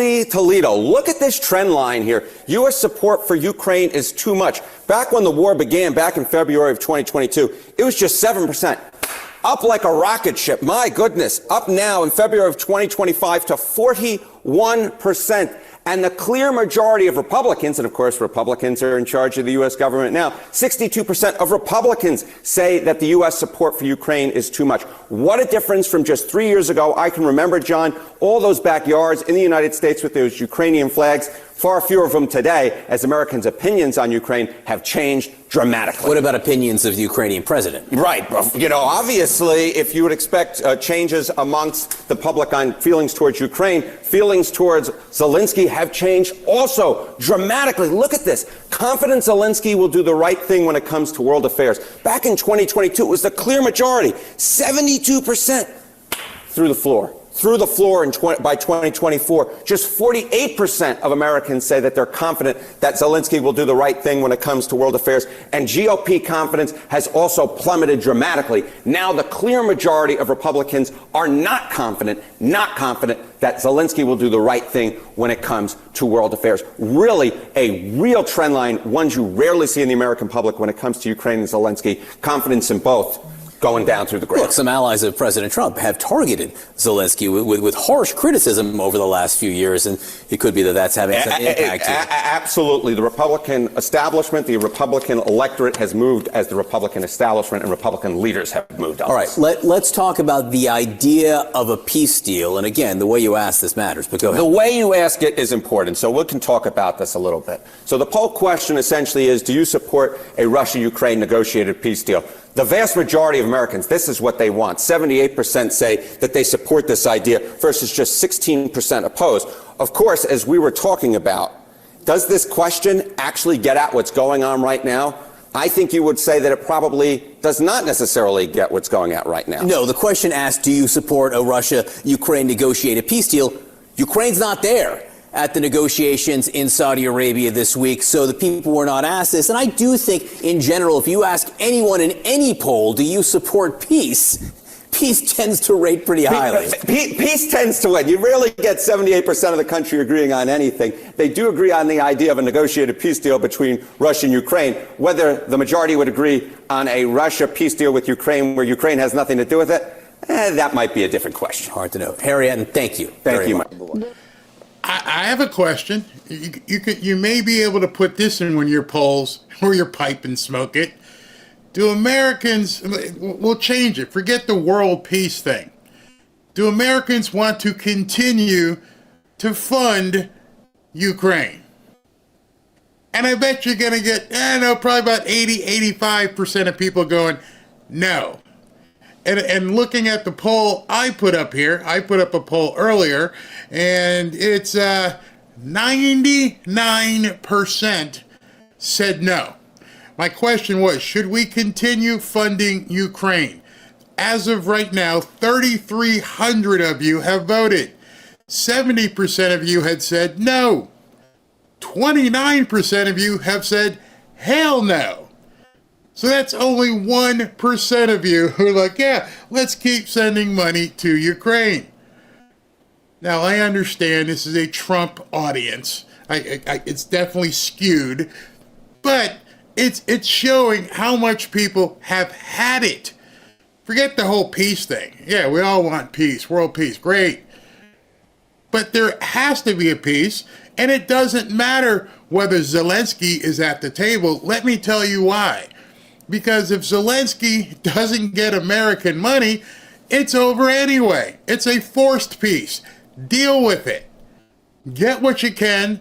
Toledo, look at this trend line here. U.S. support for Ukraine is too much. Back when the war began, back in February of 2022, it was just 7%. Up like a rocket ship. My goodness. Up now in February of 2025 to 41%. And the clear majority of Republicans, and of course Republicans are in charge of the U.S. government now, 62% of Republicans say that the U.S. support for Ukraine is too much. What a difference from just 3 years ago. I can remember, John, all those backyards in the United States with those Ukrainian flags. Far fewer of them today, as Americans' opinions on Ukraine have changed dramatically. What about opinions of the Ukrainian president? Right. You know, obviously, if you would expect changes amongst the public on feelings towards Ukraine, feelings towards Zelensky have changed also dramatically. Look at this. Confident Zelensky will do the right thing when it comes to world affairs. Back in 2022, it was the clear majority, 72% through the floor. Through the floor by 2024, just 48% of Americans say that they're confident that Zelensky will do the right thing when it comes to world affairs. And GOP confidence has also plummeted dramatically. Now the clear majority of Republicans are not confident that Zelensky will do the right thing when it comes to world affairs. Really a real trend line, ones you rarely see in the American public when it comes to Ukraine and Zelensky. Confidence in both going down through the ground. Look, some allies of President Trump have targeted Zelensky with harsh criticism over the last few years, and it could be that that's having some impact here. Absolutely. The Republican establishment, the Republican electorate has moved as the Republican establishment and Republican leaders have moved on. All right, let's talk about the idea of a peace deal. And again, the way you ask this matters, but go ahead. The way you ask it is important, so we can talk about this a little bit. So the poll question essentially is, do you support a Russia-Ukraine negotiated peace deal? The vast majority of Americans, this is what they want. 78% say that they support this idea versus just 16% opposed. Of course, as we were talking about, does this question actually get at what's going on right now? I think you would say that it probably does not necessarily get what's going on right now. No, the question asked, do you support a Russia-Ukraine negotiated peace deal? Ukraine's not there at the negotiations in Saudi Arabia this week, so the people were not asked this. And I do think, in general, if you ask anyone in any poll, do you support peace? Peace tends to rate pretty highly. Peace tends to win. You rarely get 78% of the country agreeing on anything. They do agree on the idea of a negotiated peace deal between Russia and Ukraine. Whether the majority would agree on a Russia peace deal with Ukraine where Ukraine has nothing to do with it, that might be a different question. Hard to know. Harriet, thank you. Thank you, Mike. I have a question. You may be able to put this in one of your polls or your pipe and smoke it. Do Americans, we'll change it, forget the world peace thing. Do Americans want to continue to fund Ukraine? And I bet you're going to get, probably about 85% of people going, no. And looking at the poll I put up here, I put up a poll earlier, and it's 99% said no. My question was, should we continue funding Ukraine? As of right now, 3,300 of you have voted. 70% of you had said no. 29% of you have said hell no. So that's only 1% of you who are like, yeah, let's keep sending money to Ukraine. Now, I understand this is a Trump audience. It's definitely skewed, but it's showing how much people have had it. Forget the whole peace thing. Yeah, we all want peace, world peace, great. But there has to be a peace, and it doesn't matter whether Zelensky is at the table. Let me tell you why. Because if Zelensky doesn't get American money, it's over anyway. It's a forced peace. Deal with it. Get what you can.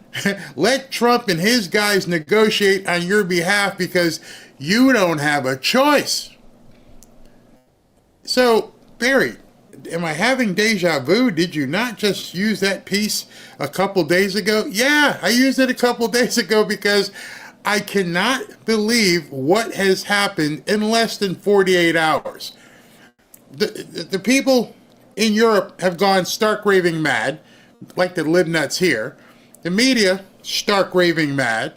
Let Trump and his guys negotiate on your behalf because you don't have a choice. So, Barry, am I having deja vu? Did you not just use that piece a couple days ago? Yeah, I used it a couple days ago because I cannot believe what has happened in less than 48 hours. The people in Europe have gone stark raving mad, like the libnuts here. The media, stark raving mad,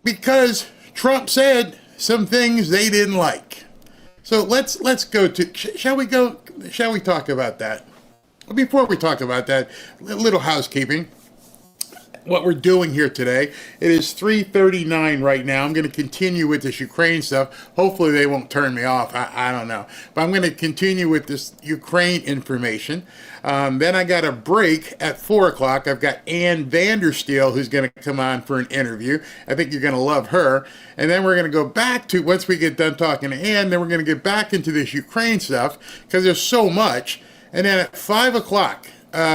because Trump said some things they didn't like. So let's go to, shall we talk about that? Before we talk about that, little housekeeping. What we're doing here today, it is 3:39 right now. I'm going to continue with this Ukraine stuff. Hopefully they won't turn me off. I don't know. But I'm going to continue with this Ukraine information. Then I got a break at 4 o'clock. I've got Ann Vandersteel who's going to come on for an interview. I think you're going to love her. And then we're going to go back to, once we get done talking to Ann, then we're going to get back into this Ukraine stuff because there's so much. And then at 5 o'clock,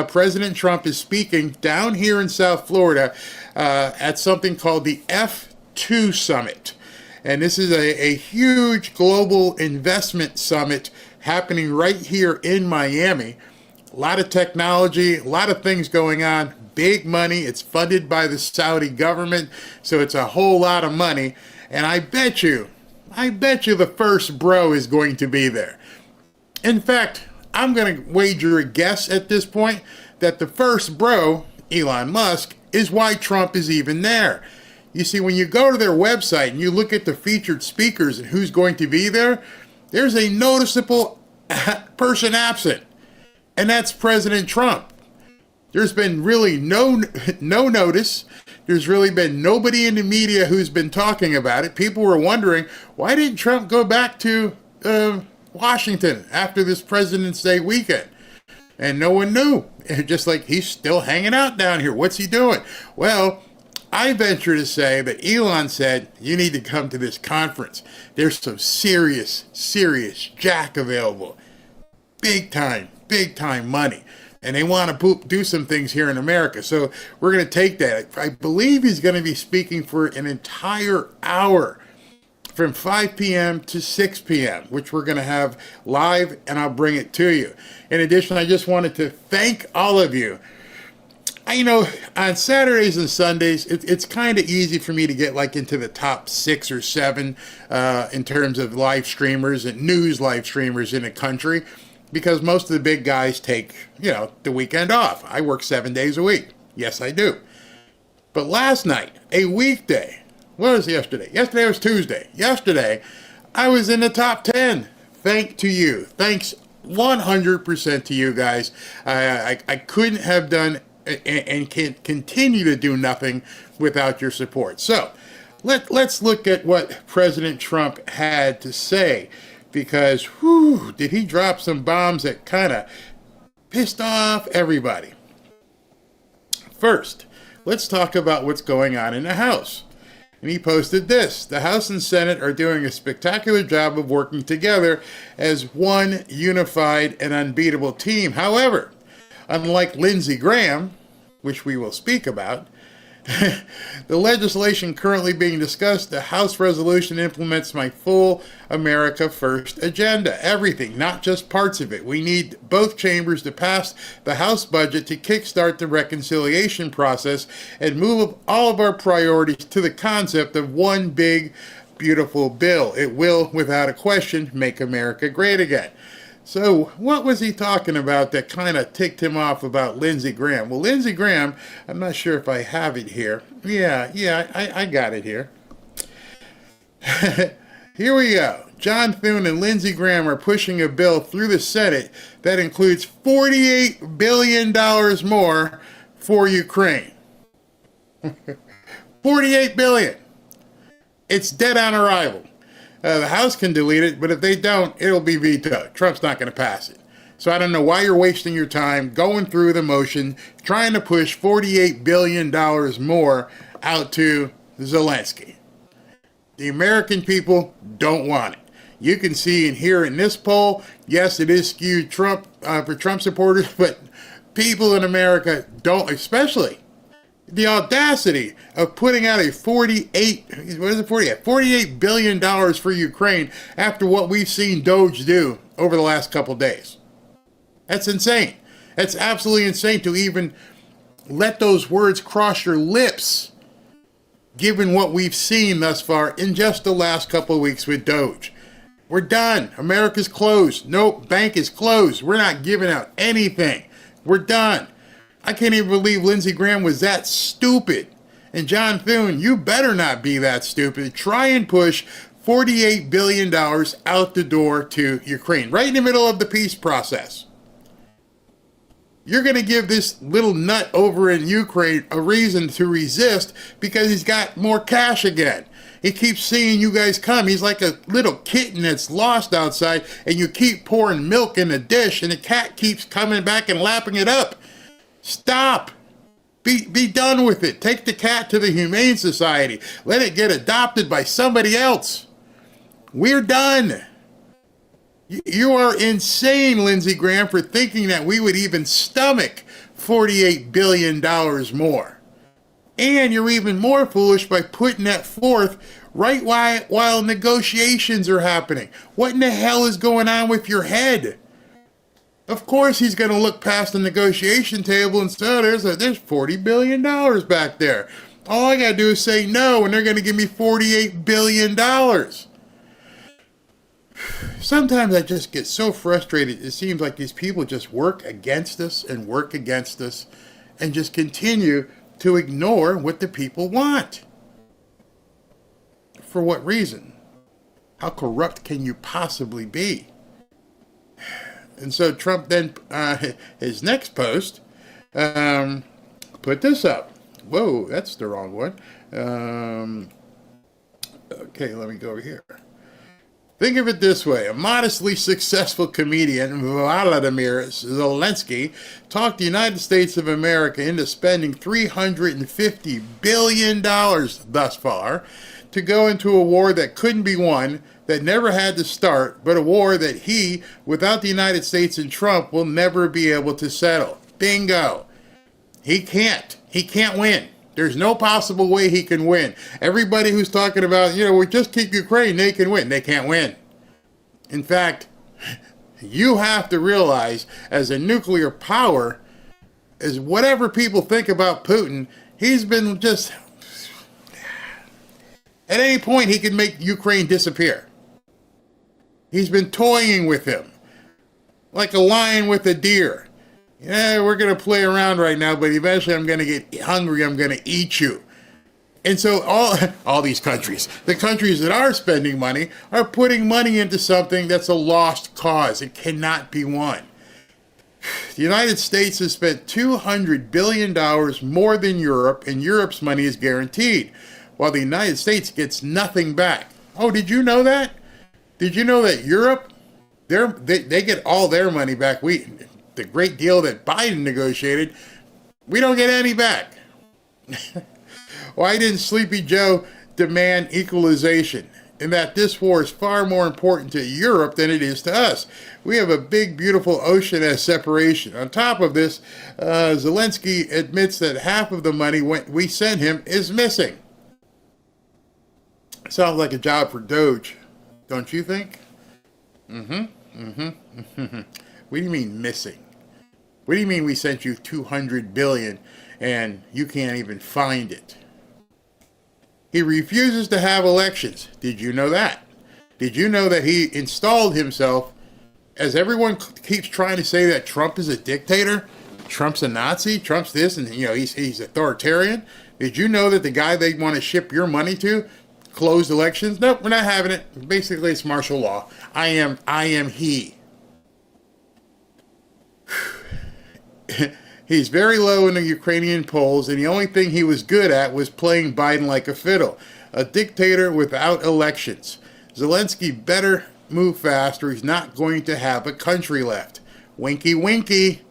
President Trump is speaking down here in South Florida at something called the F2 Summit. And this is a huge global investment summit happening right here in Miami. A lot of technology, a lot of things going on, big money. It's funded by the Saudi government, so it's a whole lot of money. And I bet you the first bro is going to be there. In fact, I'm going to wager a guess at this point that the first bro, Elon Musk, is why Trump is even there. You see, when you go to their website and you look at the featured speakers and who's going to be there, there's a noticeable person absent, and that's President Trump. There's been really no notice. There's really been nobody in the media who's been talking about it. People were wondering, why didn't Trump go back to Washington after this President's Day weekend? And no one knew. Just like he's still hanging out down here. What's he doing? Well, I venture to say that Elon said, you need to come to this conference. There's some serious jack available. Big time money. And they want to do some things here in America. So we're going to take that. I believe he's going to be speaking for an entire hour, from 5 p.m. to 6 p.m., which we're going to have live, and I'll bring it to you. In addition, I just wanted to thank all of you. On Saturdays and Sundays, it's kind of easy for me to get like into the top 6 or 7 in terms of live streamers and news live streamers in the country, because most of the big guys take, the weekend off. I work 7 days a week. Yes, I do. But last night, a weekday, what was yesterday? Yesterday was Tuesday. Yesterday, I was in the top 10. Thanks to you. Thanks 100% to you guys. I couldn't have done and can continue to do nothing without your support. So let's look at what President Trump had to say, because did he drop some bombs that kind of pissed off everybody. First, let's talk about what's going on in the House. And he posted this: the House and Senate are doing a spectacular job of working together as one unified and unbeatable team. However, unlike Lindsey Graham, which we will speak about, the legislation currently being discussed, the House resolution implements my full America First agenda. Everything, not just parts of it. We need both chambers to pass the House budget to kickstart the reconciliation process and move all of our priorities to the concept of one big, beautiful bill. It will, without a question, make America great again. So what was he talking about that kind of ticked him off about Lindsey Graham? Well, Lindsey Graham, I'm not sure if I have it here. Yeah, I got it here. Here we go. John Thune and Lindsey Graham are pushing a bill through the Senate that includes $48 billion more for Ukraine. $48 billion. It's dead on arrival. The House can delete it, but if they don't, it'll be vetoed. Trump's not going to pass it. So I don't know why you're wasting your time going through the motion, trying to push $48 billion more out to Zelensky. The American people don't want it. You can see and hear in this poll, yes, it is skewed Trump for Trump supporters, but people in America don't, especially the audacity of putting out a $48 billion for Ukraine after what we've seen Doge do over the last couple days. That's insane. That's absolutely insane to even let those words cross your lips, given what we've seen thus far in just the last couple of weeks with Doge. We're done. America's closed. Nope, bank is closed. We're not giving out anything. We're done. I can't even believe Lindsey Graham was that stupid. And John Thune, you better not be that stupid. Try and push $48 billion out the door to Ukraine, right in the middle of the peace process. You're going to give this little nut over in Ukraine a reason to resist because he's got more cash again. He keeps seeing you guys come. He's like a little kitten that's lost outside, and you keep pouring milk in a dish, and the cat keeps coming back and lapping it up. Stop. Be done with it. Take the cat to the Humane Society. Let it get adopted by somebody else. We're done. You are insane, Lindsey Graham, for thinking that we would even stomach $48 billion more. And you're even more foolish by putting that forth right while negotiations are happening. What in the hell is going on with your head? Of course he's going to look past the negotiation table and say, oh, there's $40 billion back there. All I got to do is say no, and they're going to give me $48 billion. Sometimes I just get so frustrated. It seems like these people just work against us and just continue to ignore what the people want. For what reason? How corrupt can you possibly be? And so Trump then, his next post, put this up. Whoa, that's the wrong one. Okay, let me go over here. Think of it this way. A modestly successful comedian, Vladimir Zelensky, talked the United States of America into spending $350 billion thus far to go into a war that couldn't be won, that never had to start, but a war that he, without the United States and Trump, will never be able to settle. Bingo. He can't. He can't win. There's no possible way he can win. Everybody who's talking about, we just keep Ukraine, they can win. They can't win. In fact, you have to realize, as a nuclear power, as whatever people think about Putin, he's been just, at any point he can make Ukraine disappear. He's been toying with him, like a lion with a deer. Yeah, we're going to play around right now, but eventually I'm going to get hungry. I'm going to eat you. And so all these countries, the countries that are spending money, are putting money into something that's a lost cause. It cannot be won. The United States has spent $200 billion more than Europe, and Europe's money is guaranteed, while the United States gets nothing back. Oh, did you know that? Did you know that Europe, they get all their money back? The great deal that Biden negotiated, we don't get any back. Why didn't Sleepy Joe demand equalization? And that this war is far more important to Europe than it is to us. We have a big, beautiful ocean as separation. On top of this, Zelensky admits that half of the money we sent him is missing. Sounds like a job for Doge, don't you think? What do you mean missing? What do you mean we sent you $200 billion and you can't even find it? He refuses to have elections. Did you know that? Did you know that he installed himself, as everyone keeps trying to say that Trump is a dictator, Trump's a Nazi, Trump's this, and he's authoritarian? Did you know that the guy they want to ship your money to closed elections? Nope, we're not having it. Basically, it's martial law. I am he. He's very low in the Ukrainian polls, and the only thing he was good at was playing Biden like a fiddle. A dictator without elections. Zelensky better move fast, or he's not going to have a country left. Winky, winky.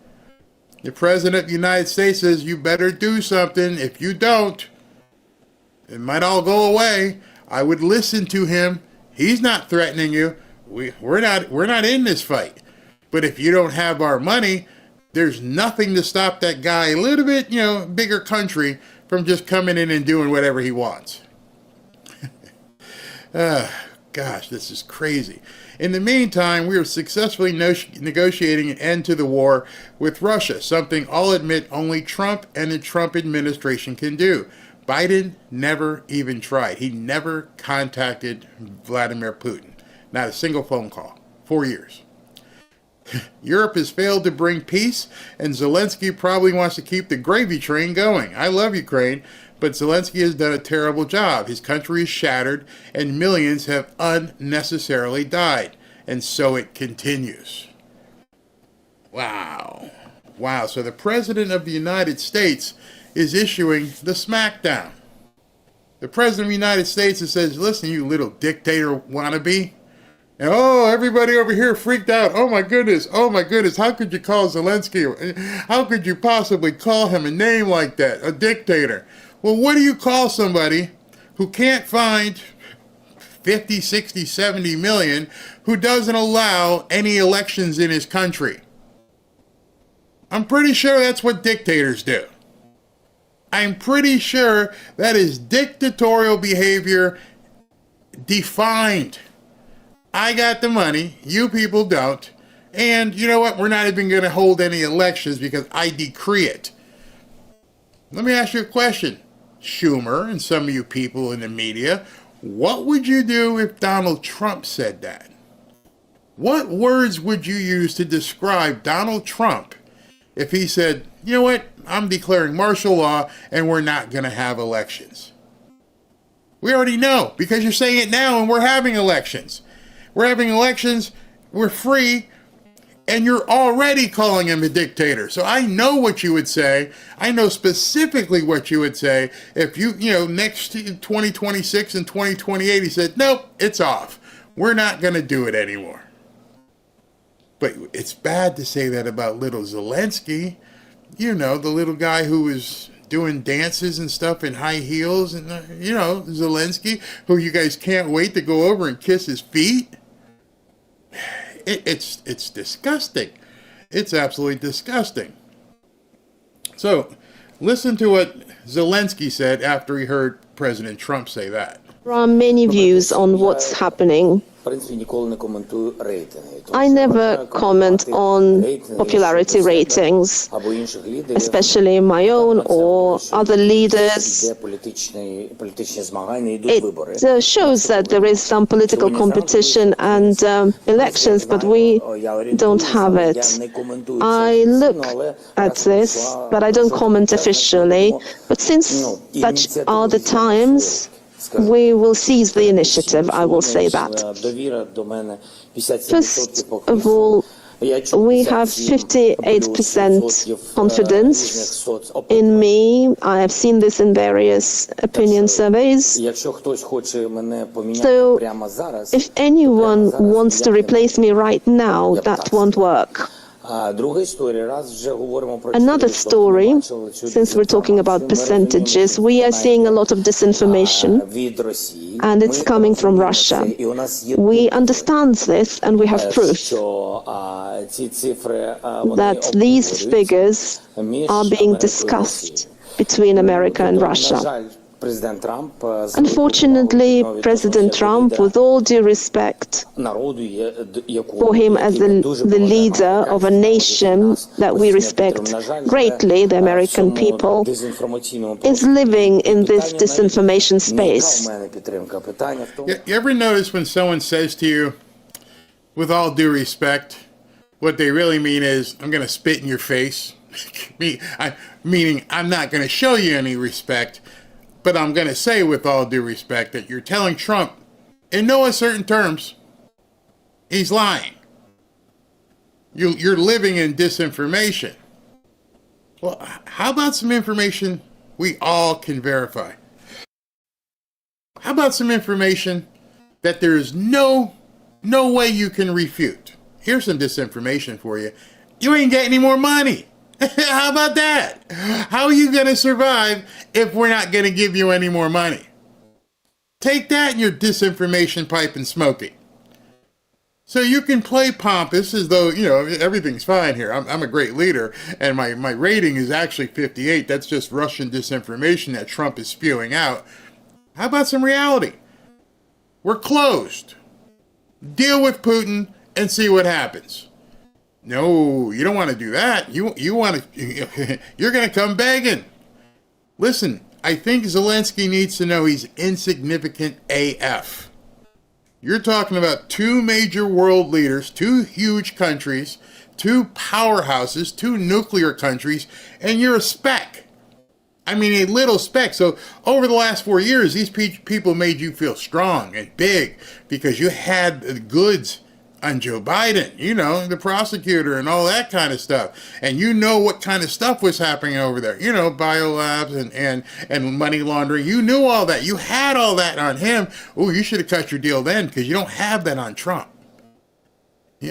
The President of the United States says, you better do something. If you don't, it might all go away. I would listen to him. He's not threatening you. We're not in this fight. But if you don't have our money, there's nothing to stop that guy, a little bit, bigger country, from just coming in and doing whatever he wants. Gosh, this is crazy. In the meantime, we are successfully negotiating an end to the war with Russia, something I'll admit only Trump and the Trump administration can do. Biden never even tried. He never contacted Vladimir Putin. Not a single phone call. 4 years. Europe has failed to bring peace, and Zelensky probably wants to keep the gravy train going. I love Ukraine, but Zelensky has done a terrible job. His country is shattered, and millions have unnecessarily died. And so it continues. Wow. Wow, so the President of the United States is issuing the smackdown. The President of the United States says, listen, you little dictator wannabe. And oh, everybody over here freaked out. Oh my goodness, how could you call Zelensky? How could you possibly call him a name like that, a dictator? Well, what do you call somebody who can't find 50, 60, 70 million, who doesn't allow any elections in his country? I'm pretty sure that's what dictators do. I'm pretty sure that is dictatorial behavior defined. I got the money, you people don't, and you know what? We're not even going to hold any elections because I decree it. Let me ask you a question, Schumer and some of you people in the media. What would you do if Donald Trump said that? What words would you use to describe Donald Trump if he said, you know what, I'm declaring martial law and we're not going to have elections? We already know because you're saying it now and we're having elections. We're having elections, we're free, and you're already calling him a dictator. So I know what you would say. I know specifically what you would say if next 2026 and 2028, he said, nope, it's off. We're not going to do it anymore. But it's bad to say that about little Zelensky, the little guy who was doing dances and stuff in high heels, and Zelensky, who you guys can't wait to go over and kiss his feet. It's disgusting. It's absolutely disgusting. So, listen to what Zelensky said after he heard President Trump say that. There are many views on what's happening. I never comment on popularity ratings, especially my own or other leaders. It shows that there is some political competition and elections, but we don't have it. I look at this, but I don't comment officially. But since such are the times, we will seize the initiative, I will say that. First of all, we have 58% confidence in me. I have seen this in various opinion surveys. So if anyone wants to replace me right now, that won't work. Another story, since we're talking about percentages, we are seeing a lot of disinformation, and it's coming from Russia. We understand this, and we have proof that these figures are being discussed between America and Russia. Unfortunately, President Trump, with all due respect for him as the leader of a nation that we respect greatly, the American people, is living in this disinformation space. You ever notice when someone says to you, with all due respect, what they really mean is, I'm going to spit in your face? Meaning, I'm not going to show you any respect. But I'm going to say, with all due respect, that you're telling Trump, in no uncertain terms, he's lying. You're living in disinformation. Well, how about some information we all can verify? How about some information that there is no way you can refute? Here's some disinformation for you. You ain't getting any more money. How about that? How are you going to survive if we're not going to give you any more money? Take that in your disinformation pipe and smoke it. So you can play pompous as though, everything's fine here. I'm a great leader, and my rating is actually 58. That's just Russian disinformation that Trump is spewing out. How about some reality? We're closed. Deal with Putin and see what happens. No, you don't want to do that. You want to, you're going to come begging. Listen, I think Zelensky needs to know he's insignificant AF. You're talking about two major world leaders, two huge countries, two powerhouses, two nuclear countries, and you're a speck. I mean, a little speck. So over the last 4 years, these people made you feel strong and big because you had the goods on Joe Biden, the prosecutor and all that kind of stuff. And you know what kind of stuff was happening over there, biolabs and money laundering. You knew all that. You had all that on him. Oh, you should have cut your deal then, because you don't have that on Trump.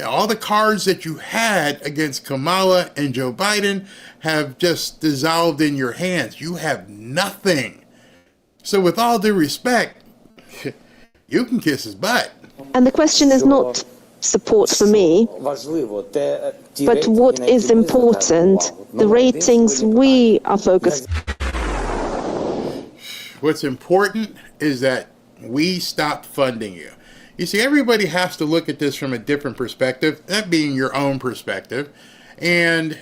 All the cards that you had against Kamala and Joe Biden have just dissolved in your hands. You have nothing. So with all due respect, you can kiss his butt. And the question is not support for me, but what is important, the ratings we are focused. What's important is that we stop funding you. You see, everybody has to look at this from a different perspective, that being your own perspective. And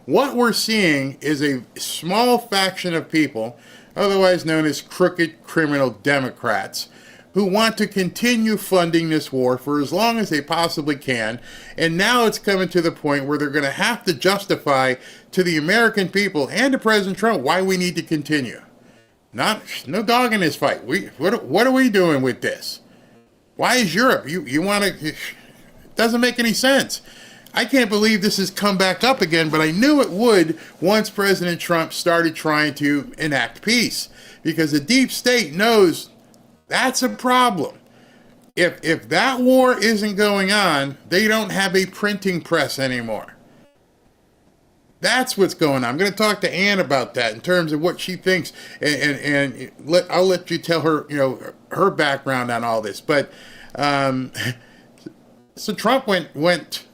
what we're seeing is a small faction of people, otherwise known as crooked criminal Democrats, who want to continue funding this war for as long as they possibly can. And now it's coming to the point where they're going to have to justify to the American people and to President Trump why we need to continue. No dog in this fight. What are we doing with this? Why is Europe? You want to? It doesn't make any sense. I can't believe this has come back up again, but I knew it would once President Trump started trying to enact peace, because the deep state knows that's a problem. If that war isn't going on, they don't have a printing press anymore. That's what's going on. I'm going to talk to Ann about that in terms of what she thinks, and I'll let you tell her, her background on all this. But so Trump went.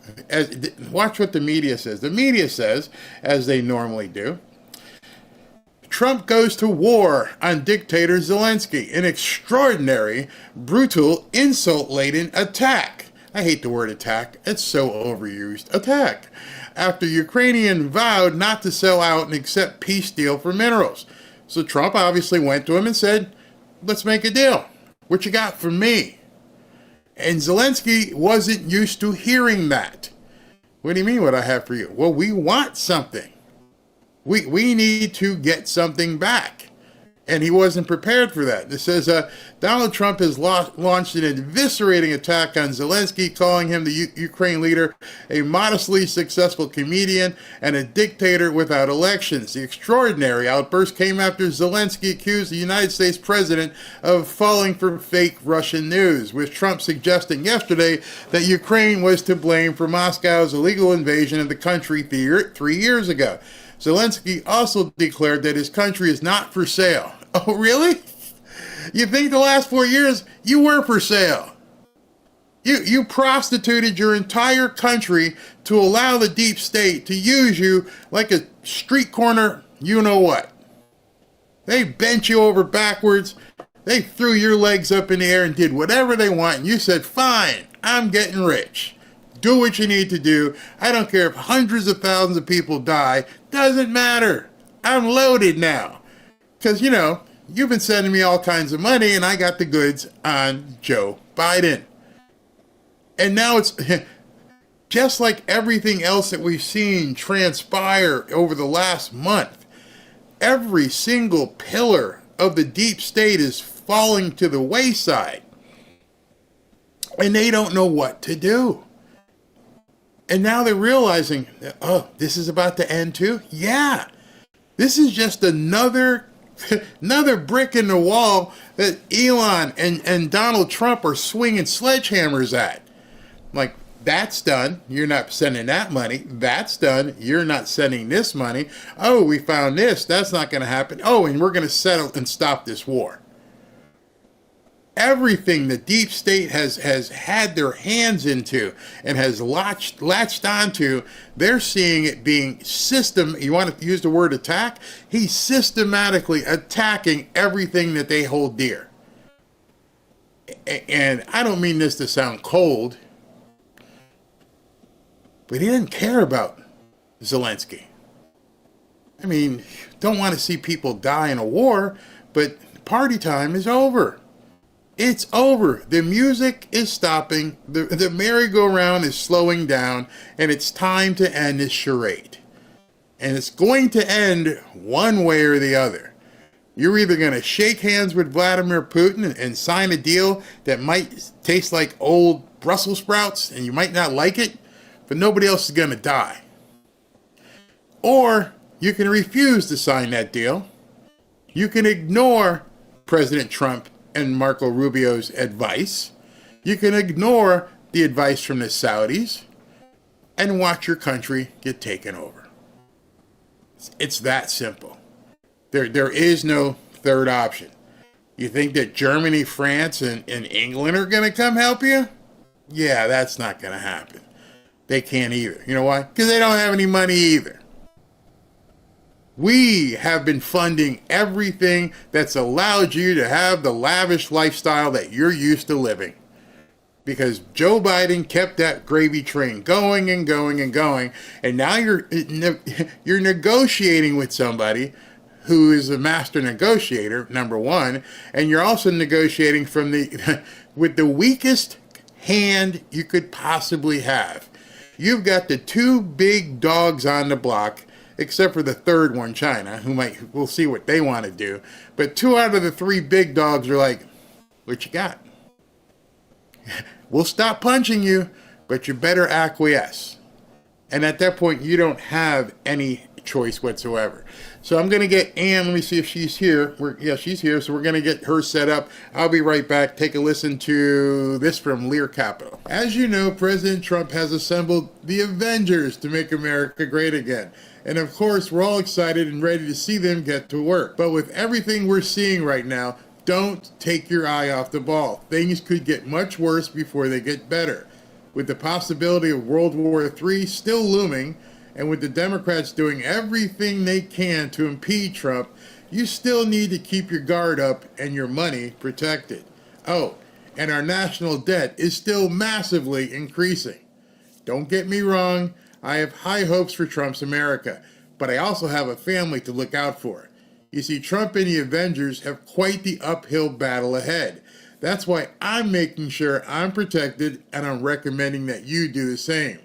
Watch what the media says. The media says, as they normally do, Trump goes to war on dictator Zelensky, an extraordinary, brutal, insult-laden attack. I hate the word attack. It's so overused. Attack. After Ukrainian vowed not to sell out and accept peace deal for minerals. So Trump obviously went to him and said, let's make a deal. What you got for me? And Zelensky wasn't used to hearing that. What do you mean what I have for you? Well, we want something. We need to get something back. And he wasn't prepared for that. It says, Donald Trump has launched an eviscerating attack on Zelensky, calling him the Ukraine leader a modestly successful comedian and a dictator without elections. The extraordinary outburst came after Zelensky accused the United States president of falling for fake Russian news, with Trump suggesting yesterday that Ukraine was to blame for Moscow's illegal invasion of the country 3 years ago. Zelensky also declared that his country is not for sale. Oh, really? You think the last 4 years you were for sale? You prostituted your entire country to allow the deep state to use you like a street corner you-know-what. They bent you over backwards. They threw your legs up in the air and did whatever they want. And you said, fine, I'm getting rich. Do what you need to do. I don't care if hundreds of thousands of people die. Doesn't matter. I'm loaded now. Because, you've been sending me all kinds of money, and I got the goods on Joe Biden. And now it's just like everything else that we've seen transpire over the last month. Every single pillar of the deep state is falling to the wayside. And they don't know what to do. And now they're realizing, this is about to end too? Yeah. This is just another brick in the wall that Elon and Donald Trump are swinging sledgehammers at. Like, that's done. You're not sending that money. That's done. You're not sending this money. Oh, we found this. That's not going to happen. Oh, and we're going to settle and stop this war. Everything the deep state has had their hands into and has latched onto, they're seeing it being you want to use the word attack? He's systematically attacking everything that they hold dear. And I don't mean this to sound cold, but he didn't care about Zelensky. I mean, don't want to see people die in a war, but party time is over. It's over. The music is stopping. The merry-go-round is slowing down, and it's time to end this charade. And it's going to end one way or the other. You're either going to shake hands with Vladimir Putin and sign a deal that might taste like old Brussels sprouts, and you might not like it, but nobody else is going to die. Or you can refuse to sign that deal. You can ignore President Trump and Marco Rubio's advice. You can ignore the advice from the Saudis and watch your country get taken over. It's that simple. There is no third option. You think that Germany, France, and England are going to come help you? Yeah, that's not going to happen. They can't either. You know why? Because they don't have any money either. We have been funding everything that's allowed you to have the lavish lifestyle that you're used to living. Because Joe Biden kept that gravy train going and going and going. And now you're negotiating with somebody who is a master negotiator, number one, and you're also negotiating from with the weakest hand you could possibly have. You've got the two big dogs on the block, except for the third one, China, we'll see what they want to do. But two out of the three big dogs are like, what you got? We'll stop punching you, but you better acquiesce. And at that point, you don't have any choice whatsoever. So I'm going to get Ann. Let me see if she's here. She's here. So we're going to get her set up. I'll be right back. Take a listen to this from Lear Capital. As you know, President Trump has assembled the Avengers to make America great again. And of course, we're all excited and ready to see them get to work. But with everything we're seeing right now, don't take your eye off the ball. Things could get much worse before they get better. With the possibility of World War III still looming, and with the Democrats doing everything they can to impede Trump, you still need to keep your guard up and your money protected. Oh, and our national debt is still massively increasing. Don't get me wrong, I have high hopes for Trump's America, but I also have a family to look out for. You see, Trump and the Avengers have quite the uphill battle ahead. That's why I'm making sure I'm protected, and I'm recommending that you do the same.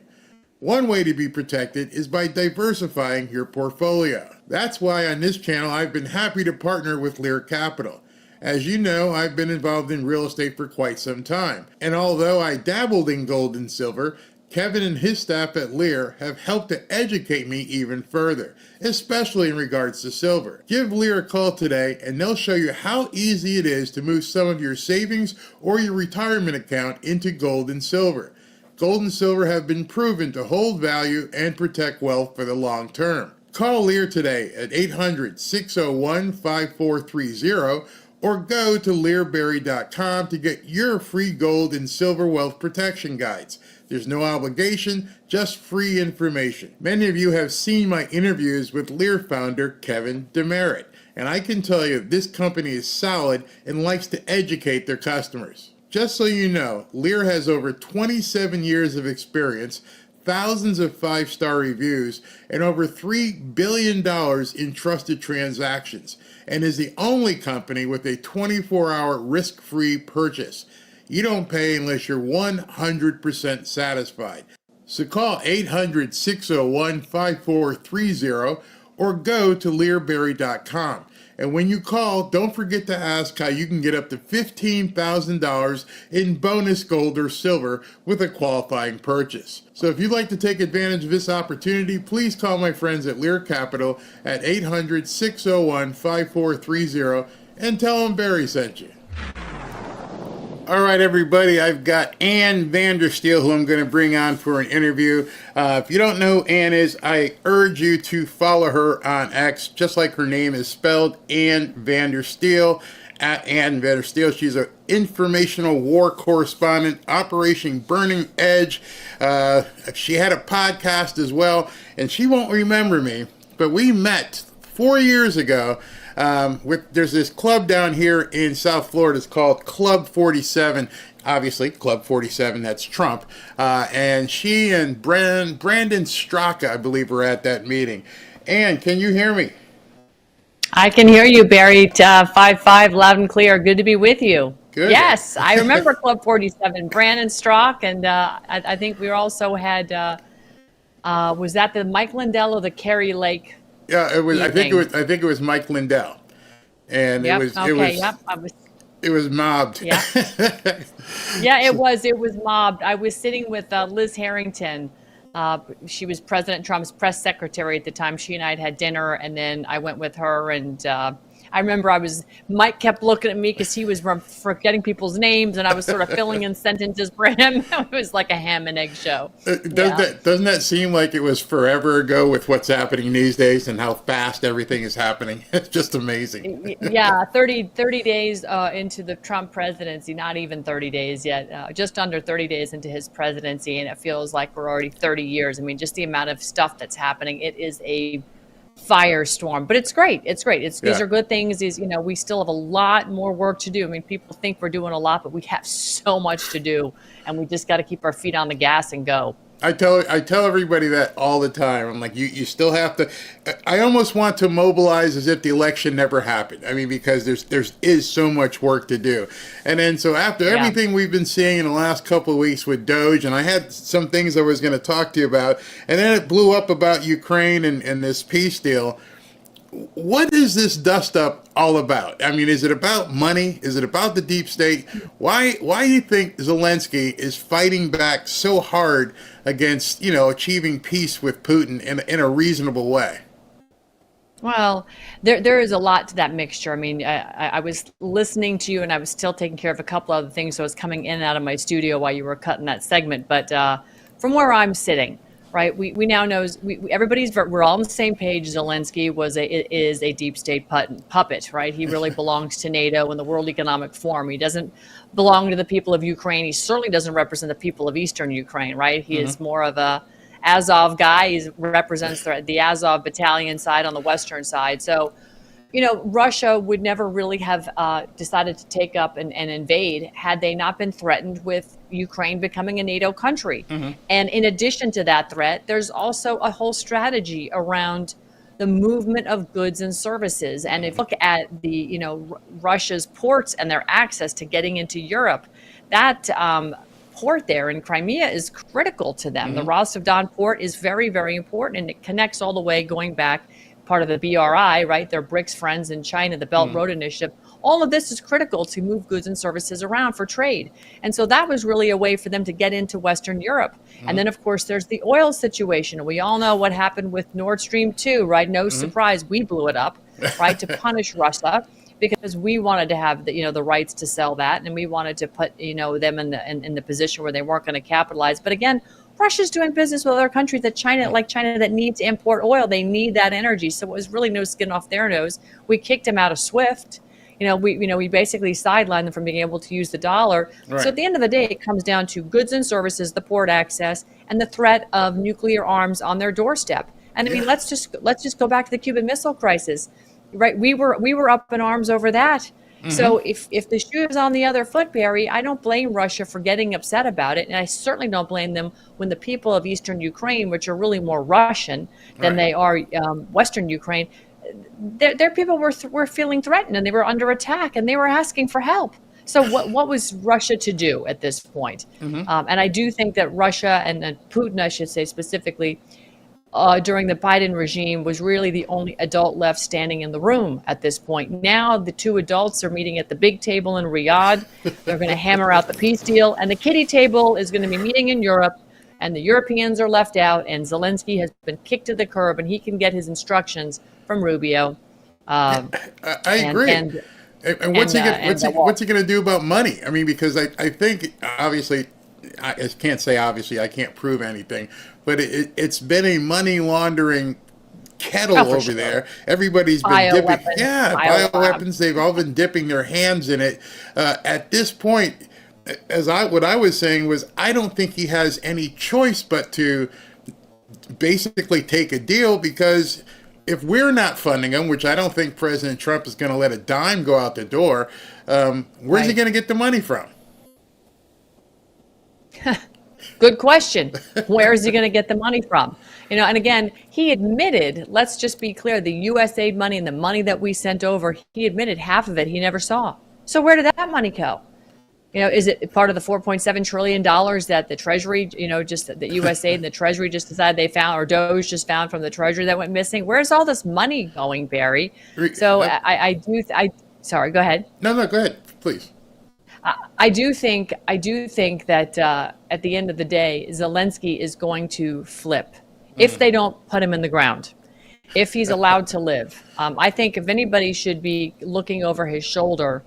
One way to be protected is by diversifying your portfolio. That's why on this channel I've been happy to partner with Lear Capital. As you know, I've been involved in real estate for quite some time. And although I dabbled in gold and silver, Kevin and his staff at Lear have helped to educate me even further, especially in regards to silver. Give Lear a call today and they'll show you how easy it is to move some of your savings or your retirement account into gold and silver. Gold and silver have been proven to hold value and protect wealth for the long term. Call Lear today at 800-601-5430 or go to learberry.com to get your free gold and silver wealth protection guides. There's no obligation, just free information. Many of you have seen my interviews with Lear founder Kevin Demerit, and I can tell you this company is solid and likes to educate their customers. Just so you know, Lear has over 27 years of experience, thousands of 5-star reviews, and over $3 billion in trusted transactions, and is the only company with a 24-hour risk-free purchase. You don't pay unless you're 100% satisfied. So call 800-601-5430 or go to learberry.com. And when you call, don't forget to ask how you can get up to $15,000 in bonus gold or silver with a qualifying purchase. So if you'd like to take advantage of this opportunity, please call my friends at Lear Capital at 800-601-5430 and tell them Barry sent you. All right, everybody, I've got Ann Vandersteel, who I'm going to bring on for an interview. If you don't know who Ann is, I urge you to follow her on X, just like her name is spelled, Ann Vandersteel, at Ann Vandersteel. She's an informational war correspondent, Operation Burning Edge. She had a podcast as well, and she won't remember me, but we met 4 years ago. There's this club down here in South Florida. It's called Club 47. Obviously, Club 47, that's Trump. And she and Brandon Straka, I believe, were at that meeting. Ann, can you hear me? I can hear you, Barry. 5-5, loud and clear. Good to be with you. Good. Yes, I remember Club 47. Brandon Strzok, and I think we also had, was that the Mike Lindell or the Kerry Lake? Yeah, it was. Evening. I think it was Mike Lindell. and Yep. it Okay. was Yep. it was mobbed. Yeah. Yeah, it was. It was mobbed. I was sitting with Liz Harrington. She was President Trump's press secretary at the time. She and I had dinner, and then I went with her. And I remember Mike kept looking at me because he was forgetting people's names, and I was sort of filling in sentences for him. It was like a ham and egg show. Doesn't that seem like it was forever ago with what's happening these days and how fast everything is happening? It's just amazing. Yeah, 30 days into the Trump presidency, not even 30 days yet, just under 30 days into his presidency, and it feels like we're already 30 years. I mean, just the amount of stuff that's happening, it is a firestorm, but it's great. These are good things. We still have a lot more work to do. I mean, people think we're doing a lot, but we have so much to do, and we just got to keep our feet on the gas and go. I tell everybody that all the time. I'm like, you still have to. I almost want to mobilize as if the election never happened. I mean, because there is so much work to do. And then so after everything we've been seeing in the last couple of weeks with Doge, and I had some things I was going to talk to you about, and then it blew up about Ukraine and this peace deal. What is this dust up all about? I mean, is it about money? Is it about the deep state? Why do you think Zelensky is fighting back so hard against, achieving peace with Putin in a reasonable way? Well, there is a lot to that mixture. I mean, I was listening to you, and I was still taking care of a couple other things, so I was coming in and out of my studio while you were cutting that segment. But from where I'm sitting, right, we now know we're all on the same page. Zelensky is a deep state puppet, right? He really belongs to NATO and the World Economic Forum. He doesn't belong to the people of Ukraine. He certainly doesn't represent the people of Eastern Ukraine, right? He is more of a Azov guy. He represents the Azov battalion side on the western side. So, Russia would never really have decided to take up and invade had they not been threatened with Ukraine becoming a NATO country. And in addition to that threat, there's also a whole strategy around the movement of goods and services. And if you look at Russia's ports and their access to getting into Europe, that port there in Crimea is critical to them. The Rostov-Don port is very, very important, and it connects all the way going back, part of the BRI, right? Their BRICS friends in China, the Belt and Road Initiative. All of this is critical to move goods and services around for trade. And so that was really a way for them to get into Western Europe. And then, of course, there's the oil situation. We all know what happened with Nord Stream 2, right? No surprise, we blew it up, right, to punish Russia, because we wanted to have the rights to sell that, and we wanted to put them in the position where they weren't going to capitalize. But again, Russia's doing business with other countries that China that need to import oil. They need that energy. So it was really no skin off their nose. We kicked them out of SWIFT. We basically sidelined them from being able to use the dollar. Right. So at the end of the day, it comes down to goods and services, the port access, and the threat of nuclear arms on their doorstep. And I mean, let's just go back to the Cuban Missile Crisis, right? We were up in arms over that. So if the shoe is on the other foot, Barry, I don't blame Russia for getting upset about it. And I certainly don't blame them when the people of Eastern Ukraine, which are really more Russian than they are Western Ukraine, their people were feeling threatened, and they were under attack, and they were asking for help. So what was Russia to do at this point? And I do think that Russia and Putin, I should say specifically, during the Biden regime was really the only adult left standing in the room at this point. Now the two adults are meeting at the big table in Riyadh. They're going to hammer out the peace deal, and the kiddie table is going to be meeting in Europe, and the Europeans are left out, and Zelensky has been kicked to the curb, and he can get his instructions from Rubio. I agree. And what's he going to do about money? I mean, because I think, obviously, I can't say obviously, I can't prove anything, but it's been a money laundering kettle over there. Everybody's been dipping. Yeah, bioweapons. They've all been dipping their hands in it. At this point, what I was saying was, I don't think he has any choice but to basically take a deal, because if we're not funding him, which I don't think President Trump is going to let a dime go out the door, where's he going to get the money from? Good question. Where is he going to get the money from? And again, he admitted, let's just be clear, the USAID money and the money that we sent over, he admitted half of it he never saw. So where did that money go? Is it part of the $4.7 trillion that the Treasury, just the USAID and the Treasury just decided they found, or Doge just found from the Treasury that went missing? Where's all this money going, Barry? So I Sorry, go ahead. No, go ahead, please. I do think that at the end of the day, Zelensky is going to flip if they don't put him in the ground, if he's allowed to live. I think if anybody should be looking over his shoulder,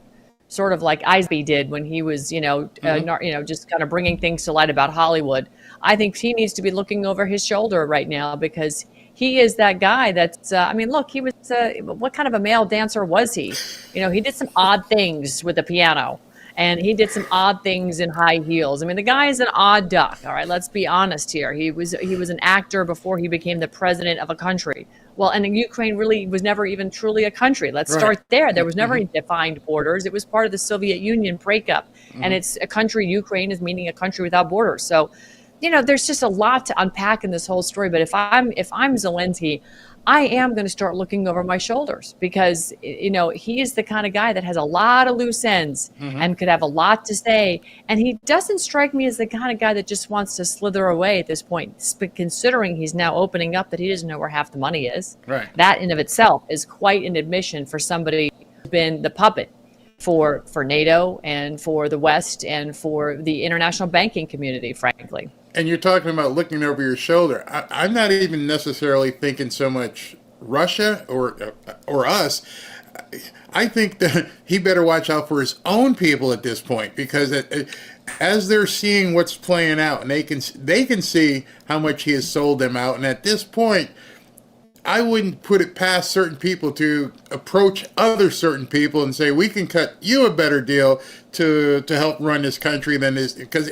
sort of like Eisby did when he was, just kind of bringing things to light about Hollywood. I think he needs to be looking over his shoulder right now because he is that guy that's, look, he was, what kind of a male dancer was he? He did some odd things with the piano. And he did some odd things in high heels. I mean, the guy is an odd duck. All right, let's be honest here. He was an actor before he became the president of a country. Well, and Ukraine really was never even truly a country. Let's start there. There was never any defined borders. It was part of the Soviet Union breakup. And it's a country, Ukraine is meaning a country without borders. So, there's just a lot to unpack in this whole story. But if I'm Zelensky, I am going to start looking over my shoulders because, he is the kind of guy that has a lot of loose ends and could have a lot to say. And he doesn't strike me as the kind of guy that just wants to slither away at this point, considering he's now opening up that he doesn't know where half the money is. Right. That in of itself is quite an admission for somebody who's been the puppet for NATO and for the West and for the international banking community, frankly. And you're talking about looking over your shoulder. I'm not even necessarily thinking so much Russia or us. I think that he better watch out for his own people at this point because as they're seeing what's playing out, and they can see how much he has sold them out. And at this point, I wouldn't put it past certain people to approach other certain people and say, we can cut you a better deal to help run this country than this. Because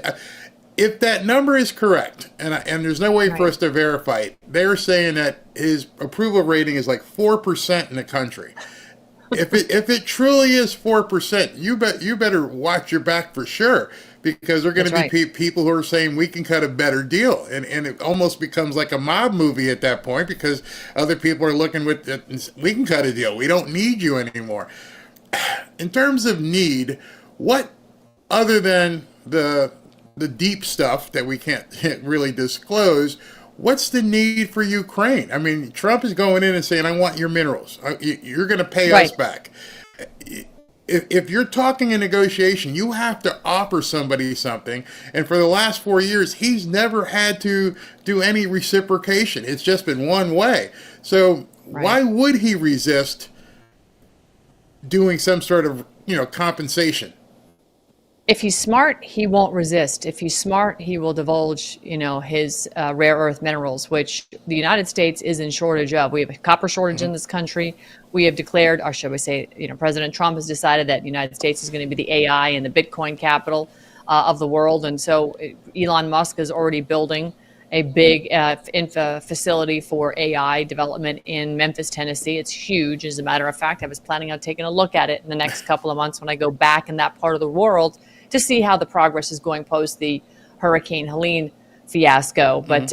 if that number is correct, and there's no way for us to verify it, they're saying that his approval rating is like 4% in the country. If it truly is 4%, you better watch your back for sure, because there are going to be people who are saying we can cut a better deal, and it almost becomes like a mob movie at that point because other people are looking with it, we can cut a deal. We don't need you anymore. In terms of need, what other than the deep stuff that we can't really disclose, what's the need for Ukraine? I mean, Trump is going in and saying, I want your minerals. You're going to pay us back. If you're talking a negotiation, you have to offer somebody something. And for the last 4 years, he's never had to do any reciprocation. It's just been one way. So why would he resist doing some sort of, compensation? If he's smart, he won't resist. If he's smart, he will divulge, his rare earth minerals, which the United States is in shortage of. We have a copper shortage in this country. We have declared, or should we say, President Trump has decided that the United States is going to be the AI and the Bitcoin capital of the world. And so Elon Musk is already building a big facility for AI development in Memphis, Tennessee. It's huge. As a matter of fact, I was planning on taking a look at it in the next couple of months when I go back in that part of the world to see how the progress is going post the Hurricane Helene fiasco. But,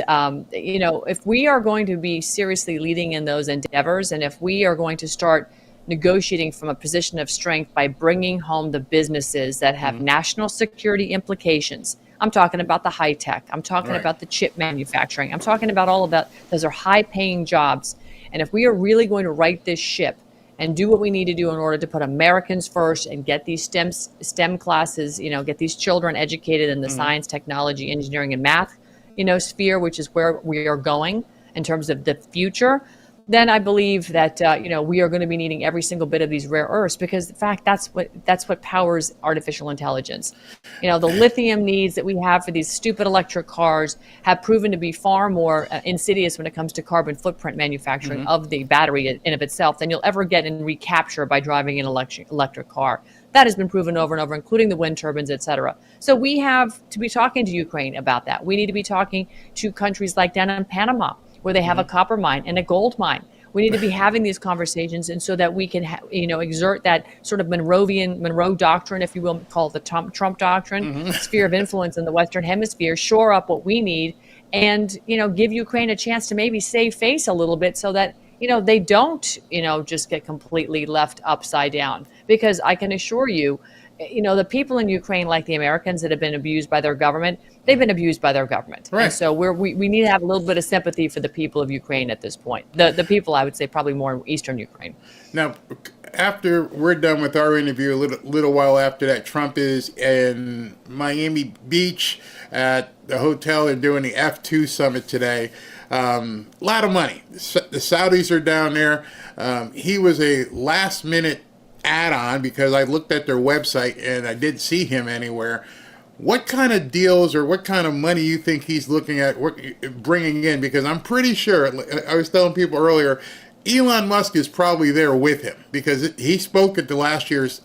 if we are going to be seriously leading in those endeavors, and if we are going to start negotiating from a position of strength by bringing home the businesses that have national security implications, I'm talking about the high tech, I'm talking about the chip manufacturing, I'm talking about all of that. Those are high paying jobs. And if we are really going to right this ship and do what we need to do in order to put Americans first and get these STEM classes, get these children educated in the science, technology, engineering, and math, sphere, which is where we are going in terms of the future, then I believe that, we are going to be needing every single bit of these rare earths, because in fact, that's what powers artificial intelligence. The lithium needs that we have for these stupid electric cars have proven to be far more insidious when it comes to carbon footprint manufacturing of the battery in of itself than you'll ever get in recapture by driving an electric car. That has been proven over and over, including the wind turbines, et cetera. So we have to be talking to Ukraine about that. We need to be talking to countries like down in Panama, where they have a copper mine and a gold mine. We need to be having these conversations, and so that we can, exert that sort of Monroe doctrine, if you will, call it the Trump doctrine, sphere of influence in the Western Hemisphere, shore up what we need, and give Ukraine a chance to maybe save face a little bit, so that they don't, just get completely left upside down. Because I can assure you, the people in Ukraine, like the Americans that have been abused by their government, they've been abused by their government. Right. And so we need to have a little bit of sympathy for the people of Ukraine at this point. The people, I would say, probably more in Eastern Ukraine. Now, after we're done with our interview, a little while after that, Trump is in Miami Beach at the hotel. They're doing the F2 summit today. A lot of money. The Saudis are down there. He was a last-minute add-on because I looked at their website and I didn't see him anywhere. What kind of deals or what kind of money you think he's looking at bringing in? Because I'm pretty sure, I was telling people earlier, Elon Musk is probably there with him because he spoke at the last year's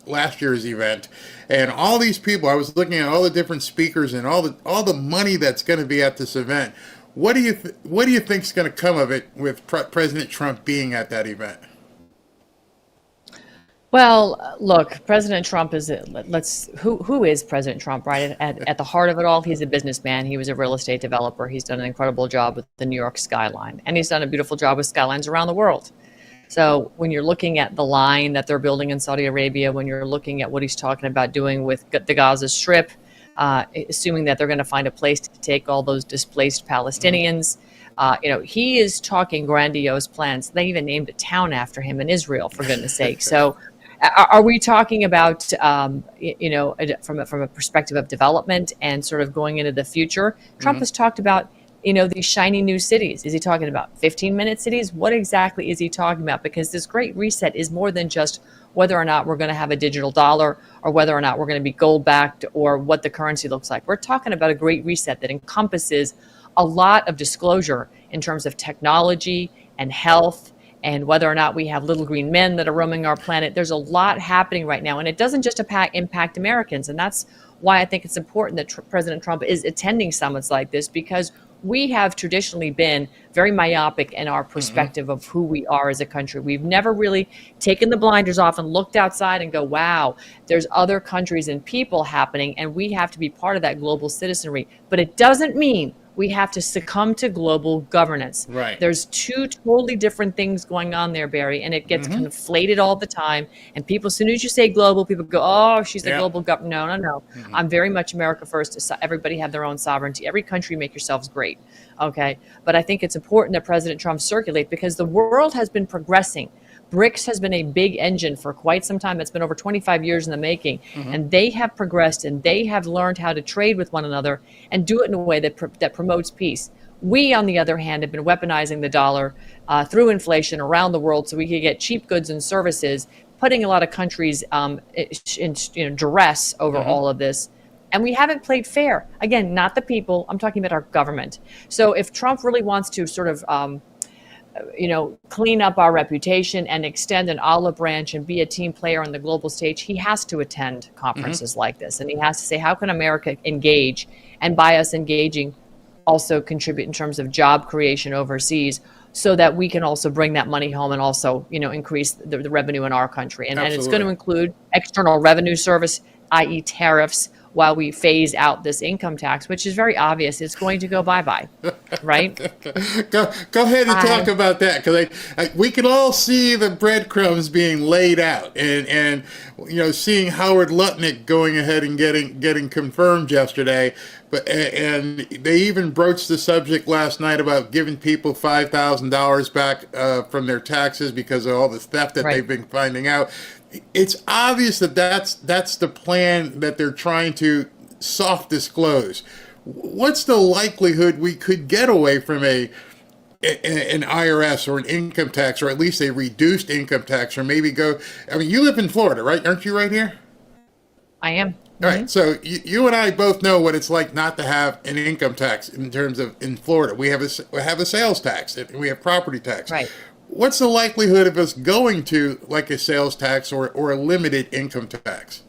event, and all these people. I was looking at all the different speakers and all the money that's going to be at this event. What do you think is going to come of it with President Trump being at that event? Well, look, President Trump is, who is President Trump, right? At the heart of it all, he's a businessman. He was a real estate developer. He's done an incredible job with the New York skyline, and he's done a beautiful job with skylines around the world. So when you're looking at the line that they're building in Saudi Arabia, when you're looking at what he's talking about doing with the Gaza Strip, assuming that they're going to find a place to take all those displaced Palestinians, he is talking grandiose plans. They even named a town after him in Israel, for goodness sake. So are we talking about, from a perspective of development and sort of going into the future? Trump has talked about, these shiny new cities. Is he talking about 15-minute cities? What exactly is he talking about? Because this great reset is more than just whether or not we're going to have a digital dollar or whether or not we're going to be gold-backed or what the currency looks like. We're talking about a great reset that encompasses a lot of disclosure in terms of technology and health and whether or not we have little green men that are roaming our planet. There's a lot happening right now, and it doesn't just impact Americans. And that's why I think it's important that President Trump is attending summits like this, because we have traditionally been very myopic in our perspective of who we are as a country. We've never really taken the blinders off and looked outside and go, wow, there's other countries and people happening, and we have to be part of that global citizenry. But it doesn't mean we have to succumb to global governance. Right. There's two totally different things going on there, Barry, and it gets conflated all the time. And people, as soon as you say global, people go, oh, she's the global government. No. I'm very much America first. Everybody have their own sovereignty. Every country make yourselves great. Okay. But I think it's important that President Trump circulate because the world has been progressing. BRICS has been a big engine for quite some time. It's been over 25 years in the making, and they have progressed and they have learned how to trade with one another and do it in a way that promotes peace. We, on the other hand, have been weaponizing the dollar through inflation around the world so we can get cheap goods and services, putting a lot of countries in duress over all of this. And we haven't played fair. Again, not the people. I'm talking about our government. So if Trump really wants to sort of clean up our reputation and extend an olive branch and be a team player on the global stage, he has to attend conferences like this. And he has to say, how can America engage? And by us engaging, also contribute in terms of job creation overseas so that we can also bring that money home and also, increase the revenue in our country. And it's going to include external revenue service, i.e. tariffs, while we phase out this income tax, which is very obvious. It's going to go bye-bye, right? Go ahead and talk about that, because we can all see the breadcrumbs being laid out, and seeing Howard Lutnick going ahead and getting confirmed yesterday, and they even broached the subject last night about giving people $5,000 back from their taxes because of all the theft that they've been finding out. It's obvious that that's the plan that they're trying to soft disclose. What's the likelihood we could get away from an IRS or an income tax, or at least a reduced income tax, or maybe go? I mean, you live in Florida, right? Aren't you right here? I am. All right. So you and I both know what it's like not to have an income tax in terms of in Florida. We have a sales tax and we have property tax. Right. What's the likelihood of us going to like a sales tax or a limited income tax?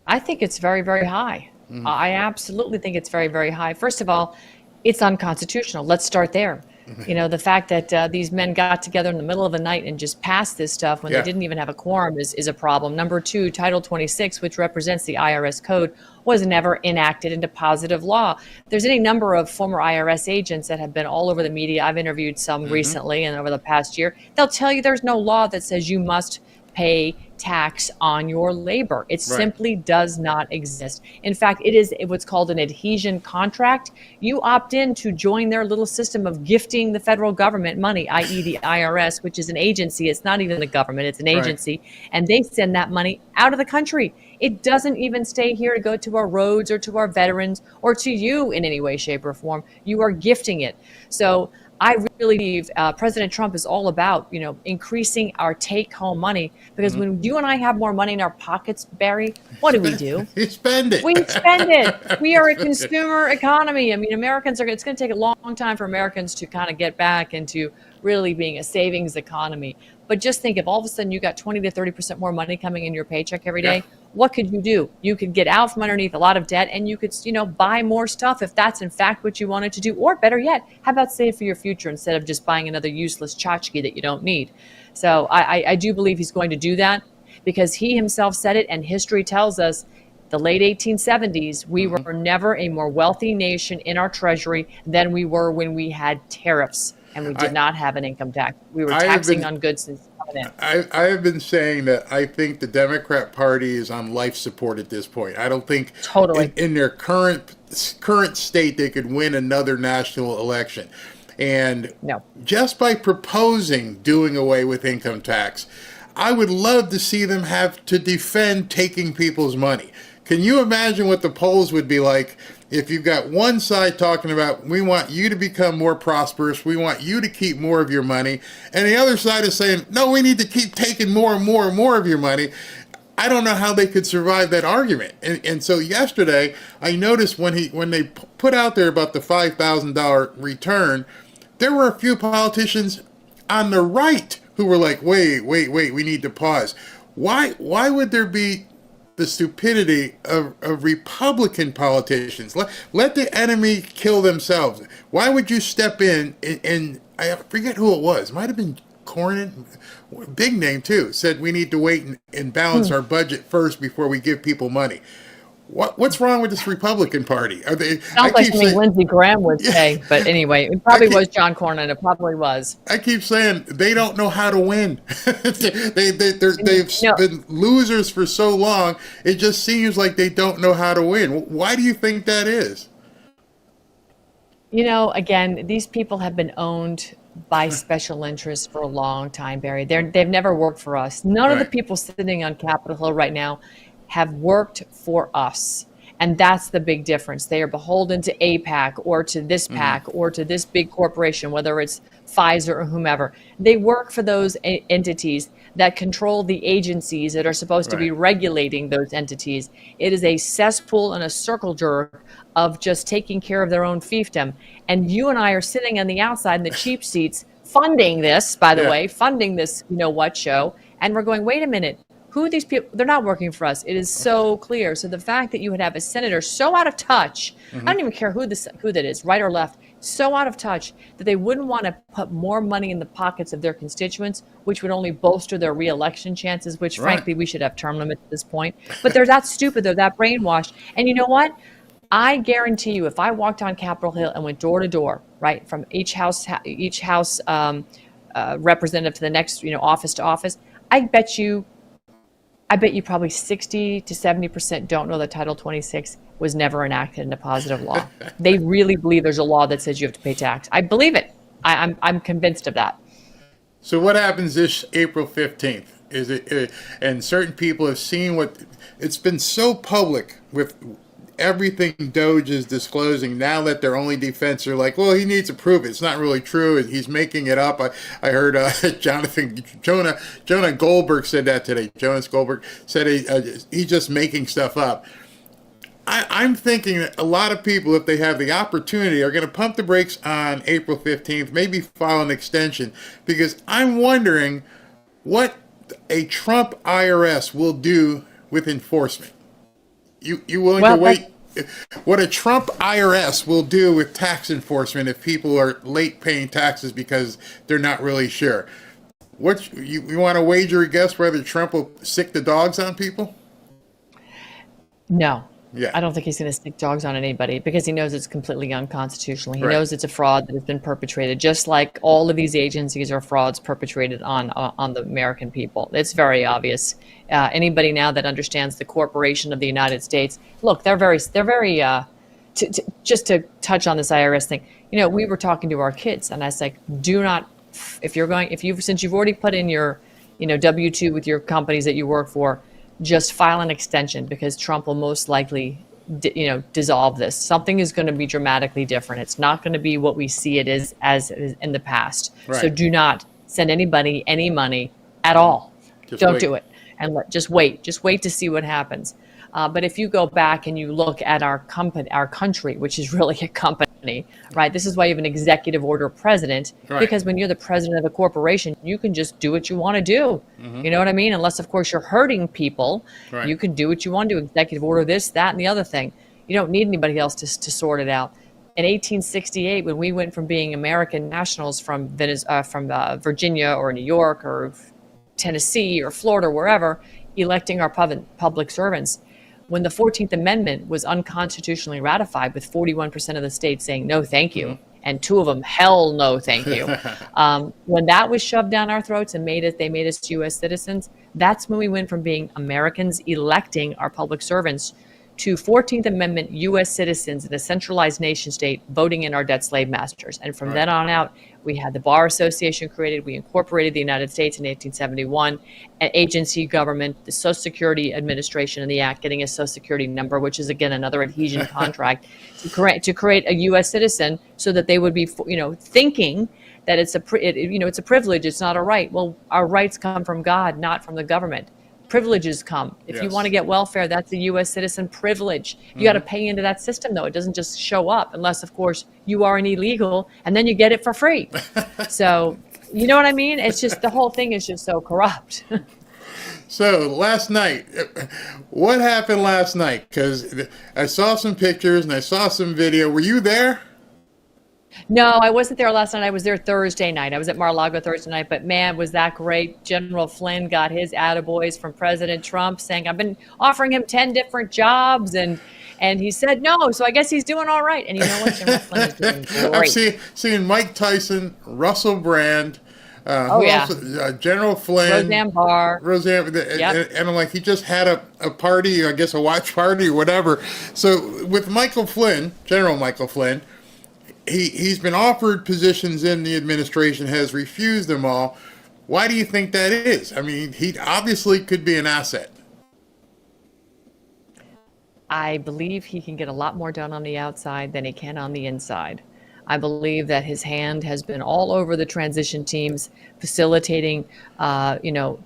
I think it's very, very high. I absolutely think it's very, very high. First of all, it's unconstitutional. Let's start there. You know, the fact that these men got together in the middle of the night and just passed this stuff when Yeah. they didn't even have a quorum is a problem. Number two, Title 26, which represents the IRS code, was never enacted into positive law. There's any number of former IRS agents that have been all over the media. I've interviewed some recently and over the past year. They'll tell you there's no law that says you must pay tax on your labor. It simply does not exist. In fact, it is what's called an adhesion contract. You opt in to join their little system of gifting the federal government money, i.e. the IRS, which is an agency. It's not even the government, it's an agency. And they send that money out of the country. It doesn't even stay here to go to our roads or to our veterans or to you in any way, shape, or form. You are gifting it. So I really believe President Trump is all about, you know, increasing our take-home money, because when you and I have more money in our pockets, Barry, what do we do? You spend it. We spend it. We are a consumer economy. I mean, it's going to take a long time for Americans to kind of get back into really being a savings economy. But just think, if all of a sudden you got 20 to 30% more money coming in your paycheck every day, what could you do? You could get out from underneath a lot of debt, and you could, you know, buy more stuff if that's in fact what you wanted to do. Or better yet, how about save for your future instead of just buying another useless tchotchke that you don't need? So I do believe he's going to do that, because he himself said it, and history tells us the late 1870s, we were never a more wealthy nation in our treasury than we were when we had tariffs. And we did not have an income tax. We were taxing on goods since coming in. I have been saying that I think the Democrat Party is on life support at this point. I don't think Totally. in their current state they could win another national election. And No. just by proposing doing away with income tax, I would love to see them have to defend taking people's money. Can you imagine what the polls would be like if you've got one side talking about, we want you to become more prosperous, we want you to keep more of your money, and the other side is saying, no, we need to keep taking more and more and more of your money? I don't know how they could survive that argument. And so yesterday, I noticed when they put out there about the $5,000 return, there were a few politicians on the right who were like, wait, we need to pause. Why would there be the stupidity of Republican politicians? Let the enemy kill themselves. Why would you step in and I forget who it was. Might have been Cornyn, big name too, said we need to wait and balance our budget first before we give people money. What's wrong with this Republican Party? Are they? Sounds like something Lindsey Graham would say, but anyway, it probably was John Cornyn. It probably was. I keep saying they don't know how to win. They've been losers for so long. It just seems like they don't know how to win. Why do you think that is? You know, again, these people have been owned by special interests for a long time, Barry. They've never worked for us. None of the people sitting on Capitol Hill right now have worked for us. And that's the big difference. They are beholden to AIPAC or to this PAC or to this big corporation, whether it's Pfizer or whomever. They work for those entities that control the agencies that are supposed to be regulating those entities. It is a cesspool and a circle jerk of just taking care of their own fiefdom. And you and I are sitting on the outside in the cheap seats funding this, by the way, funding this, you know what, show. And we're going, wait a minute. Who are these people? They're not working for us. It is so clear. So the fact that you would have a senator so out of touch, I don't even care who that is, right or left, so out of touch that they wouldn't want to put more money in the pockets of their constituents, which would only bolster their reelection chances, which frankly we should have term limits at this point. But they're that stupid, they're that brainwashed. And you know what? I guarantee you, if I walked on Capitol Hill and went door to door, right, from each house representative to the next, office to office, I bet you probably 60 to 70% don't know that Title 26 was never enacted into positive law. They really believe there's a law that says you have to pay tax. I believe it. I'm convinced of that. So what happens this April 15th? Is it, and certain people have seen what it's been so public with everything Doge is disclosing now that their only defense are like, well, he needs to prove it. It's not really true. He's making it up. I heard Jonah Goldberg said that today. Jonas Goldberg said he's just making stuff up. I'm thinking that a lot of people, if they have the opportunity, are going to pump the brakes on April 15th, maybe file an extension, because I'm wondering what a Trump IRS will do with enforcement. You willing to wait what a Trump IRS will do with tax enforcement if people are late paying taxes because they're not really sure. What you want to wager a guess whether Trump will sick the dogs on people? No. Yeah. I don't think he's going to stick dogs on anybody because he knows it's completely unconstitutional. He Right. knows it's a fraud that has been perpetrated, just like all of these agencies are frauds perpetrated on the American people. It's very obvious. Anybody now that understands the corporation of the United States, look, just to touch on this IRS thing, we were talking to our kids, and I was like, do not, since you've already put in your, W-2 with your companies that you work for, just file an extension because Trump will most likely, dissolve this. Something is going to be dramatically different. It's not going to be what we see it is as it is in the past. Right. So do not send anybody any money at all. Don't do it. And just wait. Just wait to see what happens. But if you go back and you look at our country, which is really a company, right? This is why you have an executive order president, Right. because when you're the president of a corporation, you can just do what you want to do. You know what I mean? Unless, of course, you're hurting people, Right. you can do what you want to do. Executive order this, that, and the other thing. You don't need anybody else to sort it out. In 1868, when we went from being American nationals from Virginia or New York or Tennessee or Florida, wherever, electing our public servants, when the 14th Amendment was unconstitutionally ratified with 41% of the states saying no thank you, and 2 of them hell no thank you, when that was shoved down our throats and they made us U.S. citizens, that's when we went from being Americans electing our public servants to 14th Amendment U.S. citizens in a centralized nation state voting in our debt slave masters. And from then on out, we had the Bar Association created. We incorporated the United States in 1871, an agency government, the Social Security Administration and the Act getting a Social Security number, which is, again, another adhesion contract to create a U.S. citizen so that they would be, thinking that it's a privilege, it's not a right. Well, our rights come from God, not from the government. Privileges come. If you Yes. want to get welfare, that's a U.S. citizen privilege. You got to pay into that system, though. It doesn't just show up unless, of course, you are an illegal, and then you get it for free. So, you know what I mean? It's just the whole thing is just so corrupt. So last night, what happened last night? Because I saw some pictures and I saw some video. Were you there? No, I wasn't there last night. I was there Thursday night. I was at Mar-a-Lago Thursday night, but man, was that great. General Flynn got his attaboys from President Trump saying, I've been offering him 10 different jobs, and he said no, so I guess he's doing all right. And you know what? General Flynn is doing great. I'm seeing Mike Tyson, Russell Brand, General Flynn, Roseanne Barr. And I'm like, he just had a party, I guess a watch party or whatever. So with Michael Flynn, General Michael Flynn, he's been offered positions in the administration, has refused them all. Why do you think that is? I mean, he obviously could be an asset. I believe he can get a lot more done on the outside than he can on the inside. I believe that his hand has been all over the transition teams, facilitating,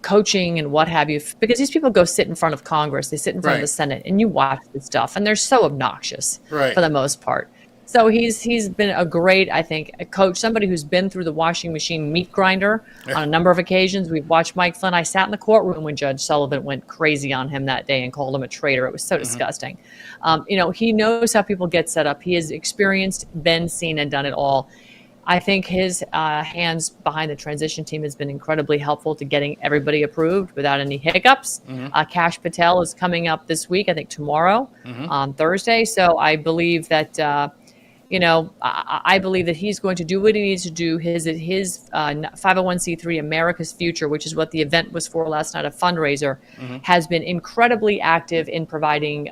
coaching and what have you. Because these people go sit in front of Congress, they sit in front of the Senate, and you watch this stuff, and they're so obnoxious for the most part. So he's been a great, I think, a coach, somebody who's been through the washing machine meat grinder on a number of occasions. We've watched Mike Flynn. I sat in the courtroom when Judge Sullivan went crazy on him that day and called him a traitor. It was so disgusting. He knows how people get set up. He has experienced, been seen, and done it all. I think his hands behind the transition team has been incredibly helpful to getting everybody approved without any hiccups. Kash Patel is coming up this week, I think tomorrow on Thursday. So I believe that I believe that he's going to do what he needs to do. His 501c3 America's Future, which is what the event was for last night, a fundraiser, has been incredibly active in providing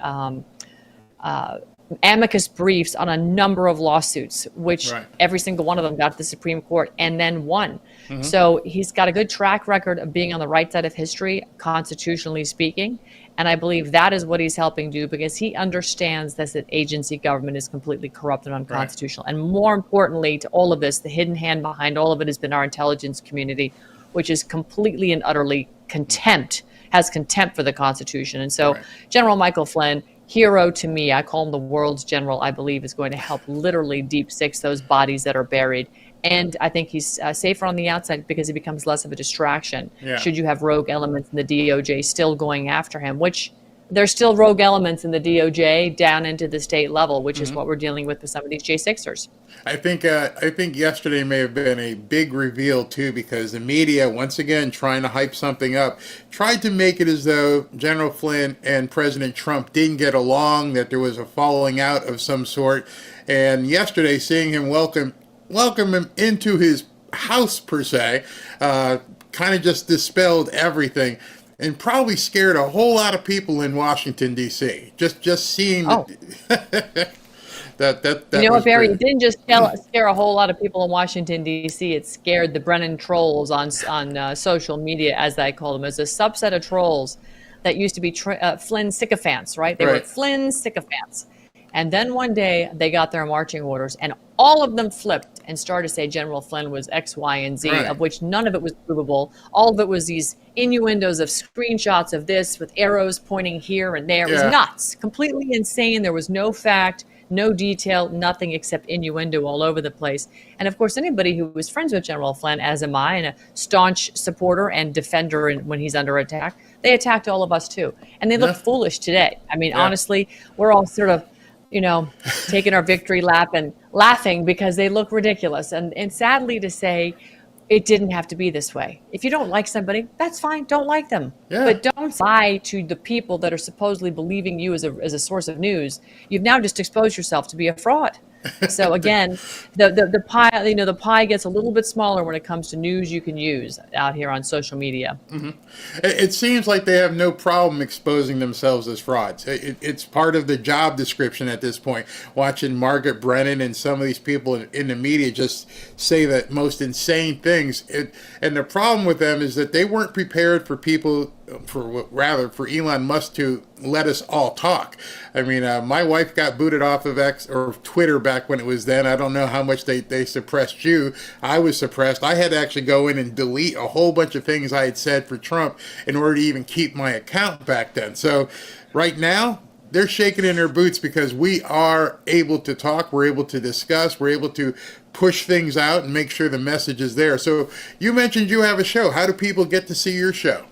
amicus briefs on a number of lawsuits, which every single one of them got to the Supreme Court and then won. So he's got a good track record of being on the right side of history, constitutionally speaking. And I believe that is what he's helping do, because he understands that agency government is completely corrupt and unconstitutional. And more importantly to all of this, the hidden hand behind all of it has been our intelligence community, which is completely and utterly has contempt for the Constitution. And so General Michael Flynn, hero to me, I call him the world's general, I believe is going to help literally deep six those bodies that are buried. And I think he's safer on the outside because he becomes less of a distraction. Should you have rogue elements in the DOJ still going after him, which there's still rogue elements in the DOJ down into the state level, which is what we're dealing with some of these J6ers. I think yesterday may have been a big reveal too, because the media, once again, trying to hype something up, tried to make it as though General Flynn and President Trump didn't get along, that there was a falling out of some sort. And yesterday, seeing him welcome him into his house per se, kind of just dispelled everything. And probably scared a whole lot of people in Washington, D.C. Just seeing that. You know what, Barry? It didn't just scare a whole lot of people in Washington, D.C. It scared the Brennan trolls on social media, as I call them, as a subset of trolls that used to be Flynn sycophants, right? They were Flynn sycophants. And then one day they got their marching orders, and all of them flipped and started to say General Flynn was X, Y, and Z, of which none of it was provable. All of it was these innuendos of screenshots of this with arrows pointing here and there. It was nuts, completely insane. There was no fact, no detail, nothing except innuendo all over the place. And of course, anybody who was friends with General Flynn, as am I, and a staunch supporter and defender when he's under attack, they attacked all of us too. And they look foolish today. I mean, honestly, we're all sort of, taking our victory lap and laughing because they look ridiculous. And sadly to say, it didn't have to be this way. If you don't like somebody, that's fine. Don't like them. Yeah. But don't lie to the people that are supposedly believing you as a source of news. You've now just exposed yourself to be a fraud. So again, the pie, the pie gets a little bit smaller when it comes to news you can use out here on social media. It seems like they have no problem exposing themselves as frauds. It's part of the job description at this point. Watching Margaret Brennan and some of these people in the media just say the most insane things. And the problem with them is that they weren't prepared for for Elon Musk to let us all talk. I mean, my wife got booted off of X or Twitter back when it was then. I don't know how much they suppressed you. I was suppressed. I had to actually go in and delete a whole bunch of things I had said for Trump in order to even keep my account back then. So right now, they're shaking in their boots because we are able to talk, we're able to discuss, we're able to push things out and make sure the message is there. So you mentioned you have a show. How do people get to see your show?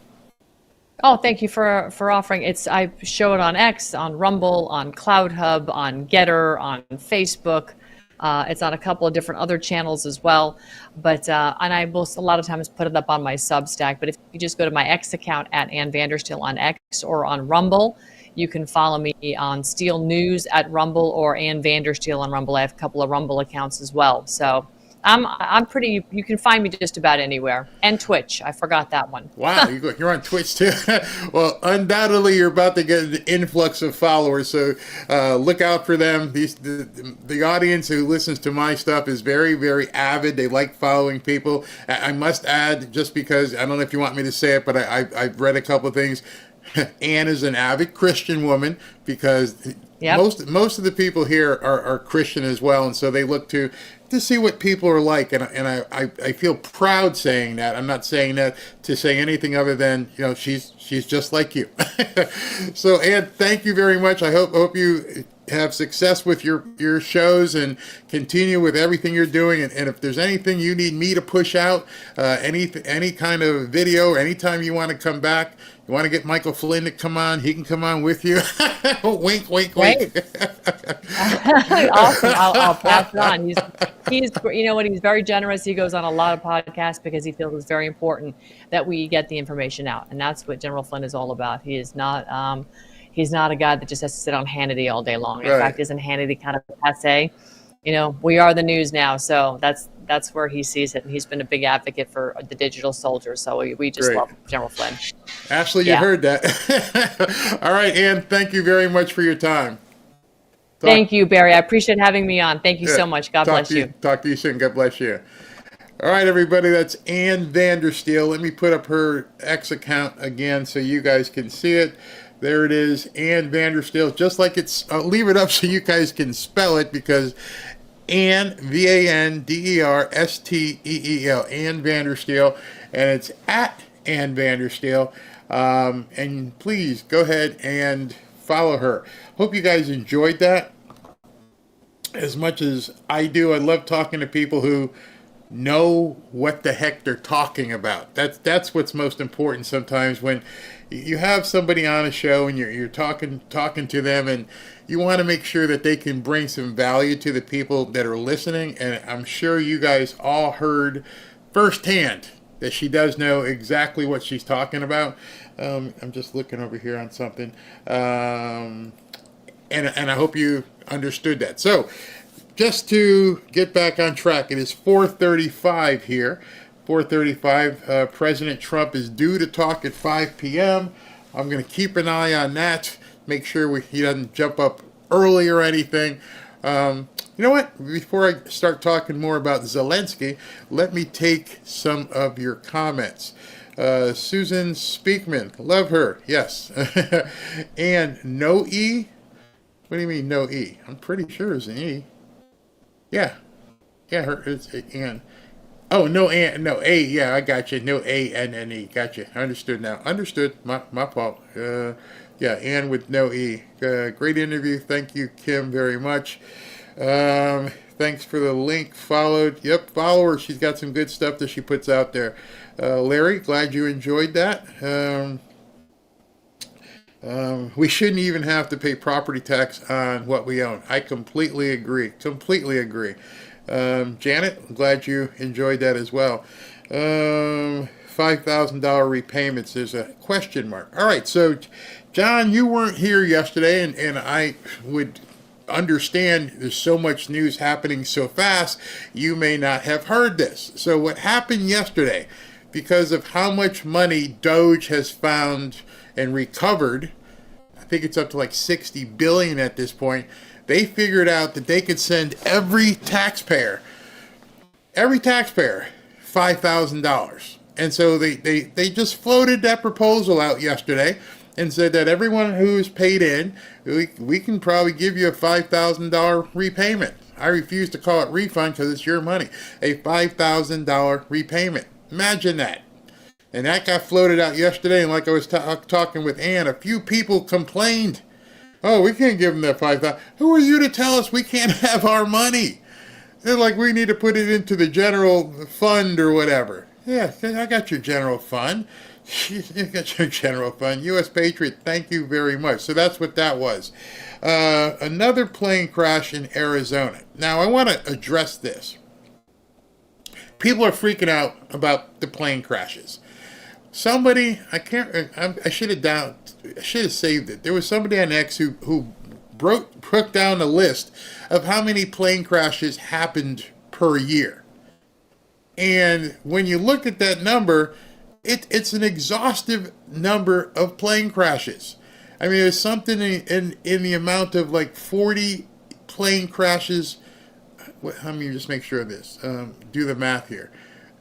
Oh, thank you for offering. I show it on X, on Rumble, on CloudHub, on Getter, on Facebook. It's on a couple of different other channels as well. But and I will a lot of times put it up on my Substack. But if you just go to my X account at Ann Vandersteel on X or on Rumble, you can follow me on Steel News at Rumble or Ann Vandersteel on Rumble. I have a couple of Rumble accounts as well. So I'm pretty, you can find me just about anywhere. And Twitch, I forgot that one. Wow, you're on Twitch too. Well, undoubtedly you're about to get an influx of followers, so look out for them. The audience who listens to my stuff is very, very avid. They like following people. I must add, just because, I don't know if you want me to say it, but I've read a couple of things. Ann is an avid Christian woman because most of the people here are Christian as well, and so they look to see what people are like, and I feel proud saying that. I'm not saying that to say anything other than she's just like you. So Ann, thank you very much. I hope you have success with your shows and continue with everything you're doing. And if there's anything you need me to push out, any kind of video, anytime you want to come back, you want to get Michael Flynn to come on, he can come on with you. Wink, wink, wink. Awesome. I'll pass it on. He's he's very generous. He goes on a lot of podcasts because he feels it's very important that we get the information out. And that's what General Flynn is all about. He is not, he's not a guy that just has to sit on Hannity all day long. In fact, isn't Hannity kind of passe? We are the news now, so that's where he sees it. And he's been a big advocate for the digital soldiers. So we just love General Flynn. Ashley, you heard that. All right, Ann, thank you very much for your time. Thank you, Barry. I appreciate having me on. Thank you so much. God bless you. Talk to you soon. God bless you. All right, everybody, that's Ann Vandersteel. Let me put up her X account again so you guys can see it. There it is, Ann Vandersteel. Just like it's, I'll leave it up so you guys can spell it, because Ann, Vandersteel, Ann Vandersteel, and it's at Ann Vandersteel. And please go ahead and follow her. Hope you guys enjoyed that as much as I do. I love talking to people who know what the heck they're talking about. That's what's most important sometimes when you have somebody on a show and you're talking to them, and you want to make sure that they can bring some value to the people that are listening. And I'm sure you guys all heard firsthand that she does know exactly what she's talking about. I'm just looking over here on something, and I hope you understood that. So, just to get back on track, it is 4:35 here. 4:35. President Trump is due to talk at 5 p.m. I'm going to keep an eye on that. Make sure he doesn't jump up early or anything. You know what? Before I start talking more about Zelensky, let me take some of your comments. Susan Speakman, love her. Yes. And no E? What do you mean no E? I'm pretty sure it's an E. Yeah. Yeah, it's Ann. Oh, no A. Yeah, I got you. No A, N, N, E. Got you. Understood now. Understood. My fault. Yeah, Ann with no E. Great interview. Thank you, Kim, very much. Thanks for the link. Followed. Yep, follow her. She's got some good stuff that she puts out there. Larry, glad you enjoyed that. We shouldn't even have to pay property tax on what we own. I completely agree. Completely agree. Janet, I'm glad you enjoyed that as well. $5,000 repayments. There's a question mark. All right, so John, you weren't here yesterday, and I would understand there's so much news happening so fast, you may not have heard this. So what happened yesterday, because of how much money Doge has found and recovered, I think it's up to like 60 billion at this point, they figured out that they could send every taxpayer $5,000. And so they just floated that proposal out yesterday and said that everyone who's paid in, we can probably give you a $5,000 repayment. I refuse to call it refund because it's your money. A $5,000 repayment. Imagine that. And that got floated out yesterday, and like I was talking with Ann, a few people complained, oh, we can't give them that $5,000. Who are you to tell us we can't have our money? They're like, we need to put it into the general fund or whatever. Yeah, I got your general fund. You got your general fund. U.S. Patriot, thank you very much. So that's what that was. Another plane crash in Arizona. Now, I want to address this. People are freaking out about the plane crashes. Somebody, I should have saved it. There was somebody on X who broke down the list of how many plane crashes happened per year. And when you look at that number, it's an exhaustive number of plane crashes. I mean, there's something in the amount of like 40 plane crashes. Let me just make sure of this. Do the math here.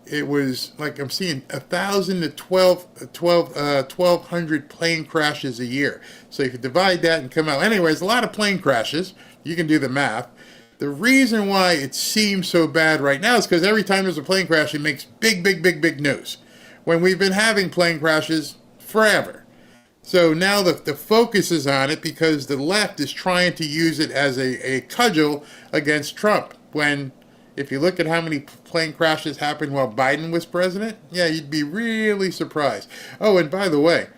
It was like I'm seeing 1,000 to 1,200 plane crashes a year. So you could divide that and come out. Anyways, a lot of plane crashes. You can do the math. The reason why it seems so bad right now is because every time there's a plane crash, it makes big news. When we've been having plane crashes forever. So now the focus is on it because the left is trying to use it as a cudgel against Trump. When, if you look at how many plane crashes happened while Biden was president, yeah, you'd be really surprised. Oh, and by the way,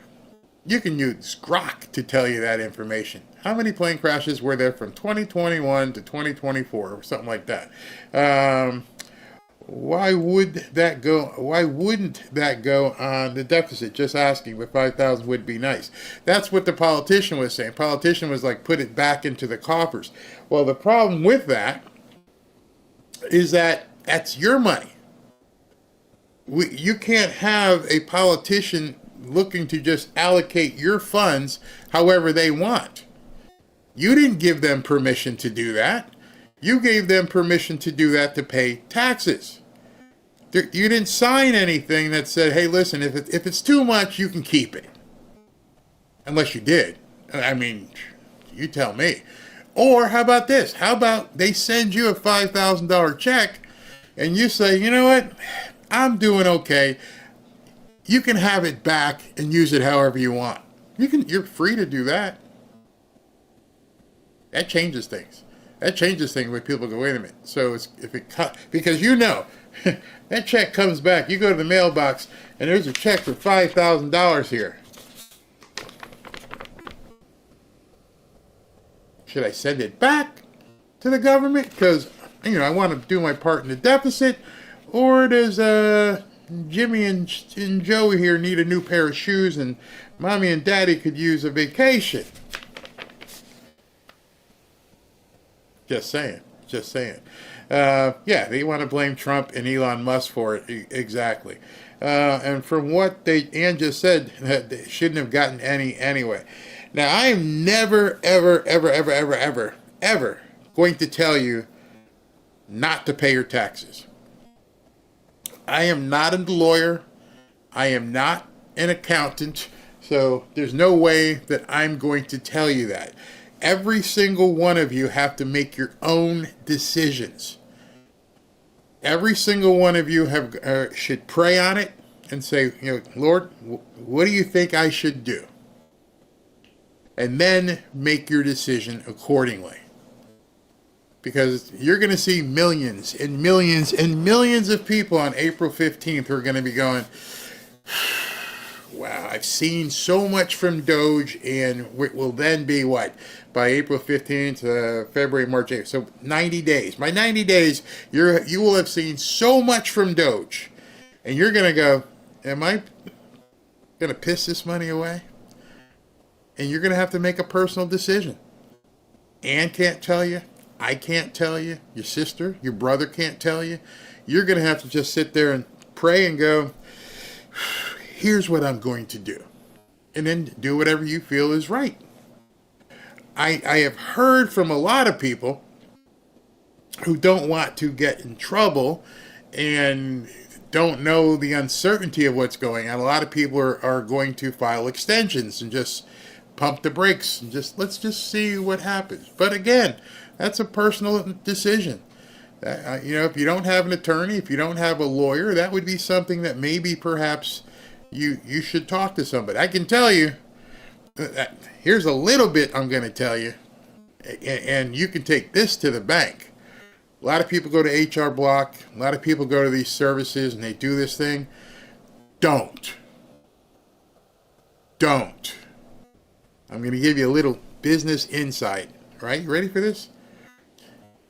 you can use Grok to tell you that information. How many plane crashes were there from 2021 to 2024 or something like that? Why wouldn't that go on the deficit? Just asking, but 5,000 would be nice. That's what the politician was saying. Politician was like, put it back into the coffers. Well, the problem with that is that that's your money. You can't have a politician looking to just allocate your funds however they want. You didn't give them permission to do that. You gave them permission to do that to pay taxes. You didn't sign anything that said, hey, listen, if it's too much, you can keep it. Unless you did. I mean, you tell me. Or how about this? How about they send you a $5,000 check and you say, you know what? I'm doing okay. You can have it back and use it however you want. You're free to do that. That changes things. That changes things when people go, wait a minute. So because you know, that check comes back. You go to the mailbox and there's a check for $5,000 here. Should I send it back to the government because, I want to do my part in the deficit? Or does Jimmy and Joey here need a new pair of shoes and Mommy and Daddy could use a vacation? Just saying. They want to blame Trump and Elon Musk for it. Exactly. And from what Ann just said, they shouldn't have gotten any anyway. Now, I am never, ever going to tell you not to pay your taxes. I am not a lawyer. I am not an accountant. So there's no way that I'm going to tell you that. Every single one of you have to make your own decisions. Every single one of you should pray on it and say, Lord, what do you think I should do? And then make your decision accordingly. Because you're going to see millions and millions and millions of people on April 15th who are going to be going, wow, I've seen so much from Doge, and it will then be what? By April 15th, February, March, April. So 90 days. By 90 days, you will have seen so much from Doge. And you're going to go, am I going to piss this money away? And you're going to have to make a personal decision. Ann can't tell you. I can't tell you. Your sister, your brother can't tell you. You're going to have to just sit there and pray and go, here's what I'm going to do. And then do whatever you feel is right. I have heard from a lot of people who don't want to get in trouble and don't know the uncertainty of what's going on. A lot of people are going to file extensions and just pump the brakes and let's just see what happens. But again, that's a personal decision. If you don't have an attorney, if you don't have a lawyer, that would be something that maybe perhaps you should talk to somebody. I can tell you, here's a little bit I'm going to tell you, and you can take this to the bank. A lot of people go to HR Block. A lot of people go to these services and they do this thing. Don't. I'm going to give you a little business insight. Right? You ready for this?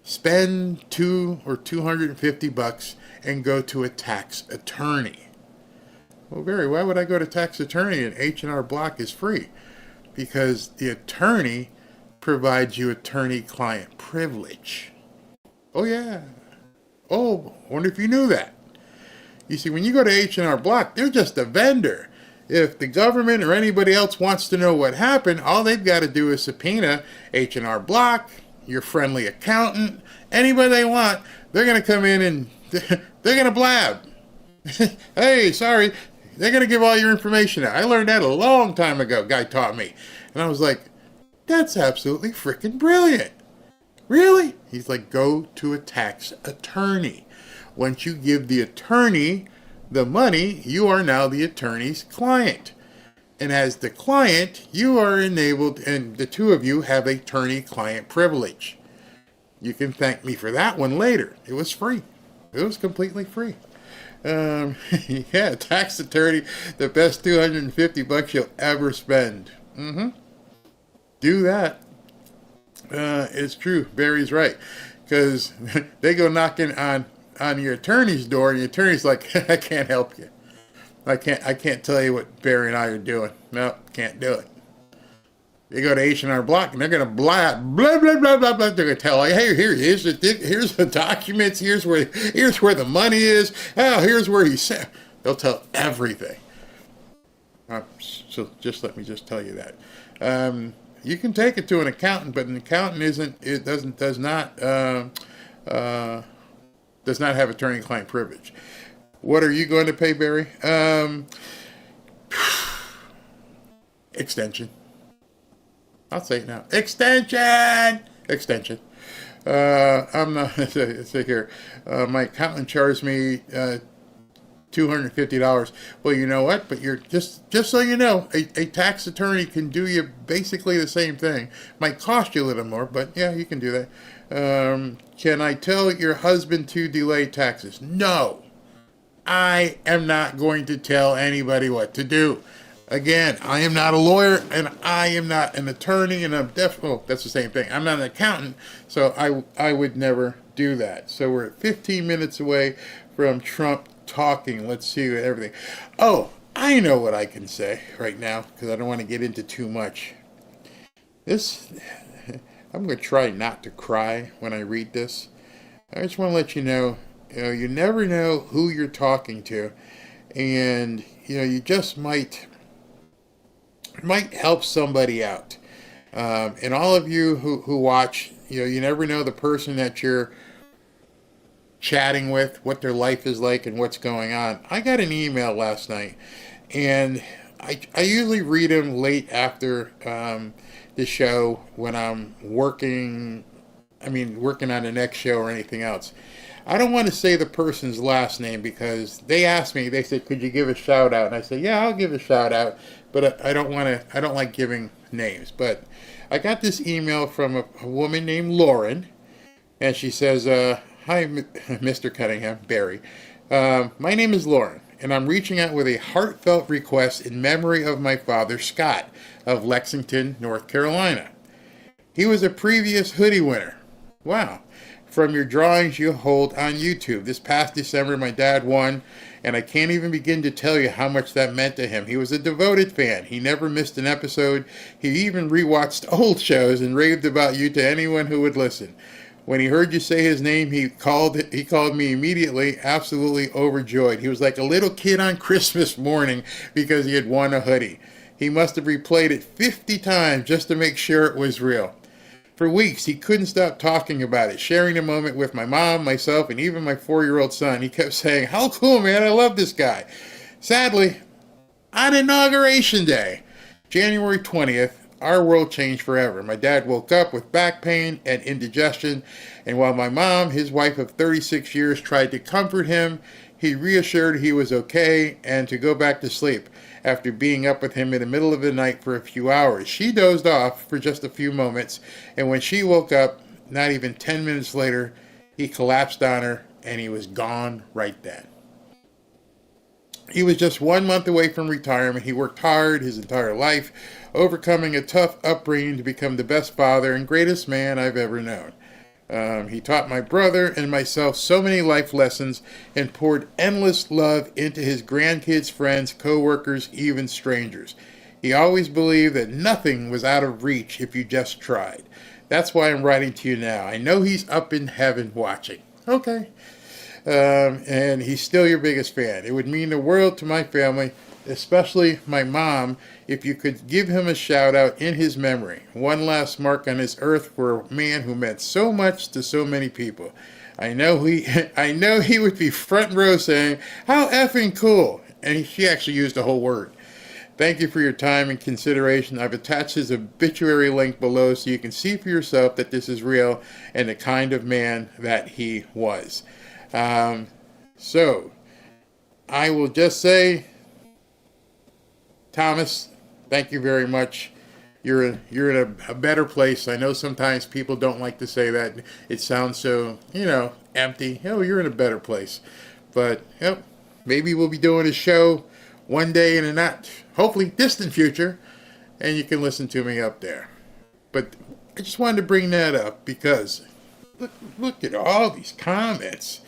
Spend $200 or $250 and go to a tax attorney. Well, Barry, why would I go to tax attorney and H&R Block is free? Because the attorney provides you attorney-client privilege. Oh, yeah. Oh, I wonder if you knew that. You see, when you go to H&R Block, they're just a vendor. If the government or anybody else wants to know what happened, all they've got to do is subpoena H&R Block, your friendly accountant, anybody they want. They're going to come in and they're going to blab. Hey, sorry. They're going to give all your information out. I learned that a long time ago. Guy taught me. And I was like, that's absolutely freaking brilliant. Really? He's like, go to a tax attorney. Once you give the attorney the money, you are now the attorney's client. And as the client, you are enabled, and the two of you have attorney-client privilege. You can thank me for that one later. It was free. It was completely free. Tax attorney, the best $250 you'll ever spend. Do that. It's true. Barry's right. Because they go knocking on your attorney's door, and the attorney's like, I can't help you. I can't tell you what Barry and I are doing. No, can't do it. They go to H&R Block, and they're going to blah, blah, blah, blah, blah, blah. They're going to tell you, hey, here's the documents. Here's where the money is. Oh, here's where he said. They'll tell everything. So just let me just tell you that. You can take it to an accountant, but an accountant does not have attorney-client privilege. What are you going to pay, Barry? Extension. I'll say it now. Extension. I'm not. Say here. My accountant charged me $250. Well, you know what? But you're just so you know, a tax attorney can do you basically the same thing. Might cost you a little more, but yeah, you can do that. Can I tell your husband to delay taxes? No. I am not going to tell anybody what to do. Again, I am not a lawyer, and I am not an attorney, and I'm well, that's the same thing. I'm not an accountant, so I would never do that. So we're 15 minutes away from Trump talking. Let's see everything. Oh, I know what I can say right now, because I don't want to get into too much. I'm going to try not to cry when I read this. I just want to let you know, you never know who you're talking to, and, you just might help somebody out. And all of you who watch, you never know the person that you're chatting with, what their life is like and what's going on. I got an email last night, and I usually read them late after the show when I'm working on the next show or anything else. I don't want to say the person's last name because they asked me, they said, could you give a shout out? And I said, yeah, I'll give a shout out, but I don't like giving names. But I got this email from a woman named Lauren, and she says, hi, Mr. Cunningham, Barry. My name is Lauren, and I'm reaching out with a heartfelt request in memory of my father, Scott, of Lexington, North Carolina. He was a previous hoodie winner. Wow. From your drawings you hold on YouTube. This past December, my dad won, and I can't even begin to tell you how much that meant to him. He was a devoted fan. He never missed an episode. He even rewatched old shows and raved about you to anyone who would listen. When he heard you say his name, he called me immediately, absolutely overjoyed. He was like a little kid on Christmas morning because he had won a hoodie. He must have replayed it 50 times just to make sure it was real. For weeks, he couldn't stop talking about it, sharing the moment with my mom, myself, and even my 4-year-old son. He kept saying, how cool, man, I love this guy. Sadly, on Inauguration Day, January 20th, our world changed forever. My dad woke up with back pain and indigestion, and while my mom, his wife of 36 years, tried to comfort him, he reassured he was okay and to go back to sleep. After being up with him in the middle of the night for a few hours, she dozed off for just a few moments, and when she woke up, not even 10 minutes later, he collapsed on her, and he was gone right then. He was just 1 month away from retirement. He worked hard his entire life, overcoming a tough upbringing to become the best father and greatest man I've ever known. He taught my brother and myself so many life lessons and poured endless love into his grandkids, friends, co-workers, even strangers. He always believed that nothing was out of reach if you just tried. That's why I'm writing to you now. I know he's up in heaven watching. Okay. And he's still your biggest fan. It would mean the world to my family, especially my mom, if you could give him a shout out in his memory. One last mark on his earth for a man who meant so much to so many people. I know he would be front row saying, how effing cool. And she actually used the whole word. Thank you for your time and consideration. I've attached his obituary link below so you can see for yourself that this is real and the kind of man that he was. So I will just say, Thomas, thank you very much. You're in a better place. I know sometimes people don't like to say that. It sounds so, empty. You're in a better place. But, maybe we'll be doing a show one day in a not, hopefully, distant future, and you can listen to me up there. But I just wanted to bring that up because look at all these comments.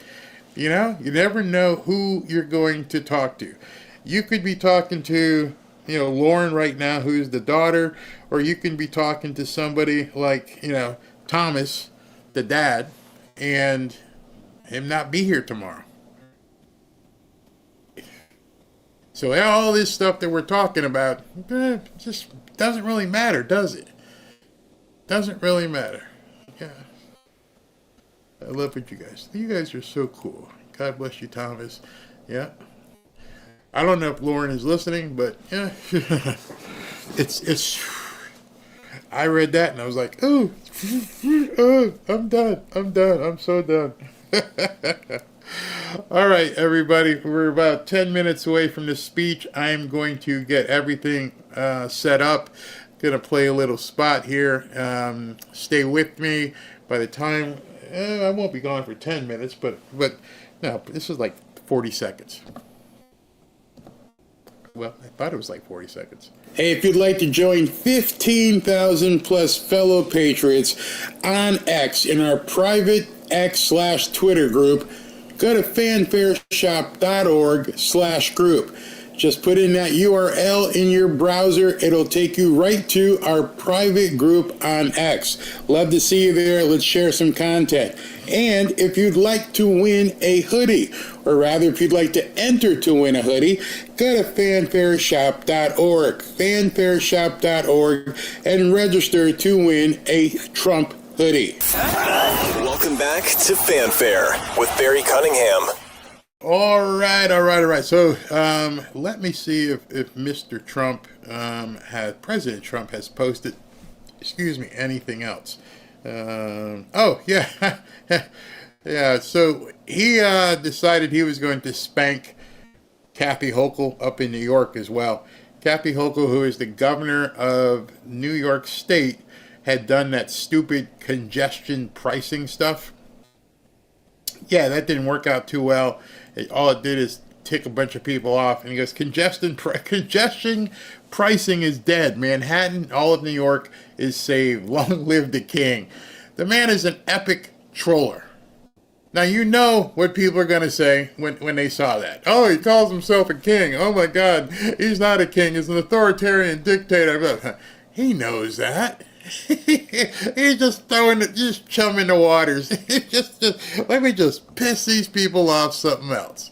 You never know who you're going to talk to. You could be talking to Lauren right now, who's the daughter, or you can be talking to somebody like, Thomas, the dad, and him not be here tomorrow. So all this stuff that we're talking about just doesn't really matter, does it? Doesn't really matter. Yeah. I love what you guys are so cool. God bless you, Thomas. Yeah. I don't know if Lauren is listening, but yeah, it's. I read that and I was like, oh, I'm done. I'm so done. All right, everybody, we're about 10 minutes away from the speech. I'm going to get everything set up. Going to play a little spot here. Stay with me. By the time, I won't be gone for 10 minutes, but no, this is like 40 seconds. Well, I thought it was like 40 seconds. Hey, if you'd like to join 15,000 plus fellow patriots on X in our private X/Twitter group, go to fanfareshop.org/group. Just put in that URL in your browser. It'll take you right to our private group on X. Love to see you there. Let's share some content. And if you'd like to win a hoodie, or rather if you'd like to enter to win a hoodie, go to fanfareshop.org, fanfareshop.org, and register to win a Trump hoodie. Welcome back to Fanfare with Barry Cunningham. All right. So let me see if Mr. Trump President Trump has posted, anything else. Oh, yeah. Yeah, so he decided he was going to spank Kathy Hochul up in New York as well. Kathy Hochul, who is the governor of New York State, had done that stupid congestion pricing stuff. Yeah, that didn't work out too well. All it did is tick a bunch of people off. And he goes, congestion pricing is dead. Manhattan, all of New York is saved. Long live the king. The man is an epic troller. Now, you know what people are going to say when they saw that. Oh, he calls himself a king. Oh, my God. He's not a king. He's an authoritarian dictator. He knows that. He's just chumming the waters. just let me just piss these people off something else.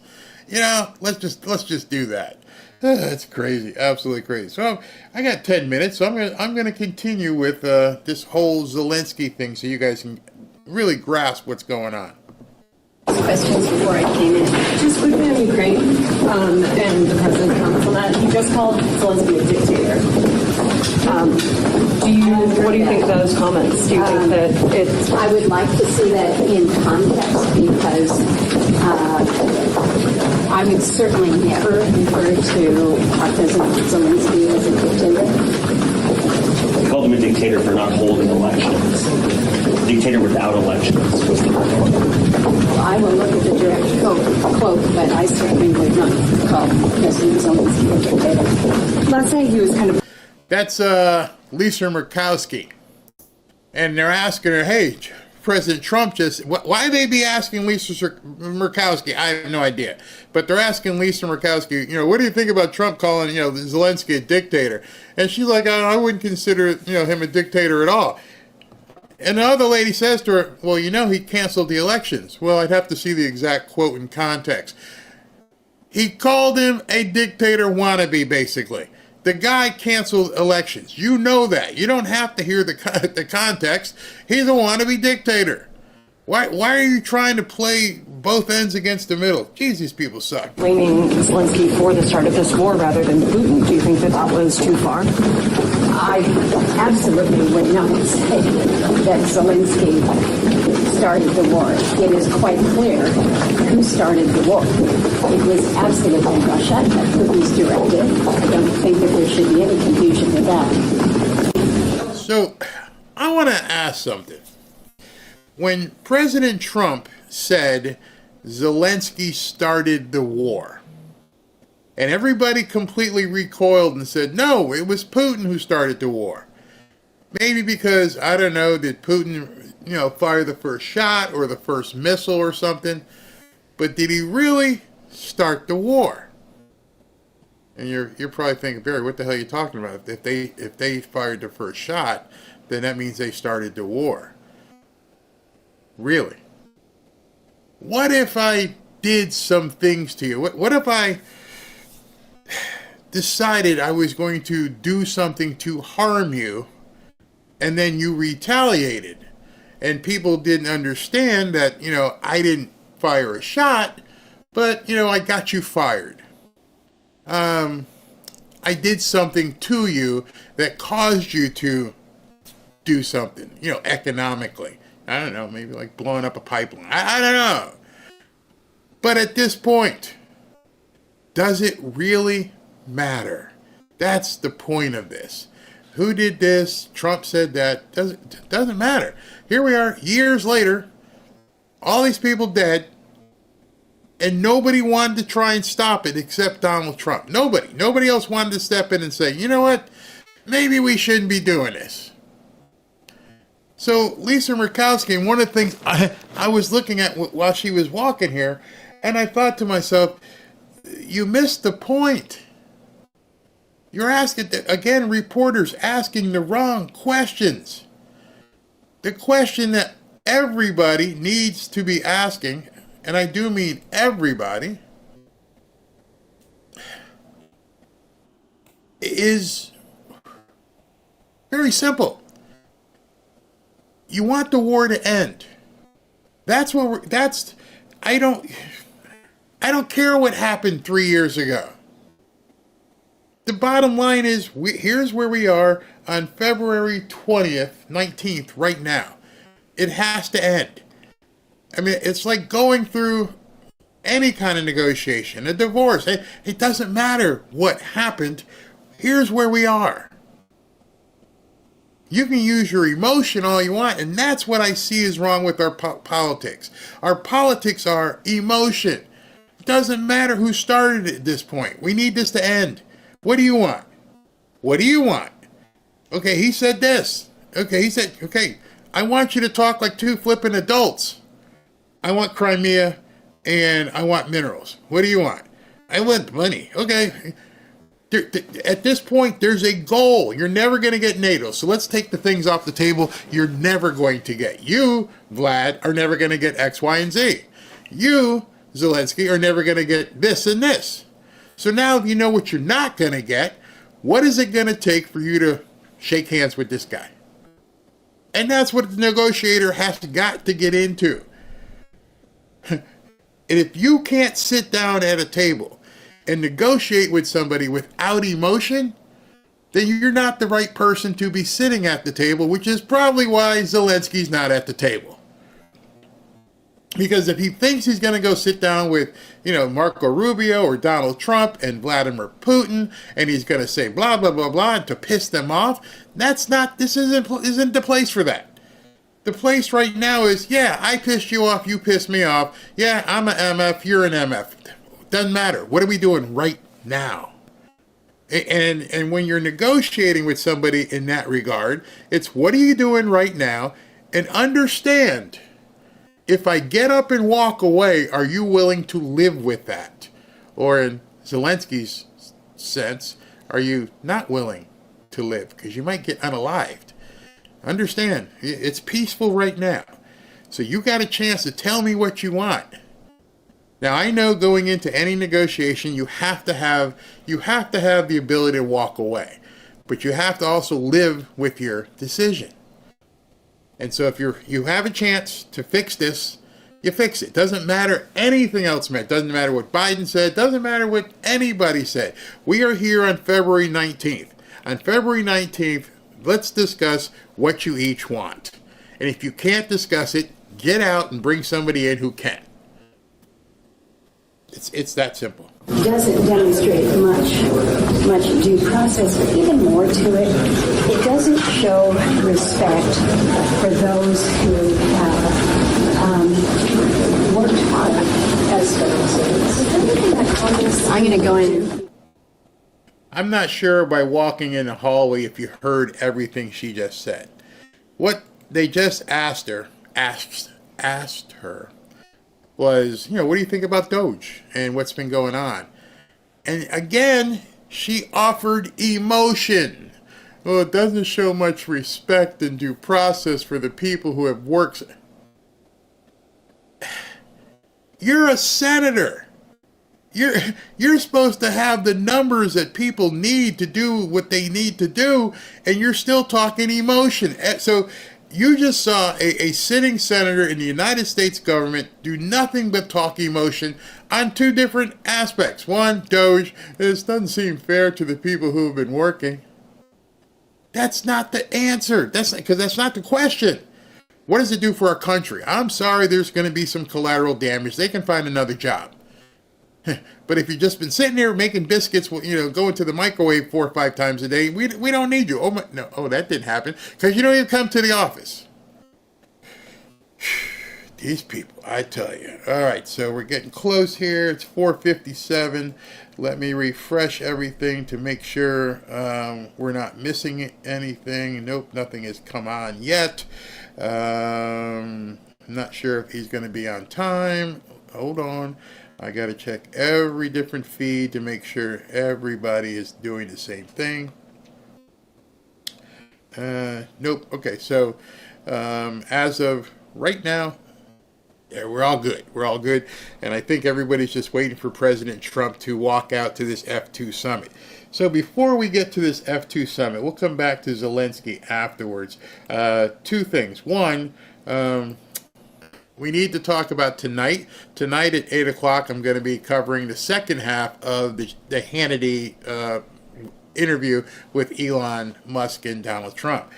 Let's just do that. That's crazy, absolutely crazy. So I got 10 minutes, so I'm gonna continue with this whole Zelensky thing, so you guys can really grasp what's going on. Questions before I came in. Just quickly on Ukraine and the president comments on that. He just called Zelensky a dictator. What do you think of those comments? Do you think that it's... I would like to see that in context, because I would certainly never refer to President Zelensky as a dictator. They called him a dictator for not holding elections. A dictator without elections was the word. I will look at the direct quote, but I certainly would not call President Zelensky a dictator. Let's say he was kind of... That's Lisa Murkowski. And they're asking her, hey, President Trump just... Why they be asking Lisa Murkowski? I have no idea. But they're asking Lisa Murkowski, what do you think about Trump calling, Zelensky a dictator? And she's like, I wouldn't consider, him a dictator at all. And the other lady says to her, well, he canceled the elections. Well, I'd have to see the exact quote in context. He called him a dictator wannabe, basically. The guy canceled elections. You know that. You don't have to hear the context. He's a wannabe dictator. Why are you trying to play both ends against the middle? Jeez, these people suck. Blaming Zelensky for the start of this war rather than Putin. Do you think that was too far? I absolutely would not say that Zelensky started the war. It is quite clear who started the war. It was absolutely Russia at Putin's directive. I don't think that there should be any confusion with that. So, I want to ask something. When President Trump said Zelensky started the war, and everybody completely recoiled and said, no, it was Putin who started the war. Maybe because, I don't know, did Putin, fire the first shot or the first missile or something? But did he really start the war? And you're probably thinking, Barry, what the hell are you talking about? If they fired the first shot, then that means they started the war. Really? What if I did some things to you? What if I decided I was going to do something to harm you, and then you retaliated, and people didn't understand that, I didn't fire a shot, but, I got you fired. I did something to you that caused you to do something, economically. I don't know, maybe like blowing up a pipeline. I don't know. But at this point, does it really matter? That's the point of this. Who did this? Trump said that. Doesn't matter. Here we are, years later, all these people dead, And nobody wanted to try and stop it except Donald Trump. Nobody. Nobody else wanted to step in and say, you know what? Maybe we shouldn't be doing this. So Lisa Murkowski, and one of the things I was looking at while she was walking here, and I thought to myself, you missed the point. You're asking, again, reporters asking the wrong questions. The question that everybody needs to be asking, and I do mean everybody, is very simple. You want the war to end. That's what I don't care what happened 3 years ago. The bottom line is, here's where we are on February 19th, right now. It has to end. I mean, it's like going through any kind of negotiation, a divorce. It doesn't matter what happened. Here's where we are. You can use your emotion all you want, and that's what I see is wrong with our politics. Our politics are emotion. It doesn't matter who started it at this point. We need this to end. What do you want? What do you want? Okay, he said this. Okay, he said, okay, I want you to talk like two flipping adults. I want Crimea and I want minerals. What do you want? I want money. Okay. At this point, there's a goal. You're never going to get NATO. So let's take the things off the table you're never going to get. You, Vlad, are never going to get X, Y, and Z. You, Zelensky, are never going to get this and this. So now you know what you're not going to get. What is it going to take for you to shake hands with this guy? And that's what the negotiator has got to get into. And if you can't sit down at a table and negotiate with somebody without emotion, then you're not the right person to be sitting at the table, which is probably why Zelensky's not at the table. Because if he thinks he's going to go sit down with, Marco Rubio or Donald Trump and Vladimir Putin, and he's going to say blah, blah, blah, blah, and to piss them off, this isn't the place for that. The place right now is, yeah, I pissed you off, you pissed me off. Yeah, I'm an MF, you're an MF. Doesn't matter. What are we doing right now? And when you're negotiating with somebody in that regard, it's what are you doing right now? And understand, if I get up and walk away, are you willing to live with that? Or in Zelensky's sense, are you not willing to live? Because you might get unalived. Understand, it's peaceful right now. So you got a chance to tell me what you want. Now, I know going into any negotiation, you have to have the ability to walk away. But you have to also live with your decision. And so if you have a chance to fix this, you fix it. Doesn't matter anything else, man. Doesn't matter what Biden said. Doesn't matter what anybody said. We are here on February 19th. On February 19th, let's discuss what you each want. And if you can't discuss it, get out and bring somebody in who can. It's that simple. Doesn't demonstrate much due process, but even more to it, it doesn't show respect for those who have worked hard as citizens. I'm going to go in. I'm not sure by walking in the hallway if you heard everything she just said. What they just asked her was, what do you think about Doge and what's been going on? And again, she offered emotion. Well, it doesn't show much respect and due process for the people who have worked. You're a senator. You're supposed to have the numbers that people need to do what they need to do, and you're still talking emotion. So you just saw a sitting senator in the United States government do nothing but talk emotion on two different aspects. One, Doge, this doesn't seem fair to the people who have been working. That's not the answer. Because that's not the question. What does it do for our country? I'm sorry, there's going to be some collateral damage. They can find another job. But if you've just been sitting there making biscuits, going to the microwave 4 or 5 times a day, we don't need you. That didn't happen because you don't even come to the office. These people, I tell you. All right, so we're getting close here. It's 4:57. Let me refresh everything to make sure we're not missing anything. Nope, nothing has come on yet. I'm not sure if he's going to be on time. Hold on. I got to check every different feed to make sure everybody is doing the same thing. Nope. Okay, so as of right now, yeah, we're all good. We're all good. And I think everybody's just waiting for President Trump to walk out to this F2 summit. So before we get to this F2 summit, we'll come back to Zelensky afterwards. Two things. One, we need to talk about tonight. Tonight at 8 o'clock, I'm going to be covering the second half of the Hannity interview with Elon Musk and Donald Trump.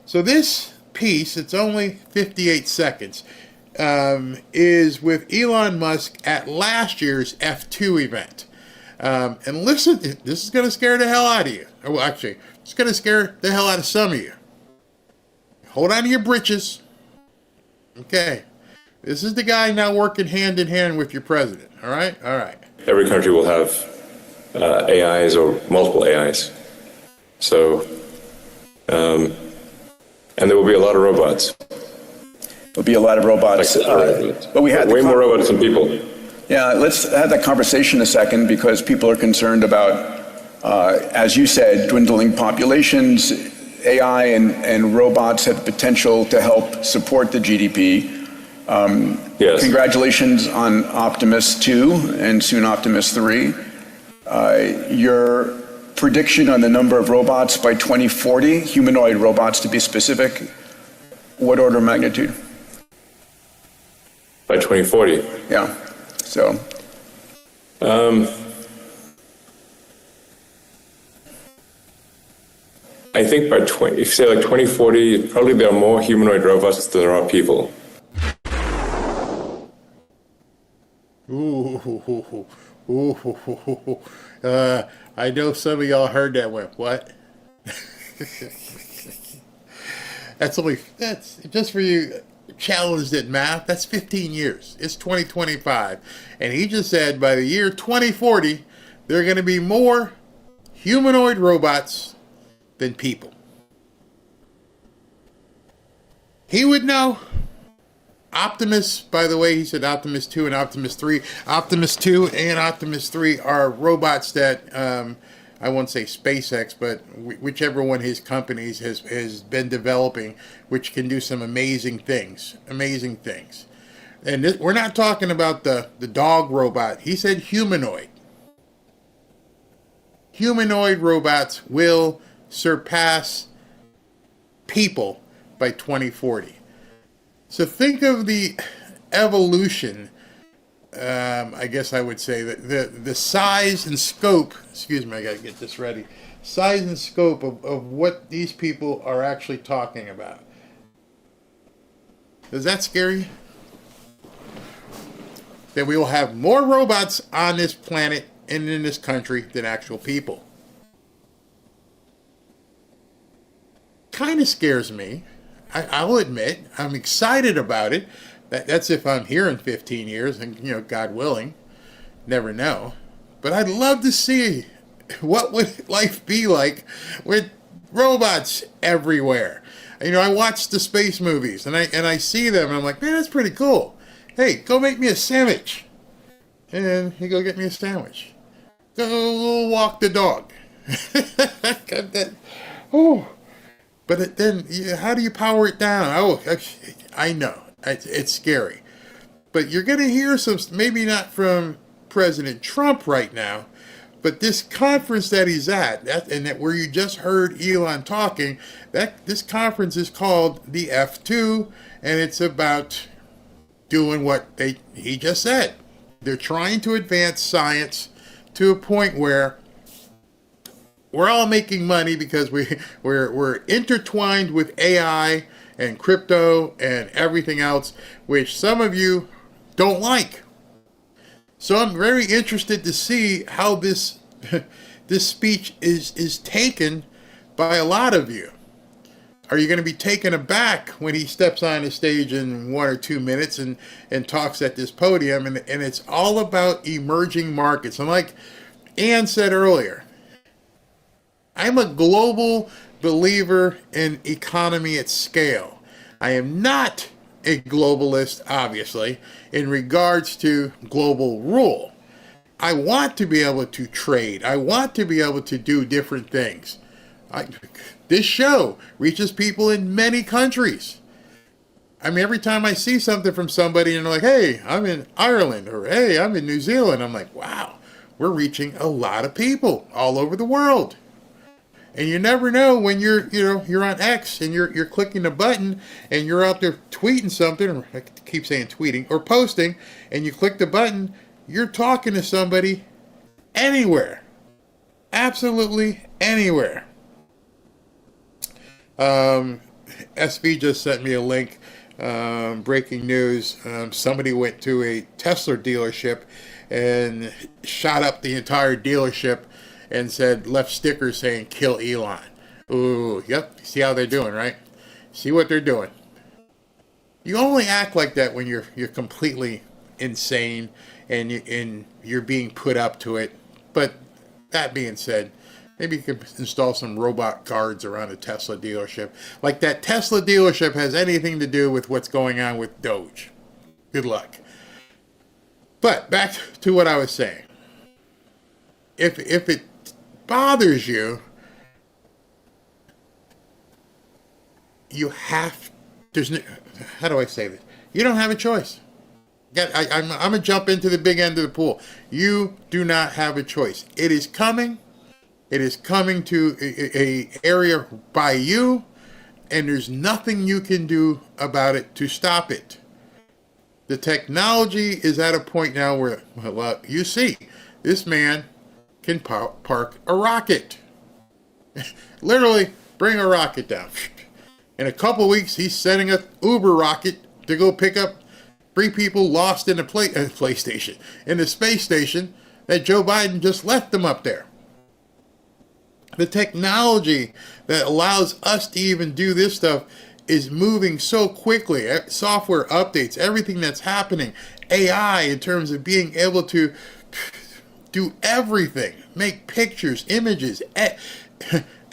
So this piece, it's only 58 seconds, is with Elon Musk at last year's F2 event. And listen, this is going to scare the hell out of you. Well, actually, it's going to scare the hell out of some of you. Hold on to your britches. Okay. This is the guy now working hand in hand with your president. All right? All right. Every country will have AIs or multiple AIs. So, and there will be a lot of robots. There'll be a lot of robots. But we had way more robots than people. Yeah, let's have that conversation a second, because people are concerned about, as you said, dwindling populations. AI and robots have the potential to help support the GDP. Yes. Congratulations on Optimus 2 and soon Optimus 3. Your prediction on the number of robots by 2040, humanoid robots to be specific, what order of magnitude? By 2040? Yeah, so. I think by if you say like 2040, probably there are more humanoid robots than there are people. I know some of y'all heard that one. What? That's just for you challenged at math. That's 15 years. It's 2025. And he just said by the year 2040, there are going to be more humanoid robots than people. He would know. Optimus, by the way, he said Optimus 2 and Optimus 3. Optimus 2 and Optimus 3 are robots that, I won't say SpaceX, but whichever one his companies has been developing, which can do some amazing things. Amazing things. And we're not talking about the dog robot. He said humanoid. Humanoid robots will surpass people by 2040. So think of the evolution, I guess I would say, that the size and scope, excuse me, I got to get this ready, size and scope of what these people are actually talking about. Does that scare you? That we will have more robots on this planet and in this country than actual people. Kind of scares me. I'll admit, I'm excited about it. That's if I'm here in 15 years, and God willing, never know. But I'd love to see what would life be like with robots everywhere. I watch the space movies, and I see them, and I'm like, man, that's pretty cool. Hey, go make me a sandwich, and he go get me a sandwich. Go walk the dog. Oh. But then, how do you power it down? Oh, I know. It's scary. But you're going to hear some, maybe not from President Trump right now, but this conference that he's at, where you just heard Elon talking, this conference is called the F2, and it's about doing what he just said. They're trying to advance science to a point where we're all making money because we're intertwined with AI and crypto and everything else, which some of you don't like. So I'm very interested to see how this speech is taken by a lot of you. Are you going to be taken aback when he steps on the stage in 1 or 2 minutes and talks at this podium? And it's all about emerging markets. And like Ann said earlier, I'm a global believer in economy at scale. I am not a globalist, obviously, in regards to global rule. I want to be able to trade. I want to be able to do different things. This show reaches people in many countries. I mean, every time I see something from somebody and they're like, hey, I'm in Ireland, or hey, I'm in New Zealand, I'm like, wow, we're reaching a lot of people all over the world. And you never know when you're on X and you're clicking a button and you're out there tweeting something, or I keep saying tweeting, or posting, and you click the button, you're talking to somebody anywhere. Absolutely anywhere. SV just sent me a link. Breaking news. Somebody went to a Tesla dealership and shot up the entire dealership and left stickers saying "Kill Elon." Ooh, yep. See how they're doing, right? See what they're doing. You only act like that when you're completely insane and you're being put up to it. But that being said, maybe you can install some robot guards around a Tesla dealership. Like that Tesla dealership has anything to do with what's going on with Doge. Good luck. But back to what I was saying. If it bothers you, you have, how do I say this? You don't have a choice. I'm going to jump into the big end of the pool. You do not have a choice. It is coming. It is coming to a area by you, and there's nothing you can do about it to stop it. The technology is at a point now where, well, you see, this man can park a rocket. Literally, bring a rocket down. In a couple weeks, he's sending an Uber rocket to go pick up 3 people lost in the PlayStation, in the space station that Joe Biden just left them up there. The technology that allows us to even do this stuff is moving so quickly. Software updates, everything that's happening, AI in terms of being able to do everything, make pictures, images.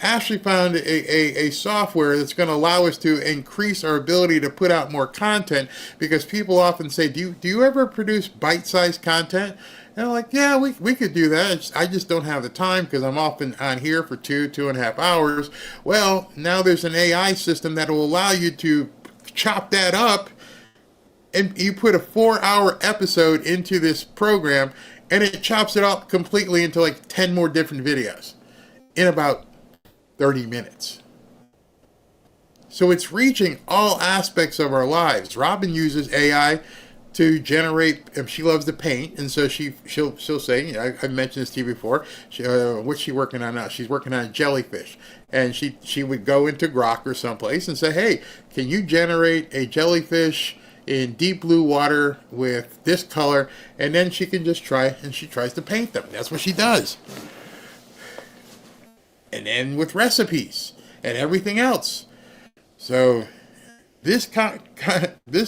Ashley found a software that's going to allow us to increase our ability to put out more content, because people often say, do you ever produce bite-sized content? And I'm like, yeah, we could do that. I just don't have the time because I'm often on here for 2.5 hours. Well, now there's an AI system that will allow you to chop that up, and you put a 4-hour episode into this program, and it chops it up completely into like 10 more different videos in about 30 minutes. So it's reaching all aspects of our lives. Robin uses AI to generate, she loves to paint, and so she'll say, I've mentioned this to you before, what's she working on now? She's working on a jellyfish, and she would go into Grok or someplace and say, hey, can you generate a jellyfish in deep blue water with this color? And then she can just try, and she tries to paint them. That's what she does. And then with recipes and everything else. So this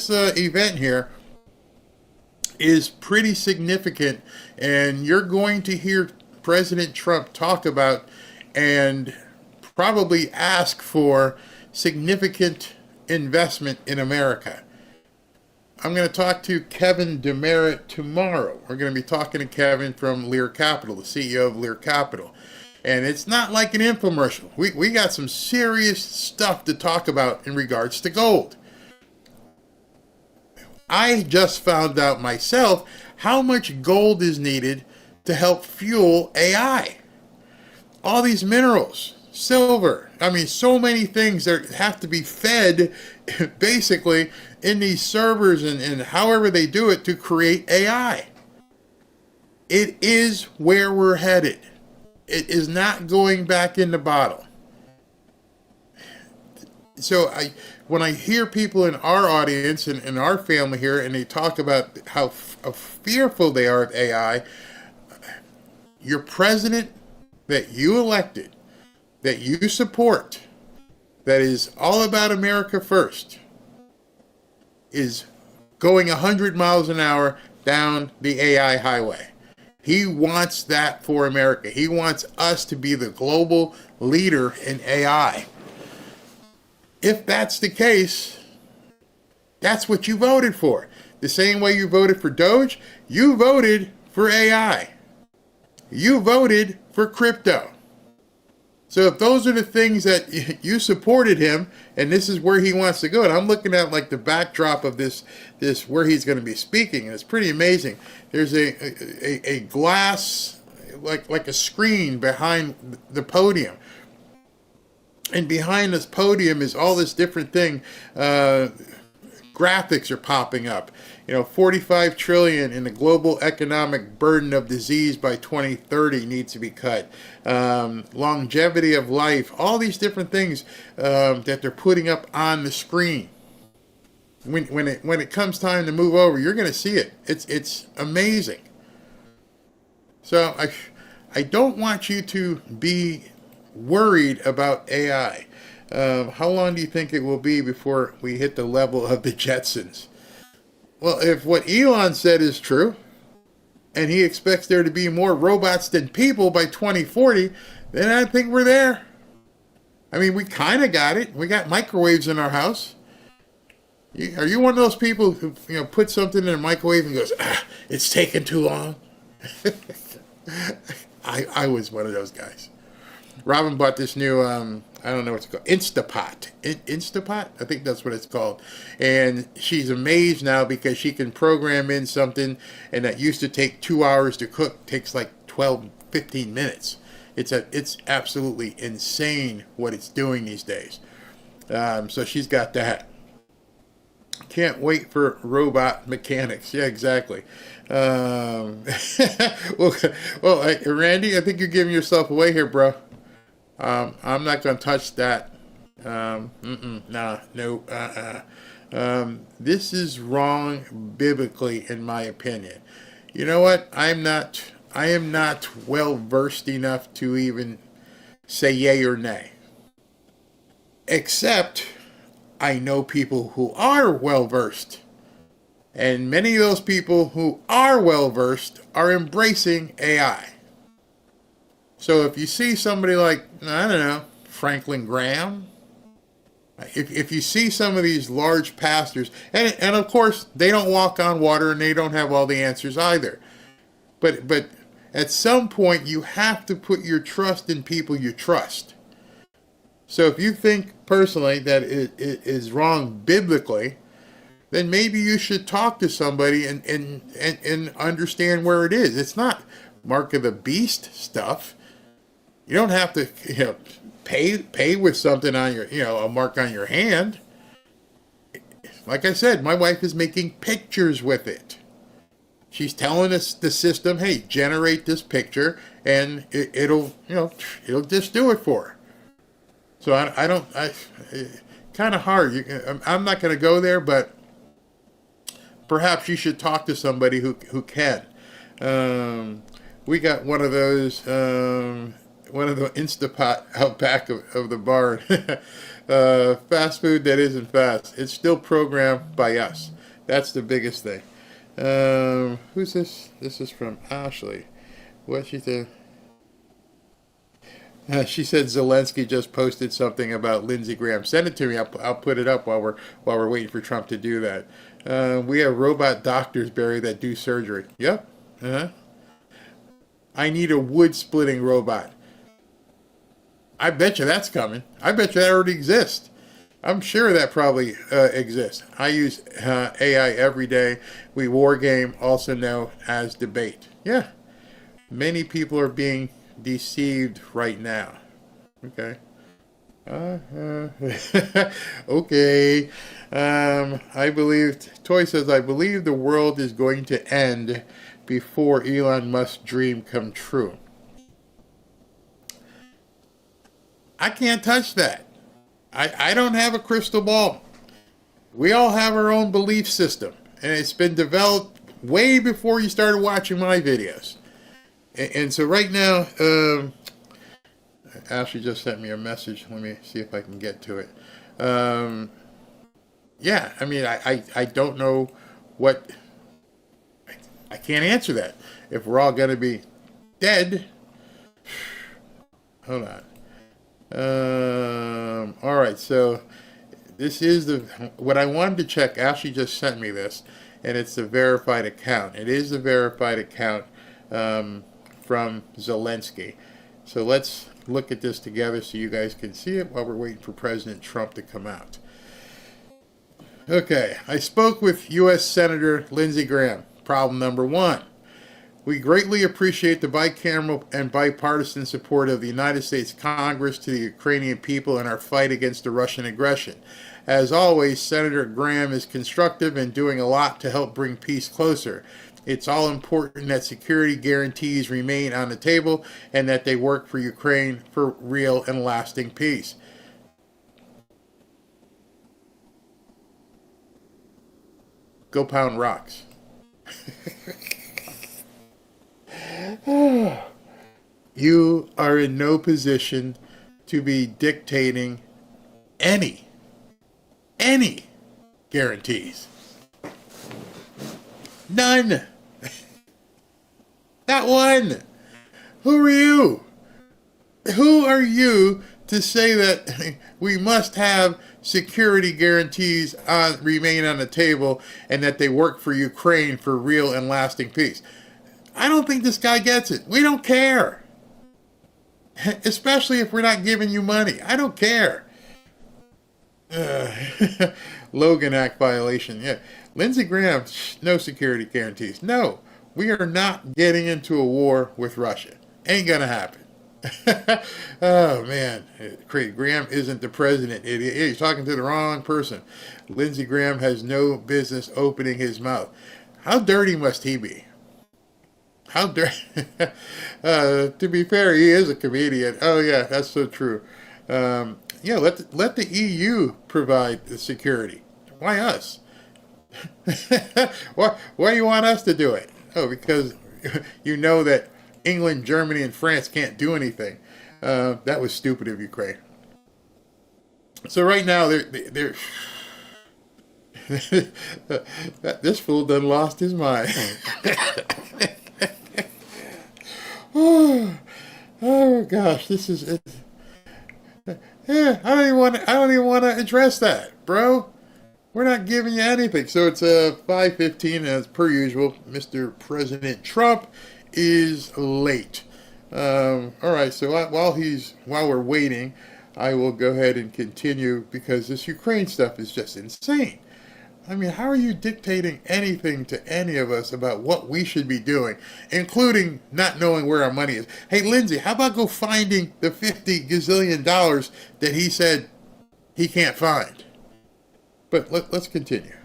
event here is pretty significant, and you're going to hear President Trump talk about and probably ask for significant investment in America. I'm going to talk to Kevin Demerit tomorrow. We're going to be talking to Kevin from Lear Capital, the CEO of Lear Capital. And it's not like an infomercial. We got some serious stuff to talk about in regards to gold. I just found out myself how much gold is needed to help fuel AI. All these minerals, silver, so many things that have to be fed basically in these servers and however they do it to create AI. It is where we're headed. It is not going back in the bottle. So when I hear people in our audience and in our family here, and they talk about how fearful they are of AI, your president that you elected, that you support, that is all about America first is going 100 miles an hour down the AI highway. He wants that for America. He wants us to be the global leader in AI. If that's the case, that's what you voted for. The same way you voted for Doge, you voted for AI. You voted for crypto. So if those are the things that you supported him, and this is where he wants to go, and I'm looking at like the backdrop of this where he's going to be speaking, and it's pretty amazing. There's a glass, like a screen behind the podium. And behind this podium is all this different thing. Graphics are popping up. 45 trillion in the global economic burden of disease by 2030 needs to be cut. Longevity of life, all these different things that they're putting up on the screen. When it comes time to move over, you're going to see it. It's amazing. So I don't want you to be worried about AI. How long do you think it will be before we hit the level of the Jetsons? Well, if what Elon said is true, and he expects there to be more robots than people by 2040, then I think we're there. I mean, we kind of got it. We got microwaves in our house. Are you one of those people who put something in a microwave and goes, it's taking too long? I was one of those guys. Robin bought this new, I don't know what it's called, Instapot. Instapot? I think that's what it's called. And she's amazed now because she can program in something, and that used to take 2 hours to cook, takes like 12, 15 minutes. It's absolutely insane what it's doing these days. So she's got that. Can't wait for robot mechanics. Yeah, exactly. Well, Randy, I think you're giving yourself away here, bro. I'm not going to touch that. This is wrong biblically, in my opinion. You know what? I am not well versed enough to even say yay or nay. Except I know people who are well versed. And many of those people who are well versed are embracing AI. So if you see somebody like, I don't know, Franklin Graham, if you see some of these large pastors, and of course they don't walk on water and they don't have all the answers either. But at some point you have to put your trust in people you trust. So if you think personally that it is wrong biblically, then maybe you should talk to somebody and understand where it is. It's not mark of the beast stuff. You don't have to, pay with something on your, a mark on your hand. Like I said, my wife is making pictures with it. She's telling us the system, hey, generate this picture, and it'll just do it for her. So I kind of hard. I'm not going to go there, but perhaps you should talk to somebody who can. We got one of those. One of the Instapot out back of the barn. Fast food that isn't fast. It's still programmed by us. That's the biggest thing. Who's this? This is from Ashley. What she said? She said Zelensky just posted something about Lindsey Graham. Send it to me. I'll put it up while we're waiting for Trump to do that. We have robot doctors, Barry, that do surgery. Yep. I need a wood splitting robot. I bet you that's coming. I bet you that already exists. I'm sure that probably exists. I use AI every day. We war game, also known as debate. Yeah. Many people are being deceived right now. Okay. Okay. I believe, Toy says, I believe the world is going to end before Elon Musk's dream come true. I can't touch that. I don't have a crystal ball. We all have our own belief system, and it's been developed way before you started watching my videos. And so right now, Ashley just sent me a message. Let me see if I can get to it. Yeah, I mean, I don't know what... I can't answer that. If we're all going to be dead... Hold on. All right, so this is what I wanted to check. Ashley just sent me this, and it's the verified account. It is the verified account from Zelensky. So let's look at this together so you guys can see it while we're waiting for President Trump to come out. Okay, I spoke with U.S. Senator Lindsey Graham. Problem number one. We greatly appreciate the bicameral and bipartisan support of the United States Congress to the Ukrainian people in our fight against the Russian aggression. As always, Senator Graham is constructive and doing a lot to help bring peace closer. It's all important that security guarantees remain on the table and that they work for Ukraine for real and lasting peace. Go pound rocks. You are in no position to be dictating any guarantees. None. Not one. Who are you? Who are you to say that we must have security guarantees remain on the table and that they work for Ukraine for real and lasting peace? I don't think this guy gets it. We don't care. Especially if we're not giving you money. I don't care. Logan Act violation. Yeah. Lindsey Graham, no security guarantees. No, we are not getting into a war with Russia. Ain't gonna happen. Oh, man. Graham isn't the president. He's talking to the wrong person. Lindsey Graham has no business opening his mouth. How dirty must he be? How dirty? To be fair, he is a comedian. Oh, yeah, that's so true. Yeah, let the EU provide the security. Why us? Why do you want us to do it? Oh, because you know that England, Germany, and France can't do anything. That was stupid of Ukraine. So right now, they're this fool done lost his mind. Oh gosh, this is it. Yeah, I don't even want to address that, bro. We're not giving you anything. So it's 5:15 as per usual. Mr. President Trump is late. All right, so while we're waiting, I will go ahead and continue because this Ukraine stuff is just insane. I mean, how are you dictating anything to any of us about what we should be doing, including not knowing where our money is? Hey, Lindsey, how about go finding the $50 gazillion that he said he can't find? But let's continue.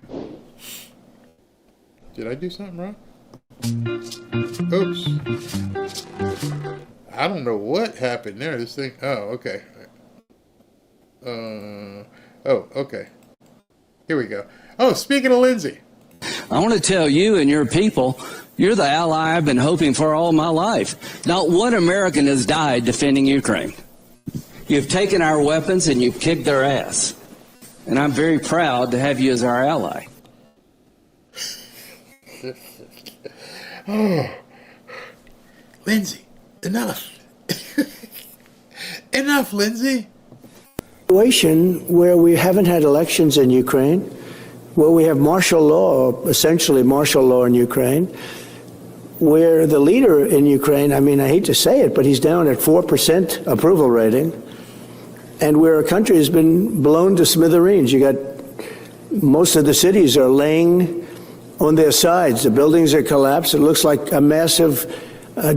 Did I do something wrong? Oops. I don't know what happened there. This thing. Oh, okay. Oh, okay. Here we go. Oh, speaking of Lindsey. I want to tell you and your people, you're the ally I've been hoping for all my life. Not one American has died defending Ukraine. You've taken our weapons and you've kicked their ass. And I'm very proud to have you as our ally. Oh, Lindsey, enough. Enough, Lindsey. Situation where we haven't had elections in Ukraine, where we have martial law, essentially martial law in Ukraine, where the leader in Ukraine, I mean, I hate to say it, but he's down at 4% approval rating, and where a country has been blown to smithereens. You got most of the cities are laying on their sides. The buildings are collapsed. It looks like a massive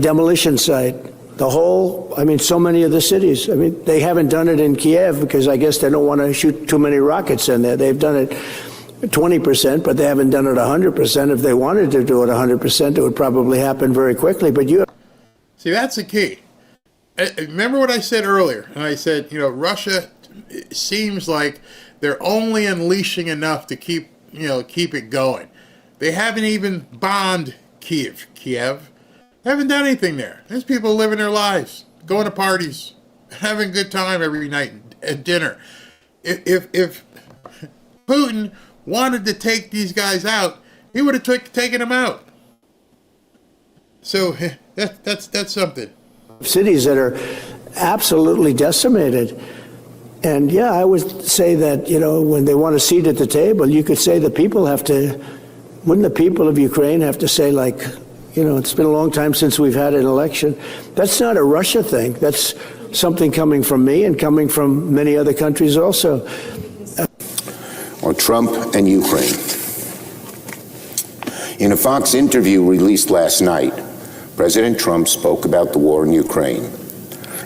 demolition site. The whole, I mean, so many of the cities. I mean, they haven't done it in Kiev because I guess they don't want to shoot too many rockets in there. They've done it 20%, but they haven't done it 100%. If they wanted to do it 100%, it would probably happen very quickly. But you see, that's the key. Remember what I said earlier? And I said, you know, Russia seems like they're only unleashing enough to keep it going. They haven't even bombed Kiev. They haven't done anything there. There's people living their lives, going to parties. having a good time every night at dinner. If Putin wanted to take these guys out, he would have taken them out. So that's something. Cities that are absolutely decimated. And yeah, I would say that, when they want a seat at the table, you could say the people wouldn't the people of Ukraine have to say, like, it's been a long time since we've had an election. That's not a Russia thing. That's something coming from me and coming from many other countries also. On Trump and Ukraine. In a Fox interview released last night, President Trump spoke about the war in Ukraine,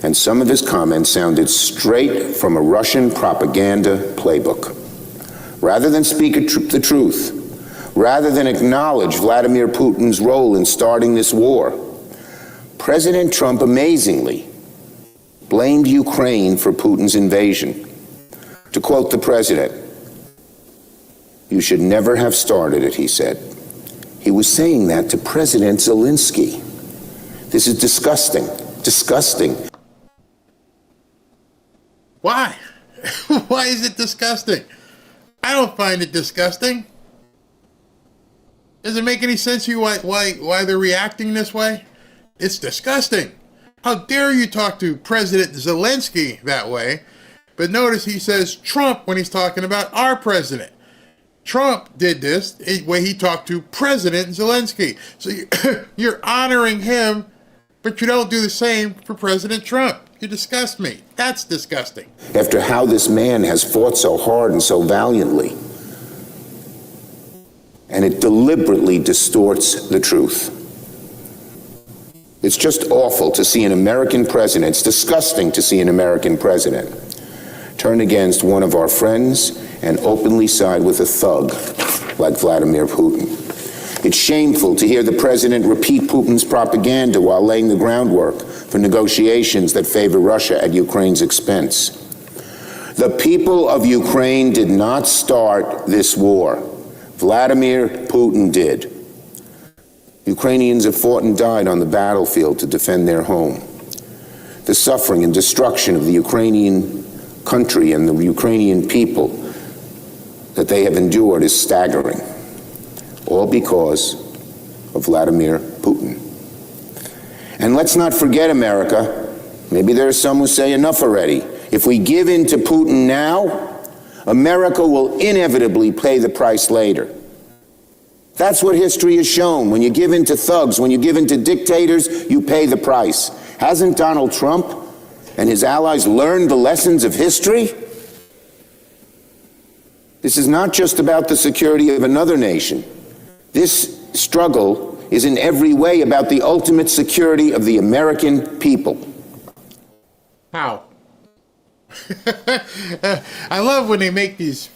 and some of his comments sounded straight from a Russian propaganda playbook. Rather than speak the truth, rather than acknowledge Vladimir Putin's role in starting this war, President Trump amazingly blamed Ukraine for Putin's invasion. To quote the president, "You should never have started it," he said. He was saying that to President Zelensky. This is disgusting. Disgusting. Why? Why is it disgusting? I don't find it disgusting. Does it make any sense to you why they're reacting this way? It's disgusting. How dare you talk to President Zelensky that way? But notice he says Trump when he's talking about our president. Trump did this the way he talked to President Zelensky. So you're honoring him, but you don't do the same for President Trump. You disgust me. That's disgusting. After how this man has fought so hard and so valiantly, and it deliberately distorts the truth. It's just awful to see an American president, it's disgusting to see an American president turn against one of our friends and openly side with a thug like Vladimir Putin. It's shameful to hear the president repeat Putin's propaganda while laying the groundwork for negotiations that favor Russia at Ukraine's expense. The people of Ukraine did not start this war. Vladimir Putin did. Ukrainians have fought and died on the battlefield to defend their home. The suffering and destruction of the Ukrainian country and the Ukrainian people that they have endured is staggering, all because of Vladimir Putin. And let's not forget, America, maybe there are some who say enough already. If we give in to Putin now, America will inevitably pay the price later. That's what history has shown. When you give in to thugs, when you give in to dictators, you pay the price. Hasn't Donald Trump and his allies learned the lessons of history? This is not just about the security of another nation. This struggle is in every way about the ultimate security of the American people. How? I love when they make these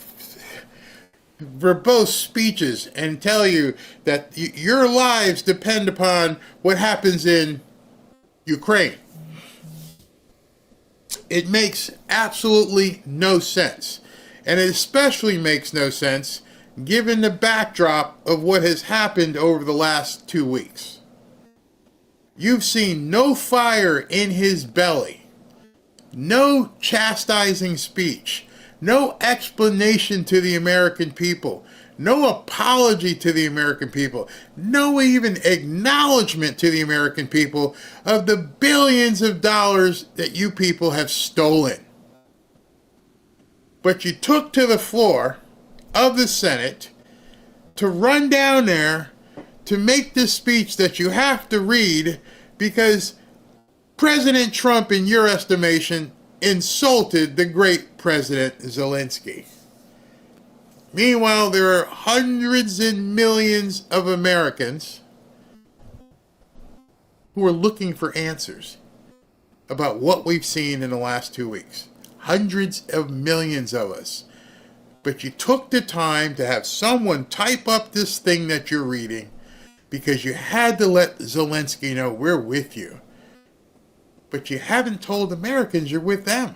verbose speeches and tell you that your lives depend upon what happens in Ukraine. It makes absolutely no sense. And it especially makes no sense given the backdrop of what has happened over the last 2 weeks. You've seen no fire in his belly, no chastising speech, no explanation to the American people, no apology to the American people, no even acknowledgement to the American people of the billions of dollars that you people have stolen. But you took to the floor of the Senate to run down there to make this speech that you have to read because President Trump, in your estimation, insulted the great President Zelensky. Meanwhile, there are hundreds and millions of Americans who are looking for answers about what we've seen in the last 2 weeks. Hundreds of millions of us. But you took the time to have someone type up this thing that you're reading because you had to let Zelensky know we're with you. But you haven't told Americans you're with them.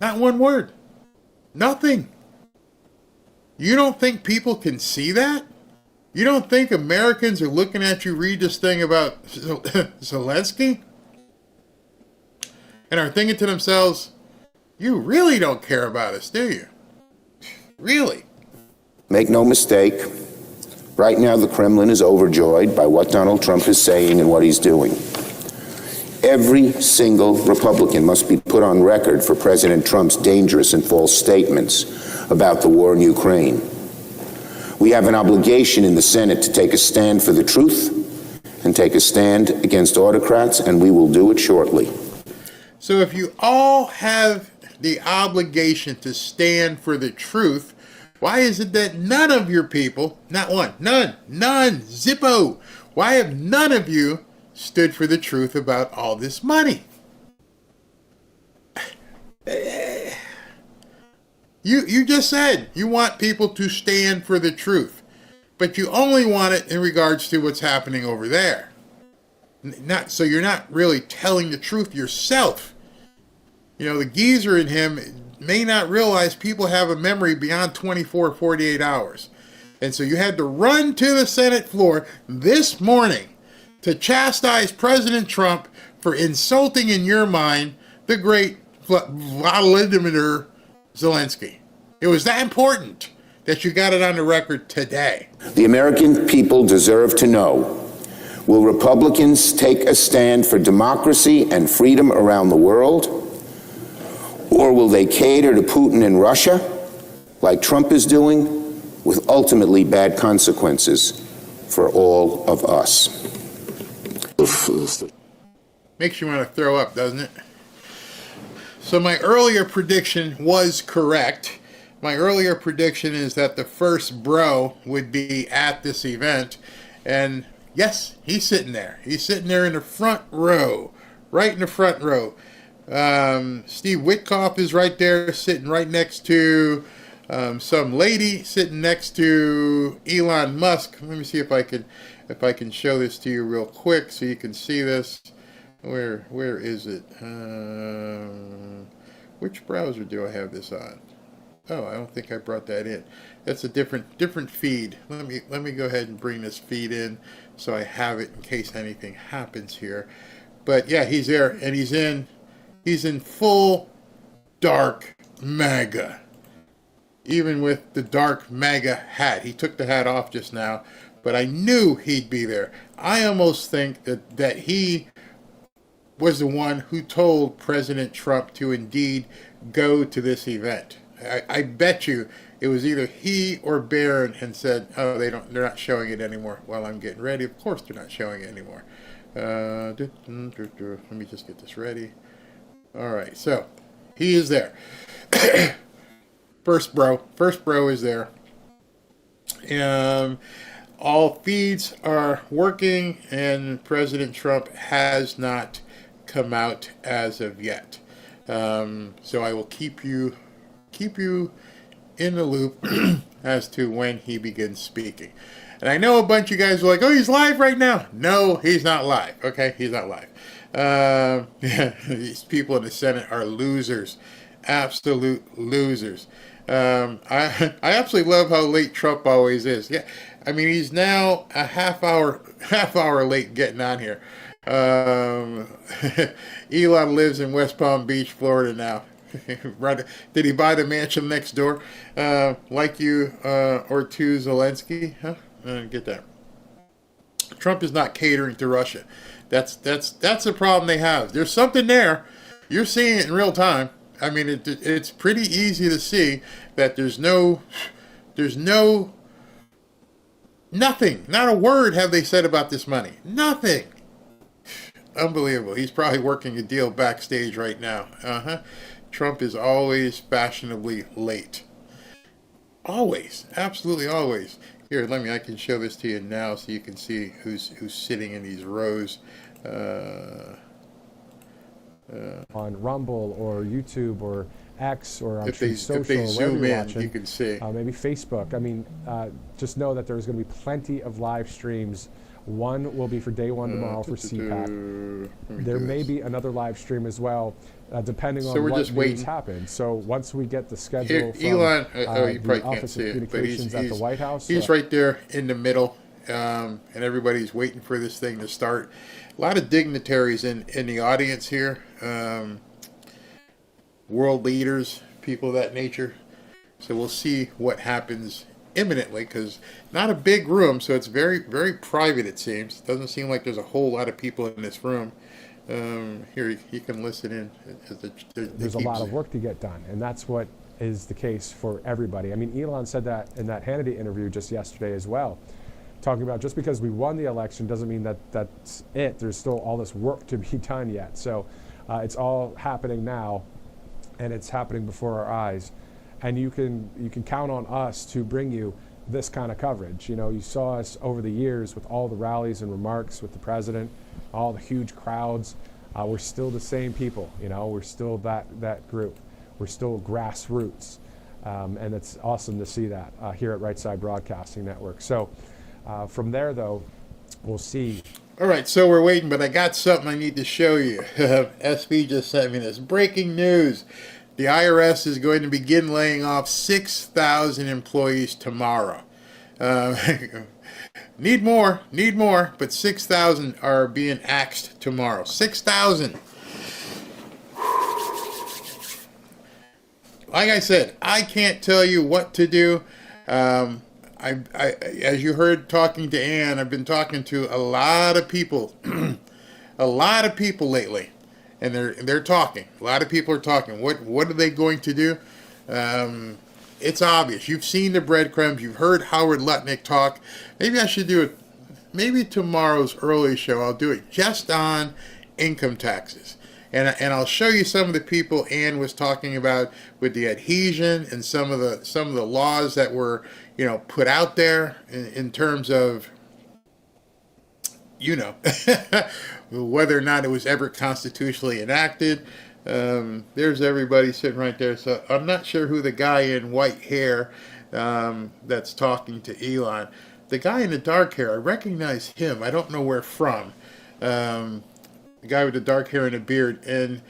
Not one word. Nothing. You don't think people can see that? You don't think Americans are looking at you read this thing about Zelensky? and are thinking to themselves, you really don't care about us, do you? Really? Make no mistake, right now the Kremlin is overjoyed by what Donald Trump is saying and what he's doing. Every single Republican must be put on record for President Trump's dangerous and false statements about the war in Ukraine. We have an obligation in the Senate to take a stand for the truth and take a stand against autocrats, and we will do it shortly. So if you all have the obligation to stand for the truth, why is it that none of your people, not one, none, zippo, why have none of you stood for the truth about all this money? You just said you want people to stand for the truth, but you only want it in regards to what's happening over there. So you're not really telling the truth yourself. You know, the geezer in him may not realize people have a memory beyond 24, 48 hours. And so you had to run to the Senate floor this morning to chastise President Trump for insulting, in your mind, the great Vladimir Zelensky. It was that important that you got it on the record today. The American people deserve to know, will Republicans take a stand for democracy and freedom around the world? Or will they cater to Putin and Russia, like Trump is doing, with ultimately bad consequences for all of us? Makes you want to throw up, doesn't it? So my earlier prediction was correct. My earlier prediction is that the first bro would be at this event. And yes, he's sitting there. He's sitting there in the front row, right in the front row. Steve Witkoff is right there, sitting right next to some lady sitting next to Elon Musk. Let me see if I can show this to you real quick so you can see this. Where is it? Which browser do I have this on? Oh, I don't think I brought that in. That's a different feed. Let me go ahead and bring this feed in so I have it in case anything happens here. But yeah, he's there, and he's in full dark MAGA. Even with the dark MAGA hat. He took the hat off just now, but I knew he'd be there. I almost think that he was the one who told President Trump to indeed go to this event. I bet you it was either he or Barron and said, oh, they're not showing it anymore while I'm getting ready. Of course they're not showing it anymore. Let me just get this ready. All right, so he is there. First bro is there. All feeds are working, and President Trump has not come out as of yet. So I will keep you in the loop as to when he begins speaking. And I know a bunch of you guys are like, oh, he's live right now. No, he's not live. Okay, he's not live. These people in the Senate are losers, absolute losers. I absolutely love how late Trump always is. Yeah, I mean, he's now a half hour late getting on here. Elon lives in West Palm Beach, Florida now. Did he buy the mansion next door? Like you or to Zelensky? Huh? I don't get that. Trump is not catering to Russia. That's the problem they have. There's something there. You're seeing it in real time. I mean, it's pretty easy to see that there's nothing. Not a word have they said about this money. Nothing. Unbelievable. He's probably working a deal backstage right now. Trump is always fashionably late. Always. Absolutely always. Here, I can show this to you now so you can see who's sitting in these rows. On Rumble or YouTube or X or on if they Social, zoom in, watching, you can see. Maybe Facebook. I mean, just know that there's going to be plenty of live streams. One will be for day one tomorrow for CPAC. There may be another live stream as well, depending on what news happens. So once we get the schedule from Elon, you the probably Office can't of see it, but Communications at the White House. He's right there in the middle, and everybody's waiting for this thing to start. A lot of dignitaries in the audience here. world leaders, people of that nature. So we'll see what happens imminently, because not a big room, so it's very, very private, it seems. It doesn't seem like there's a whole lot of people in this room. Here, you can listen in. There's a lot of work to get done, and that's what is the case for everybody. I mean, Elon said that in that Hannity interview just yesterday as well, talking about just because we won the election doesn't mean that that's it. There's still all this work to be done yet. So it's all happening now, and it's happening before our eyes. And you can count on us to bring you this kind of coverage. You know, you saw us over the years with all the rallies and remarks with the president, all the huge crowds. We're still the same people. You know, we're still that group. We're still grassroots, and it's awesome to see that here at Right Side Broadcasting Network. So from there, though, we'll see. All right, so we're waiting, but I got something I need to show you. SB just sent me this breaking news. The IRS is going to begin laying off 6,000 employees tomorrow. Need more, but 6,000 are being axed tomorrow. 6,000. Like I said, I can't tell you what to do. As you heard talking to Ann, I've been talking to a lot of people, lately. And they're talking. A lot of people are talking. What are they going to do? It's obvious. You've seen the breadcrumbs. You've heard Howard Lutnick talk. Maybe I should do it. Maybe tomorrow's early show, I'll do it just on income taxes. And I'll show you some of the people Ann was talking about with the adhesion and some of the laws that were, you know, put out there in terms of, you know, whether or not it was ever constitutionally enacted. There's everybody sitting right there. So I'm not sure who the guy in white hair that's talking to Elon. The guy in the dark hair, I recognize him. I don't know where from. The guy with the dark hair and a beard. And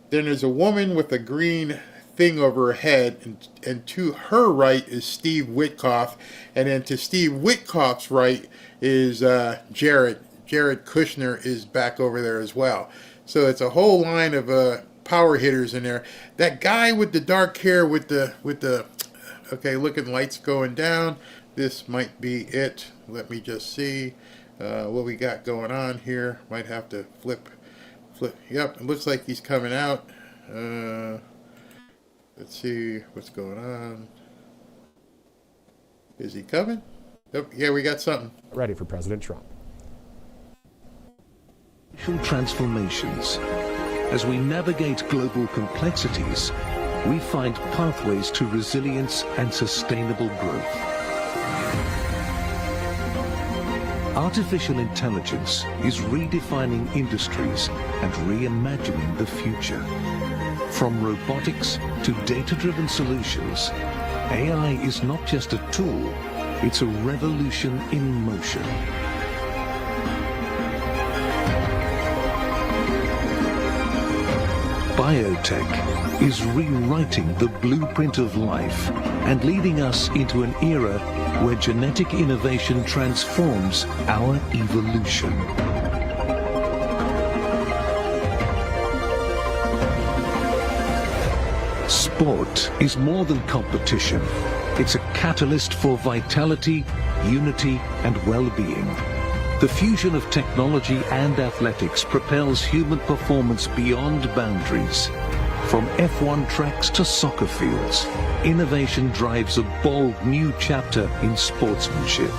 then there's a woman with a green thing over her head. And to her right is Steve Witkoff. And then to Steve Witkoff's right is Jared. Jared Kushner is back over there as well. So it's a whole line of power hitters in there. That guy with the dark hair with the okay, look at the lights going down. This might be it. Let me just see what we got going on here. Might have to flip. Yep, it looks like he's coming out. Let's see what's going on. Is he coming? Oh, yeah, we got something. Ready for President Trump. Transformations. As we navigate global complexities, we find pathways to resilience and sustainable growth. Artificial intelligence is redefining industries and reimagining the future. From robotics to data-driven solutions, AI is not just a tool, it's a revolution in motion. Biotech is rewriting the blueprint of life and leading us into an era where genetic innovation transforms our evolution. Sport is more than competition. It's a catalyst for vitality, unity, and well-being. The fusion of technology and athletics propels human performance beyond boundaries. From F1 tracks to soccer fields, innovation drives a bold new chapter in sportsmanship.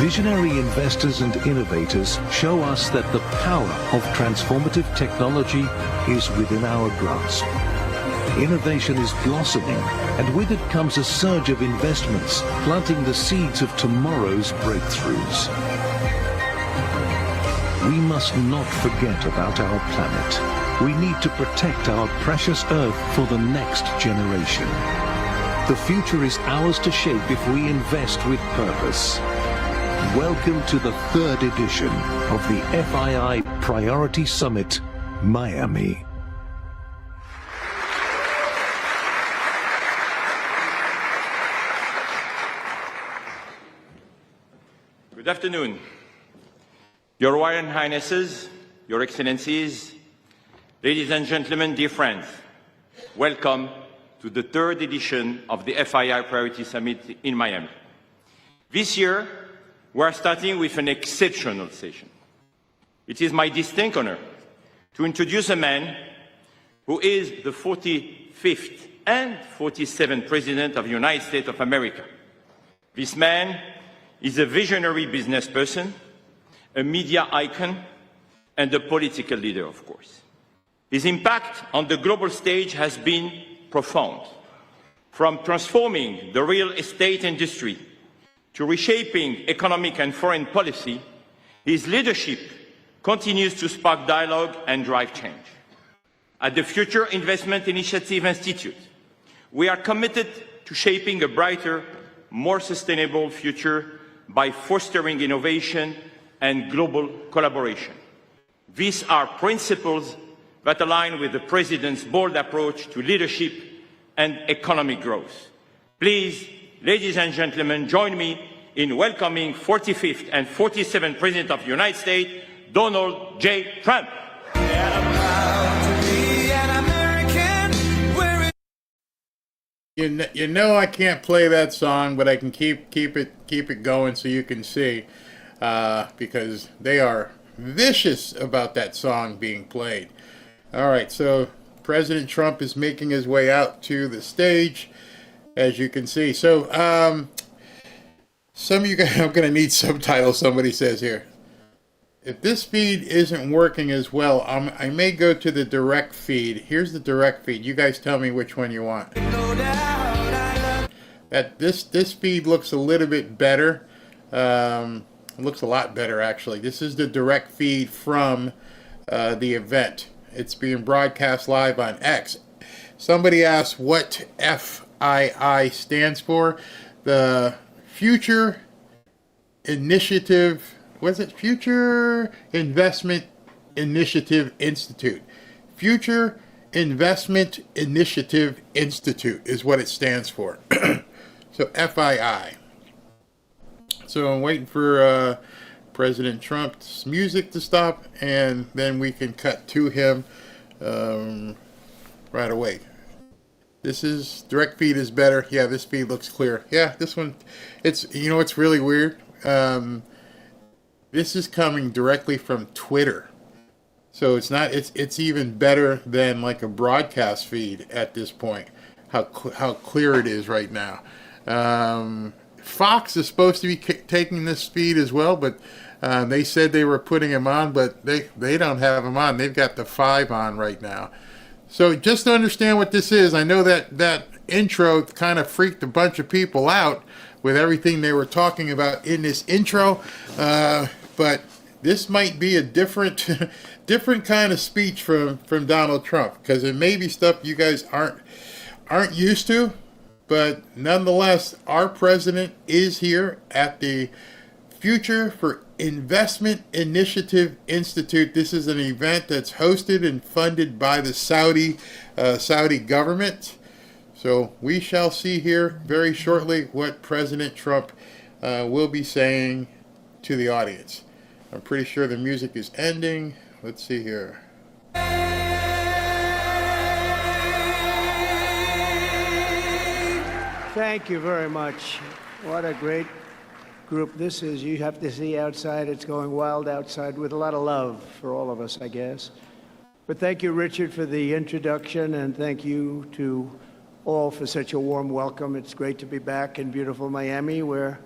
Visionary investors and innovators show us that the power of transformative technology is within our grasp. Innovation is blossoming, and with it comes a surge of investments, planting the seeds of tomorrow's breakthroughs. We must not forget about our planet. We need to protect our precious Earth for the next generation. The future is ours to shape if we invest with purpose. Welcome to the 3rd edition of the FII Priority Summit, Miami. Good afternoon. Your Royal Highnesses, Your Excellencies, Ladies and gentlemen, dear friends, welcome to the third edition of the FII Priority Summit in Miami. This year, we are starting with an exceptional session. It is my distinct honor to introduce a man who is the 45th and 47th President of the United States of America. This man is a visionary business person, a media icon, and a political leader, of course. His impact on the global stage has been profound. From transforming the real estate industry to reshaping economic and foreign policy, his leadership continues to spark dialogue and drive change. At the Future Investment Initiative Institute, we are committed to shaping a brighter, more sustainable future by fostering innovation and global collaboration. These are principles that align with the President's bold approach to leadership and economic growth. Please, ladies and gentlemen, join me in welcoming 45th and 47th President of the United States, Donald J. Trump. You know I can't play that song, but I can keep it going so you can see, because they are vicious about that song being played. All right, so President Trump is making his way out to the stage, as you can see. So some of you guys, I'm going to need subtitles, somebody says here. If this feed isn't working as well, I may go to the direct feed. Here's the direct feed. You guys tell me which one you want. This feed looks a little bit better. It looks a lot better, actually. This is the direct feed from the event. It's being broadcast live on X. Somebody asked what FII stands for. The Future Initiative, what's it? Future Investment Initiative Institute. Future Investment Initiative Institute is what it stands for. So FII. So I'm waiting for President Trump's music to stop, and then we can cut to him right away. This is direct feed is better. Yeah, this feed looks clear. Yeah, this one, it's really weird. This is coming directly from Twitter, so it's even better than like a broadcast feed at this point. How clear it is right now. Fox is supposed to be taking this feed as well, but they said they were putting him on, but they don't have him on. They've got the 5 on right now. So just to understand what this is, I know that intro kind of freaked a bunch of people out with everything they were talking about in this intro, but this might be a different kind of speech from Donald Trump, because it may be stuff you guys aren't used to. But nonetheless, our president is here at the Future for Investment Initiative Institute. This is an event that's hosted and funded by the Saudi government. So we shall see here very shortly what President Trump will be saying to the audience. I'm pretty sure the music is ending. Let's see here. Thank you very much. What a great group this is. You have to see outside. It's going wild outside with a lot of love for all of us, I guess. But thank you, Richard, for the introduction, and thank you to all for such a warm welcome. It's great to be back in beautiful Miami, where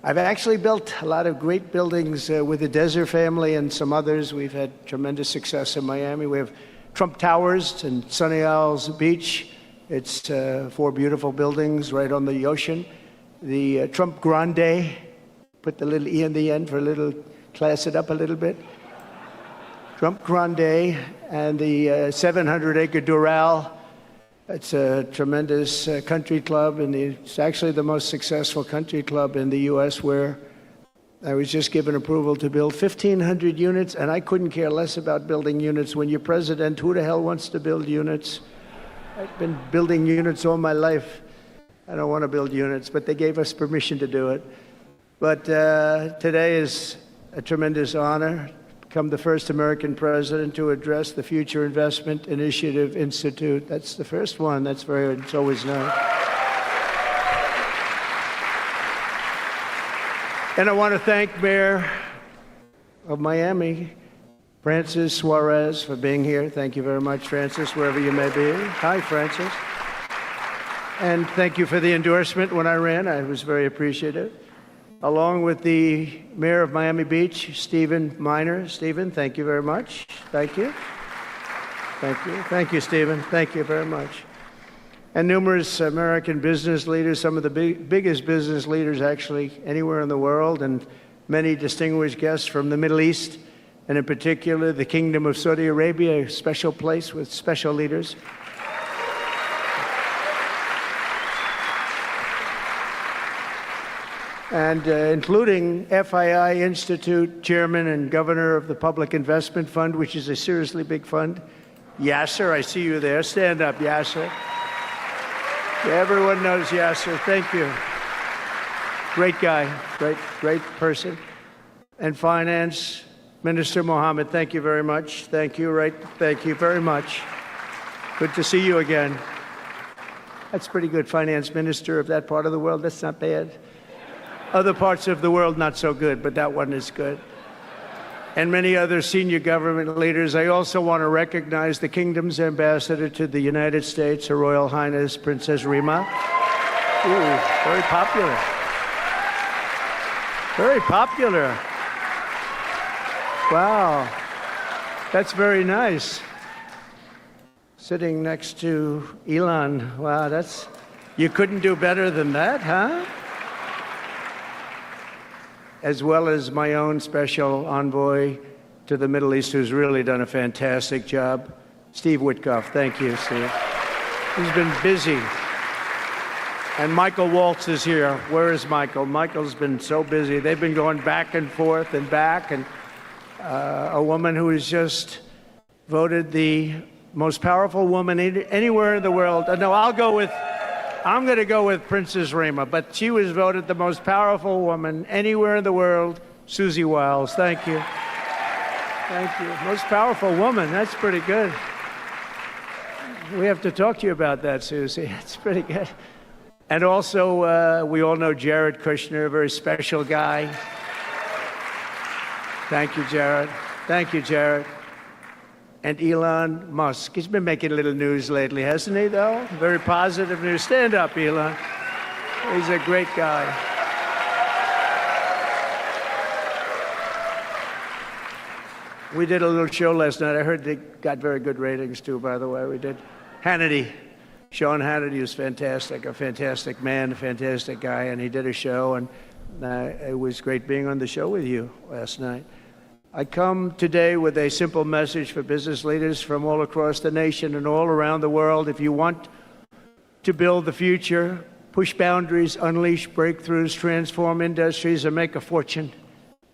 I've actually built a lot of great buildings with the Desert family and some others. We've had tremendous success in Miami. We have Trump Towers and Sunny Isles Beach. It's 4 beautiful buildings right on the ocean. The Trump Grande, put the little E in the end for a little, class it up a little bit. Trump Grande and the 700-acre Doral. It's a tremendous country club, and it's actually the most successful country club in the U.S., where I was just given approval to build 1,500 units, and I couldn't care less about building units. When you're president, who the hell wants to build units? I've been building units all my life. I don't want to build units, but they gave us permission to do it. But today is a tremendous honor. become the first American president to address the Future Investment Initiative Institute. That's the first one. It's always nice. And I want to thank Mayor of Miami, Francis Suarez, for being here. Thank you very much, Francis, wherever you may be. Hi, Francis. And thank you for the endorsement when I ran. I was very appreciative. Along with the Mayor of Miami Beach, Stephen Miner. Stephen, thank you very much. Thank you. Thank you. Thank you, Stephen. Thank you very much. And numerous American business leaders, some of the biggest business leaders actually anywhere in the world, and many distinguished guests from the Middle East, and in particular the Kingdom of Saudi Arabia, a special place with special leaders. And including FII Institute Chairman and Governor of the Public Investment Fund, which is a seriously big fund. Yasser, I see you there. Stand up, Yasser. Everyone knows Yasser. Thank you. Great guy, great person. And Finance Minister Mohammed, thank you very much. Thank you, thank you very much. Good to see you again. That's pretty good, Finance Minister of that part of the world. That's not bad. Other parts of the world, not so good, but that one is good. And many other senior government leaders. I also want to recognize the Kingdom's ambassador to the United States, Her Royal Highness Princess Rima. Ooh, very popular. Very popular. Wow, that's very nice. Sitting next to Elon. Wow, you couldn't do better than that, huh? As well as my own special envoy to the Middle East, who's really done a fantastic job, Steve Witkoff. Thank you, Steve. He's been busy. And Michael Waltz is here. Where is Michael? Michael's been so busy. They've been going back and forth and back, and a woman who is just voted the most powerful woman anywhere in the world. No, I'm going to go with Princess Rima, but she was voted the most powerful woman anywhere in the world, Susie Wiles. Thank you. Thank you. Most powerful woman. That's pretty good. We have to talk to you about that, Susie. That's pretty good. And also, we all know Jared Kushner, a very special guy. Thank you, Jared. Thank you, Jared. And Elon Musk. He's been making a little news lately, hasn't he, though? Very positive news. Stand up, Elon. He's a great guy. We did a little show last night. I heard they got very good ratings, too, by the way. We did. Hannity. Sean Hannity was fantastic, a fantastic man, a fantastic guy, and he did a show, and it was great being on the show with you last night. I come today with a simple message for business leaders from all across the nation and all around the world. If you want to build the future, push boundaries, unleash breakthroughs, transform industries, and make a fortune,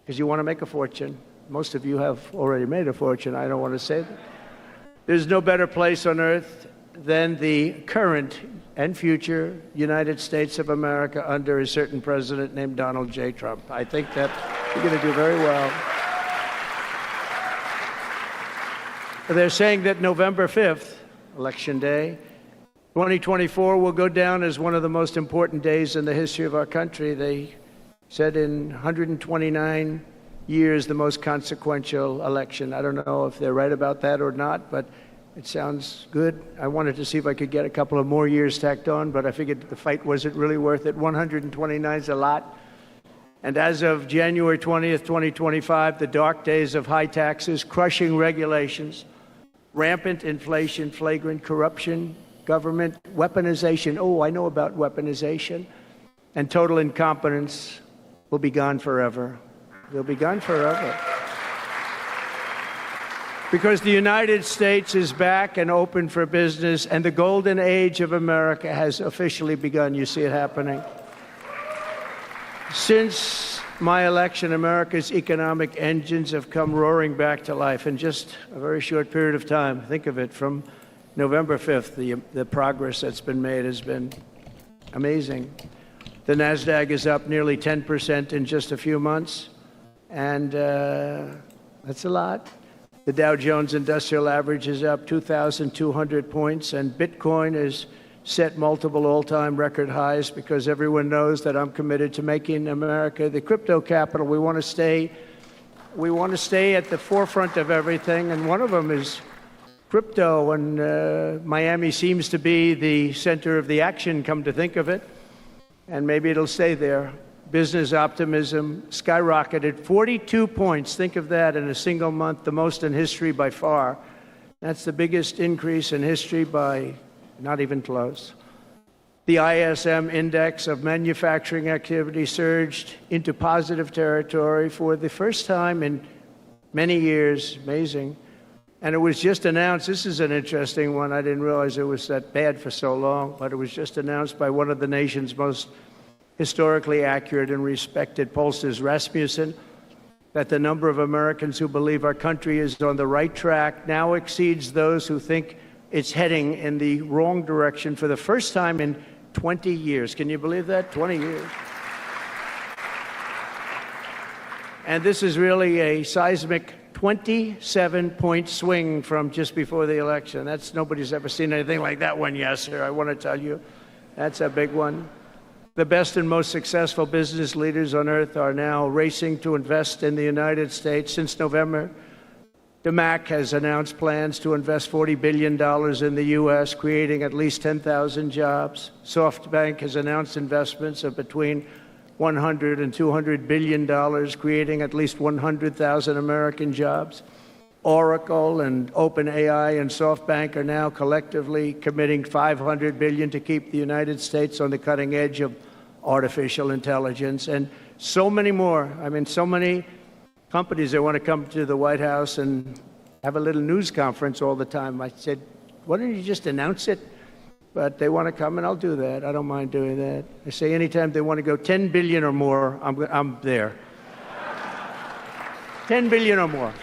because you want to make a fortune. Most of you have already made a fortune. I don't want to say that. There's no better place on earth than the current and future United States of America under a certain president named Donald J. Trump. I think that you're going to do very well. They're saying that November 5th, Election Day, 2024 will go down as one of the most important days in the history of our country. They said in 129 years, the most consequential election. I don't know if they're right about that or not, but it sounds good. I wanted to see if I could get a couple of more years tacked on, but I figured the fight wasn't really worth it. 129 is a lot. And as of January 20th, 2025, the dark days of high taxes, crushing regulations, rampant inflation, flagrant corruption, government weaponization. Oh, I know about weaponization. And total incompetence will be gone forever. They'll be gone forever. Because the United States is back and open for business, and the golden age of America has officially begun. You see it happening. Since my election, America's economic engines have come roaring back to life in just a very short period of time. Think of it, from November 5th, the progress that's been made has been amazing. The NASDAQ is up nearly 10% in just a few months, and That's a lot. The Dow Jones Industrial Average is up 2,200 points, and Bitcoin has set multiple all-time record highs because everyone knows that I'm committed to making America the crypto capital. We want to stay at the forefront of everything, and one of them is crypto, and Miami seems to be the center of the action, come to think of it, and maybe it'll stay there. Business optimism skyrocketed 42 points. Think of that in a single month, the most in history by far. That's the biggest increase in history by not even close. The ISM index of manufacturing activity surged into positive territory for the first time in many years. Amazing. And it was just announced, this is an interesting one, I didn't realize it was that bad for so long, but it was just announced by one of the nation's most historically accurate and respected pollsters, Rasmussen, that the number of Americans who believe our country is on the right track now exceeds those who think it's heading in the wrong direction for the first time in 20 years. Can you believe that? 20 years. And this is really a seismic 27-point swing from just before the election. Nobody's ever seen anything like that one, yes, sir. I want to tell you, that's a big one. The best and most successful business leaders on earth are now racing to invest in the United States. Since November, the MAC has announced plans to invest $40 billion in the U.S., creating at least 10,000 jobs. SoftBank has announced investments of between $100 and $200 billion, creating at least 100,000 American jobs. Oracle and OpenAI and SoftBank are now collectively committing $500 billion to keep the United States on the cutting edge of artificial intelligence, and so many more. I mean, so many companies that want to come to the White House and have a little news conference all the time. I said, why don't you just announce it? But they want to come, and I'll do that. I don't mind doing that. I say anytime they want to go 10 billion or more, I'm there. 10 billion or more.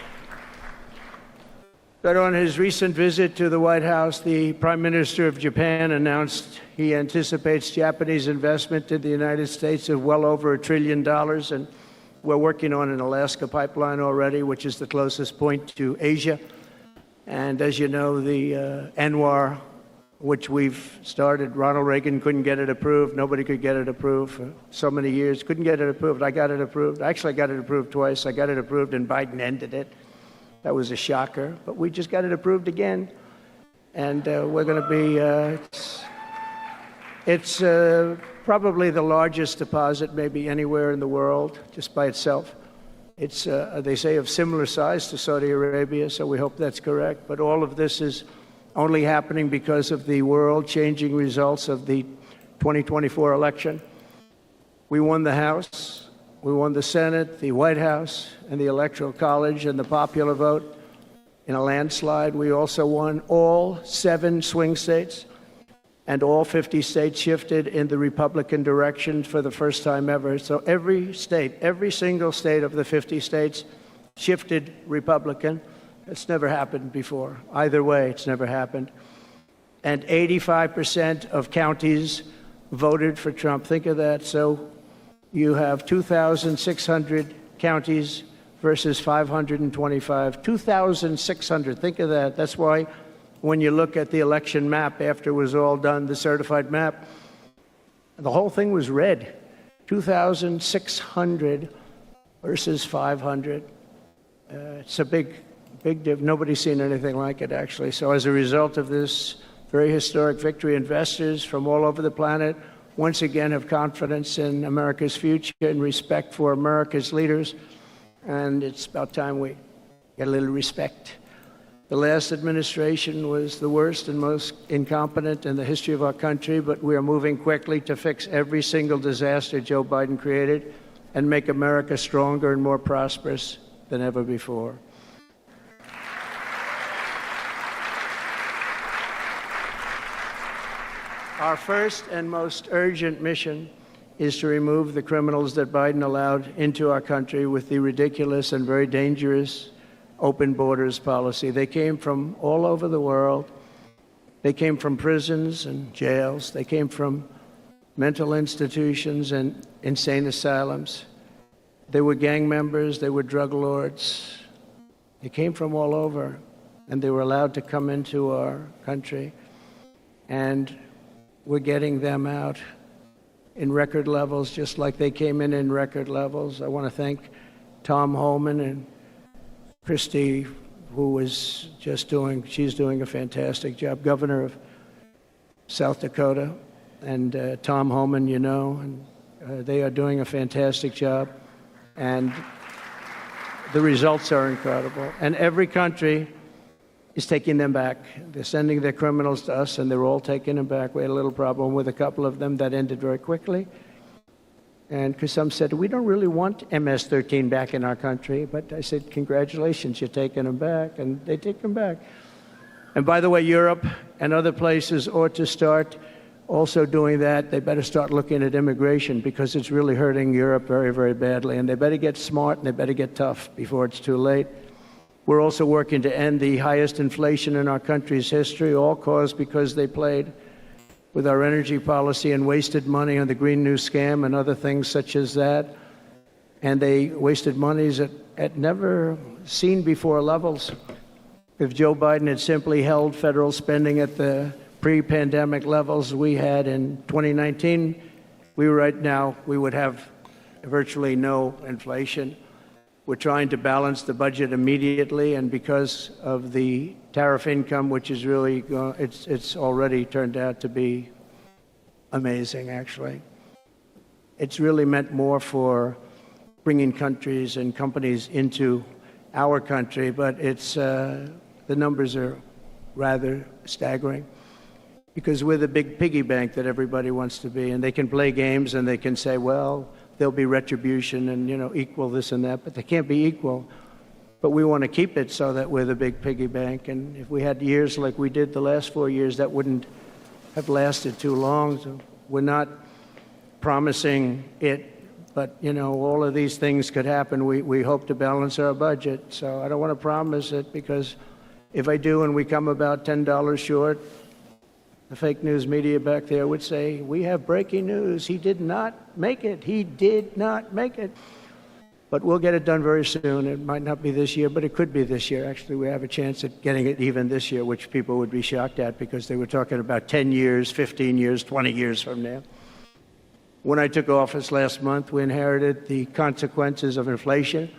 But on his recent visit to the White House, the Prime Minister of Japan announced he anticipates Japanese investment in the United States of well over $1 trillion, and we're working on an Alaska pipeline already, which is the closest point to Asia. And as you know, the ANWR, which we've started, Ronald Reagan couldn't get it approved. Nobody could get it approved for so many years. Couldn't get it approved. I got it approved. Actually, I got it approved twice. I got it approved, and Biden ended it. That was a shocker, but we just got it approved again. And we're going to be, it's probably the largest deposit maybe anywhere in the world, just by itself. It's, they say, of similar size to Saudi Arabia, so we hope that's correct. But all of this is only happening because of the world-changing results of the 2024 election. We won the House. We won the Senate, the White House, and the Electoral College, and the popular vote in a landslide. We also won all 7 swing states, and all 50 states shifted in the Republican direction for the first time ever. So every state, every single state of the 50 states shifted Republican. It's never happened before. Either way, it's never happened. And 85% of counties voted for Trump. Think of that. So you have 2,600 counties versus 525. 2,600. Think of that. That's why when you look at the election map after it was all done, the certified map, the whole thing was red. 2,600 versus 500. It's a big difference. Nobody's seen anything like it, actually. So as a result of this very historic victory, investors from all over the planet once again have confidence in America's future and respect for America's leaders. And it's about time we get a little respect. The last administration was the worst and most incompetent in the history of our country, but we are moving quickly to fix every single disaster Joe Biden created and make America stronger and more prosperous than ever before. Our first and most urgent mission is to remove the criminals that Biden allowed into our country with the ridiculous and very dangerous open borders policy. They came from all over the world. They came from prisons and jails. They came from mental institutions and insane asylums. They were gang members. They were drug lords. They came from all over, and they were allowed to come into our country. And we're getting them out in record levels, just like they came in record levels. I want to thank Tom Homan and Christie, who was she's doing a fantastic job, governor of South Dakota, and Tom Homan, and they are doing a fantastic job, and the results are incredible. And every country is taking them back. They're sending their criminals to us, and they're all taking them back. We had a little problem with a couple of them that ended very quickly. And because some said, we don't really want MS-13 back in our country. But I said, congratulations, you're taking them back. And they take them back. And by the way, Europe and other places ought to start also doing that. They better start looking at immigration, because it's really hurting Europe very, very badly. And they better get smart, and they better get tough before it's too late. We're also working to end the highest inflation in our country's history, all caused because they played with our energy policy and wasted money on the Green New Scam and other things such as that. And they wasted monies at never seen before levels. If Joe Biden had simply held federal spending at the pre-pandemic levels we had in 2019, we would have virtually no inflation. We're trying to balance the budget immediately, and because of the tariff income, which is really, it's already turned out to be amazing, actually. It's really meant more for bringing countries and companies into our country, but the numbers are rather staggering, because we're the big piggy bank that everybody wants to be, and they can play games and they can say, well, there'll be retribution and, equal this and that, but they can't be equal. But we want to keep it so that we're the big piggy bank. And if we had years like we did the last 4 years, that wouldn't have lasted too long. So we're not promising it, but, all of these things could happen. We hope to balance our budget. So I don't want to promise it, because if I do and we come about $10 short, the fake news media back there would say, we have breaking news. He did not make it. He did not make it. But we'll get it done very soon. It might not be this year, but it could be this year. Actually, we have a chance at getting it even this year, which people would be shocked at, because they were talking about 10 years, 15 years, 20 years from now. When I took office last month, we inherited the consequences of inflation.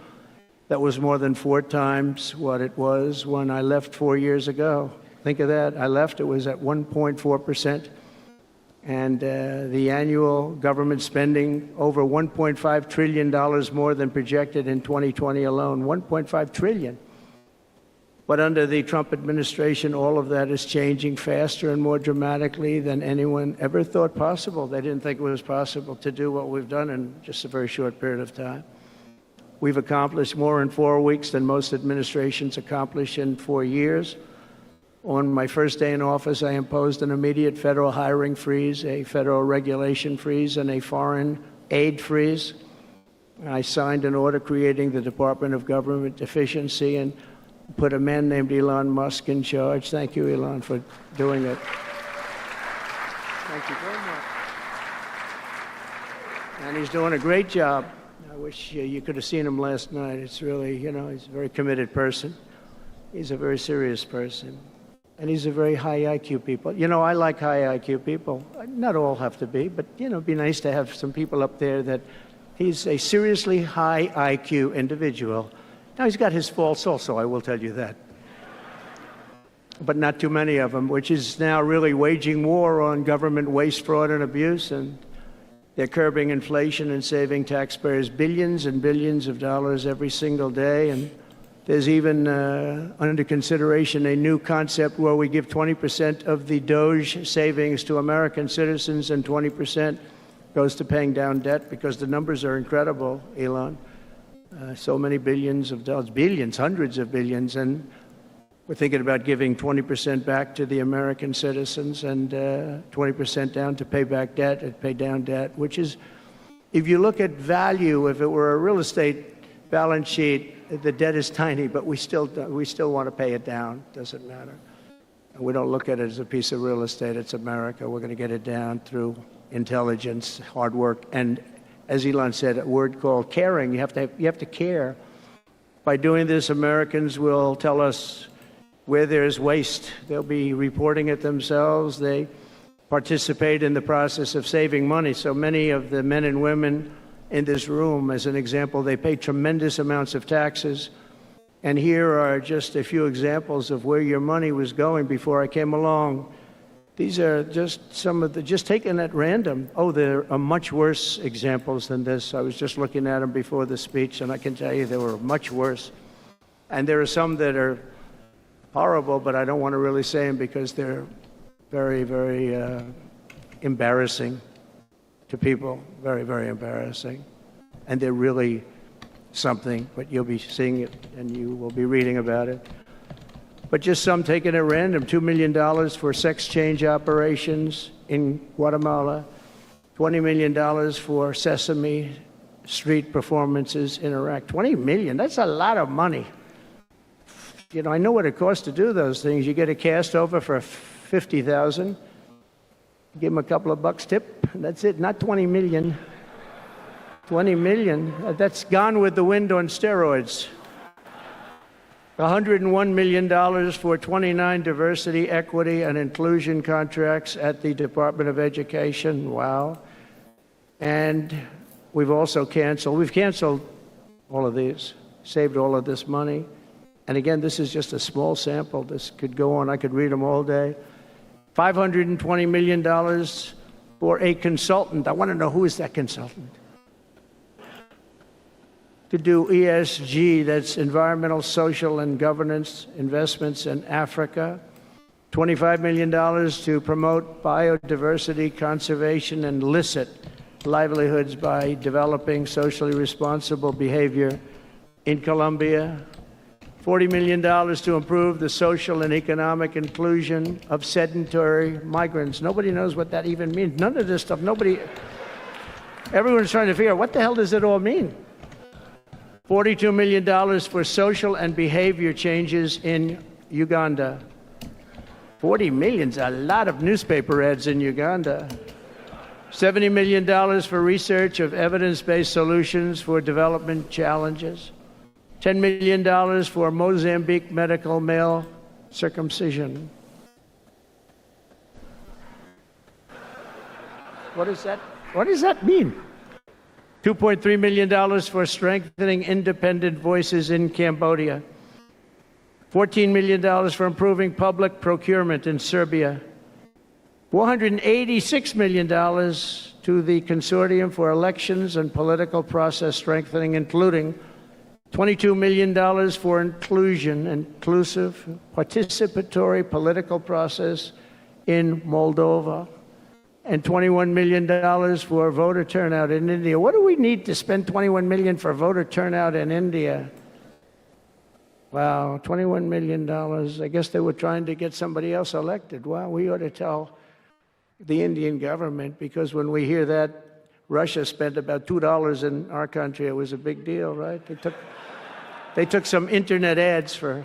That was more than 4 times what it was when I left 4 years ago. Think of that. I left, it was at 1.4%. And the annual government spending over $1.5 trillion more than projected in 2020 alone. $1.5 trillion. But under the Trump administration, all of that is changing faster and more dramatically than anyone ever thought possible. They didn't think it was possible to do what we've done in just a very short period of time. We've accomplished more in 4 weeks than most administrations accomplish in 4 years. On my first day in office, I imposed an immediate federal hiring freeze, a federal regulation freeze, and a foreign aid freeze. I signed an order creating the Department of Government Efficiency and put a man named Elon Musk in charge. Thank you, Elon, for doing it. Thank you very much. And he's doing a great job. I wish you could have seen him last night. It's really, he's a very committed person. He's a very serious person. And he's a very high IQ people. I like high IQ people. Not all have to be, but, it'd be nice to have some people up there that he's a seriously high IQ individual. Now, he's got his faults also, I will tell you that. But not too many of them, which is now really waging war on government waste, fraud, and abuse. And they're curbing inflation and saving taxpayers billions and billions of dollars every single day. And there's even under consideration a new concept where we give 20% of the Doge savings to American citizens and 20% goes to paying down debt, because the numbers are incredible, Elon. So many billions of dollars, billions, hundreds of billions, and we're thinking about giving 20% back to the American citizens and 20% down to pay back debt and pay down debt, which is, if you look at value, if it were a real estate balance sheet, the debt is tiny, but we still want to pay it down. Doesn't matter. And we don't look at it as a piece of real estate. It's America. We're going to get it down through intelligence, hard work, and, as Elon said, a word called caring. You have to care. By doing this, Americans will tell us where there's waste. They'll be reporting it themselves. They participate in the process of saving money. So many of the men and women in this room, as an example, they pay tremendous amounts of taxes. And here are just a few examples of where your money was going before I came along. These are just some of the, just taken at random. Oh, there are much worse examples than this. I was just looking at them before the speech, and I can tell you they were much worse. And there are some that are horrible, but I don't want to really say them because they're very, very embarrassing to people. Very, very embarrassing. And they're really something, but you'll be seeing it and you will be reading about it. But just some taken at random. $2 million for sex change operations in Guatemala. $20 million for Sesame Street performances in Iraq. $20 million, that's a lot of money. You know, I know what it costs to do those things. You get a cast over for $50,000. Give them a couple of bucks tip, and that's it. Not 20 million. 20 million, that's Gone with the Wind on steroids. $101 million for 29 diversity, equity, and inclusion contracts at the Department of Education. Wow. And we've canceled all of these, saved all of this money. And again, this is just a small sample. This could go on. I could read them all day. $520 million for a consultant. I want to know, who is that consultant? To do ESG, that's environmental, social, and governance investments in Africa. $25 million to promote biodiversity, conservation, and illicit livelihoods by developing socially responsible behavior in Colombia. $40 million to improve the social and economic inclusion of sedentary migrants. Nobody knows what that even means. None of this stuff, everyone's trying to figure out, what the hell does it all mean? $42 million for social and behavior changes in Uganda. 40 million's a lot of newspaper ads in Uganda. $70 million for research of evidence-based solutions for development challenges. $10 million for Mozambique medical male circumcision. What does that mean? $2.3 million for strengthening independent voices in Cambodia. $14 million for improving public procurement in Serbia. $486 million to the Consortium for Elections and Political Process Strengthening, including $22 million for inclusive, participatory political process in Moldova, and $21 million for voter turnout in India. What do we need to spend $21 million for voter turnout in India? Wow, $21 million. I guess they were trying to get somebody else elected. Well, we ought to tell the Indian government, because when we hear that Russia spent about $2 in our country, it was a big deal, right? They took some internet ads for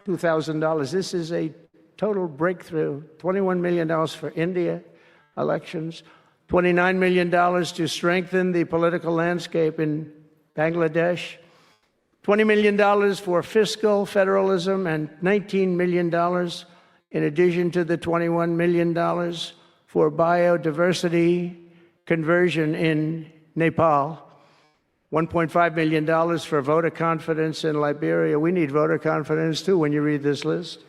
$2,000. This is a total breakthrough. $21 million for India elections. $29 million to strengthen the political landscape in Bangladesh. $20 million for fiscal federalism, and $19 million in addition to the $21 million for biodiversity conversion in Nepal. $1.5 million for voter confidence in Liberia. We need voter confidence too when you read this list.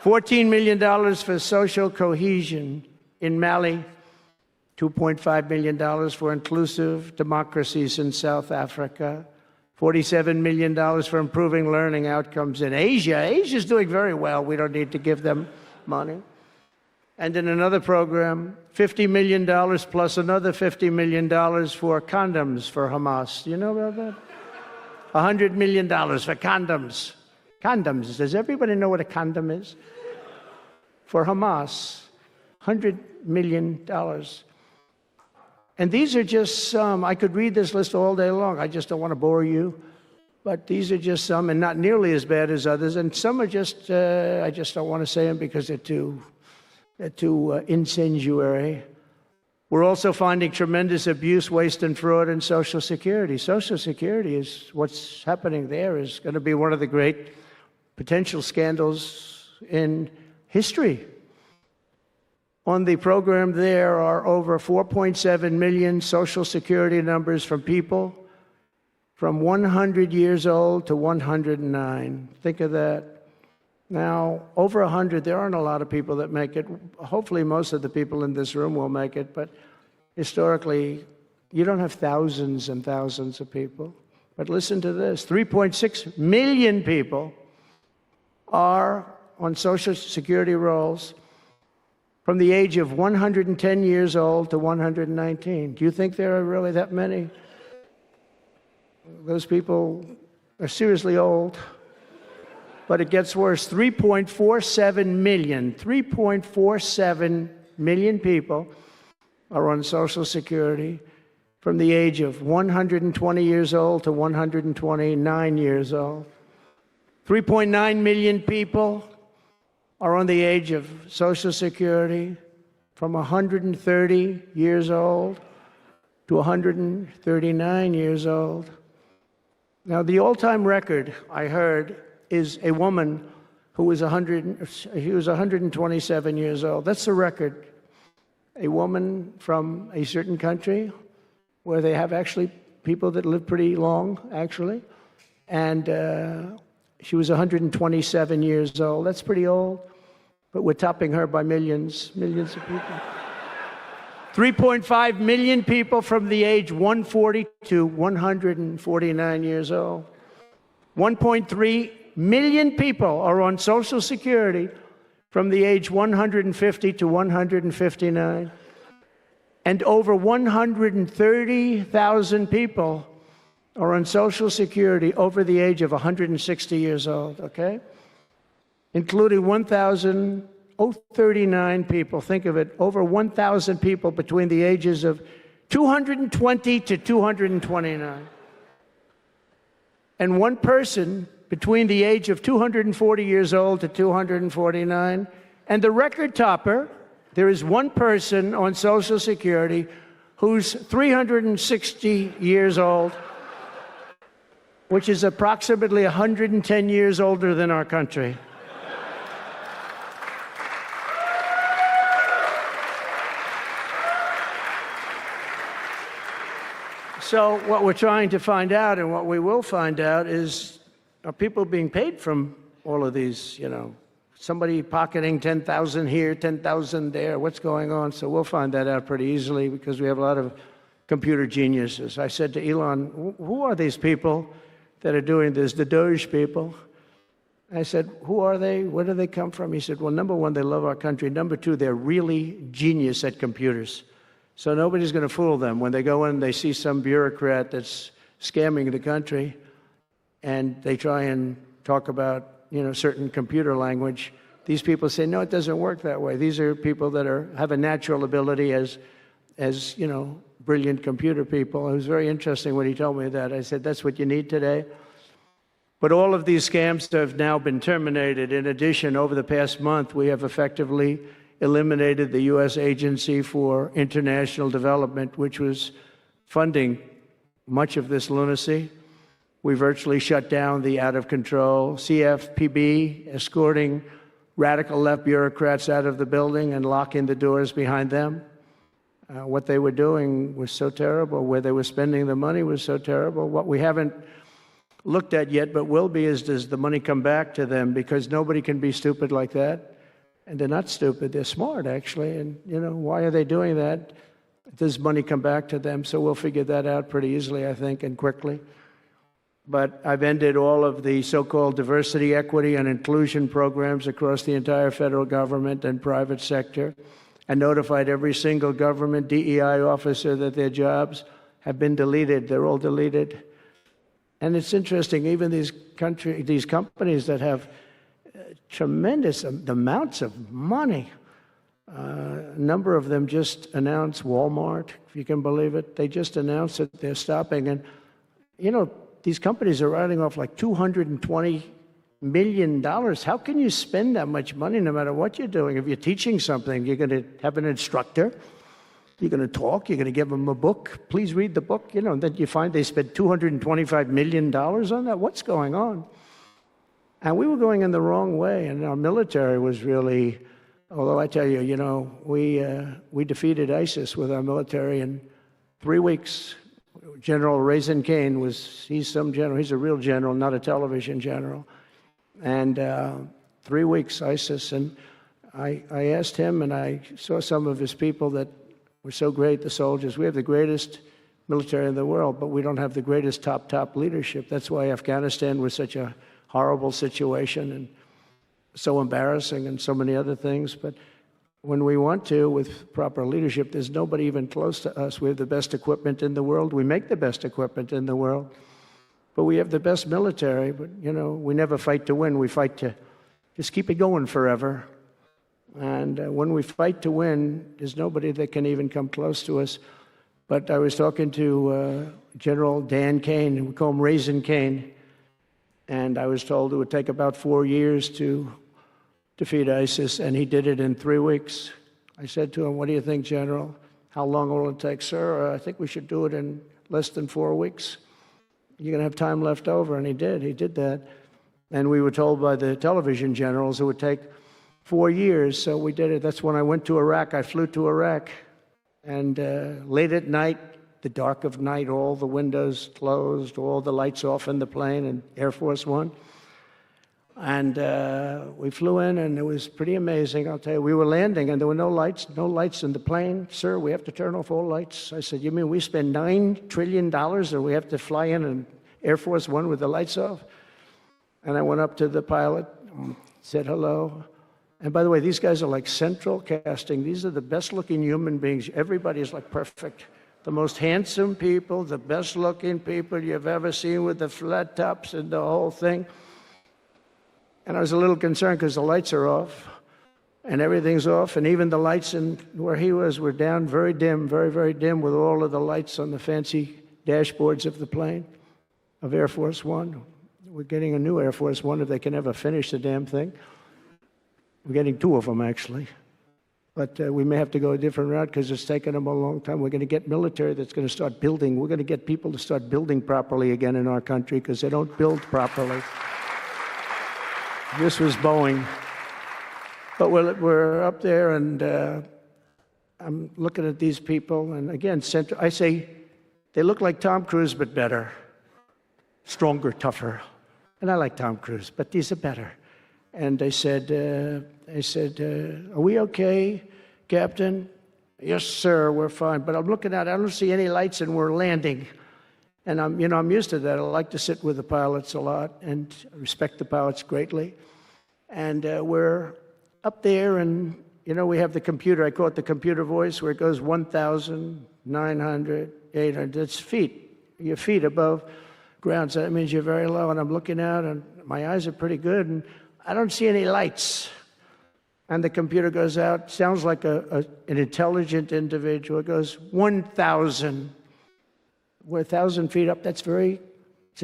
$14 million for social cohesion in Mali. $2.5 million for inclusive democracies in South Africa. $47 million for improving learning outcomes in Asia. Asia's doing very well. We don't need to give them money. And in another program, $50 million plus another $50 million for condoms for Hamas. Do you know about that? $100 million for condoms. Condoms. Does everybody know what a condom is? For Hamas, $100 million. And these are just some. I could read this list all day long. I just don't want to bore you. But these are just some, and not nearly as bad as others. And some are just, I just don't want to say them because they're too incendiary. We're also finding tremendous abuse, waste, and fraud in Social Security. Social Security is what's happening there is going to be one of the great potential scandals in history. On the program, there are over 4.7 million Social Security numbers from people from 100 years old to 109. Think of that. Now, over 100, there aren't a lot of people that make it. Hopefully, most of the people in this room will make it, but historically, you don't have thousands and thousands of people. But listen to this, 3.6 million people are on Social Security rolls from the age of 110 years old to 119. Do you think there are really that many? Those people are seriously old. But it gets worse. 3.47 million people are on Social Security from the age of 120 years old to 129 years old. 3.9 million people are on the age of Social Security from 130 years old to 139 years old. Now, the all-time record, I heard, is a woman who was 127 years old. That's the record. A woman from a certain country where they have actually people that live pretty long, actually. And she was 127 years old. That's pretty old. But we're topping her by millions of people. 3.5 million people from the age 140 to 149 years old. 1.3 million people are on Social Security from the age 150 to 159. And over 130,000 people are on Social Security over the age of 160 years old, okay? Including 1,039 people. Think of it, over 1,000 people between the ages of 220 to 229. And one person between the age of 240 years old to 249. And the record topper, there is one person on Social Security who's 360 years old, which is approximately 110 years older than our country. So what we're trying to find out, and what we will find out, is are people being paid from all of these, somebody pocketing 10,000 here, 10,000 there, what's going on? So we'll find that out pretty easily because we have a lot of computer geniuses. I said to Elon, who are these people that are doing this, the Doge people? I said, who are they? Where do they come from? He said, well, number one, they love our country. Number two, they're really genius at computers. So nobody's going to fool them. When they go in, they see some bureaucrat that's scamming the country, and they try and talk about, certain computer language. These people say, no, it doesn't work that way. These are people that have a natural ability as brilliant computer people. It was very interesting when he told me that. I said, that's what you need today. But all of these scams have now been terminated. In addition, over the past month, we have effectively eliminated the U.S. Agency for International Development, which was funding much of this lunacy. We virtually shut down the out-of-control CFPB, escorting radical left bureaucrats out of the building and locking the doors behind them. What they were doing was so terrible. Where they were spending the money was so terrible. What we haven't looked at yet, but will be, is does the money come back to them? Because nobody can be stupid like that. And they're not stupid, they're smart, actually. And, why are they doing that? Does money come back to them? So we'll figure that out pretty easily, I think, and quickly. But I've ended all of the so-called diversity, equity, and inclusion programs across the entire federal government and private sector, and notified every single government DEI officer that their jobs have been deleted. They're all deleted. And it's interesting, even these companies that have tremendous amounts of money. A number of them just announced, Walmart, if you can believe it, they just announced that they're stopping. And, these companies are writing off like $220 million. How can you spend that much money no matter what you're doing? If you're teaching something, you're going to have an instructor. You're going to talk. You're going to give them a book. Please read the book. And then you find they spent $225 million on that. What's going on? And we were going in the wrong way. And our military was really, although I tell you, we defeated ISIS with our military in 3 weeks. General Raisin Kane he's some general. He's a real general, not a television general. And 3 weeks, ISIS. And I asked him, and I saw some of his people that were so great, the soldiers. We have the greatest military in the world, but we don't have the greatest top leadership. That's why Afghanistan was such a horrible situation and so embarrassing and so many other things. But when we want to, with proper leadership, there's nobody even close to us. We have the best equipment in the world. We make the best equipment in the world. But we have the best military. But, we never fight to win. We fight to just keep it going forever. And when we fight to win, there's nobody that can even come close to us. But I was talking to General Dan Kane, we call him Raisin Kane, and I was told it would take about 4 years to defeat ISIS, and he did it in 3 weeks. I said to him, "What do you think, General? How long will it take?" "Sir, I think we should do it in less than 4 weeks. You're going to have time left over." And he did that. And we were told by the television generals it would take 4 years, so we did it. That's when I went to Iraq. I flew to Iraq, and late at night, the dark of night, all the windows closed, all the lights off in the plane, in Air Force One. And we flew in, and it was pretty amazing. I'll tell you, we were landing, and there were no lights in the plane. "Sir, we have to turn off all lights." I said, "You mean we spend $9 trillion, and we have to fly in an Air Force One with the lights off?" And I went up to the pilot, said hello. And by the way, these guys are like central casting. These are the best-looking human beings. Everybody is like perfect. The most handsome people, the best-looking people you've ever seen with the flat tops and the whole thing. And I was a little concerned because the lights are off, and everything's off, and even the lights in where he was were down, very dim, very, very dim, with all of the lights on the fancy dashboards of the plane, of Air Force One. We're getting a new Air Force One if they can ever finish the damn thing. We're getting 2 of them, actually. But we may have to go a different route because it's taken them a long time. We're going to get military that's going to start building. We're going to get people to start building properly again in our country because they don't build properly. This was Boeing. But we're up there, and I'm looking at these people. And again, I say they look like Tom Cruise, but better. Stronger, tougher. And I like Tom Cruise, but these are better. And they said, "Are we okay, Captain?" "Yes, sir, we're fine." But I'm looking out, I don't see any lights, and we're landing. And I'm used to that. I like to sit with the pilots a lot and respect the pilots greatly. And we're up there, and we have the computer. I call it the computer voice, where it goes 1,900, 800. It's feet. Your feet above ground. So that means you're very low. And I'm looking out, and my eyes are pretty good, and I don't see any lights. And the computer goes out, sounds like an intelligent individual. It goes 1,000. We're 1,000 feet up. It's a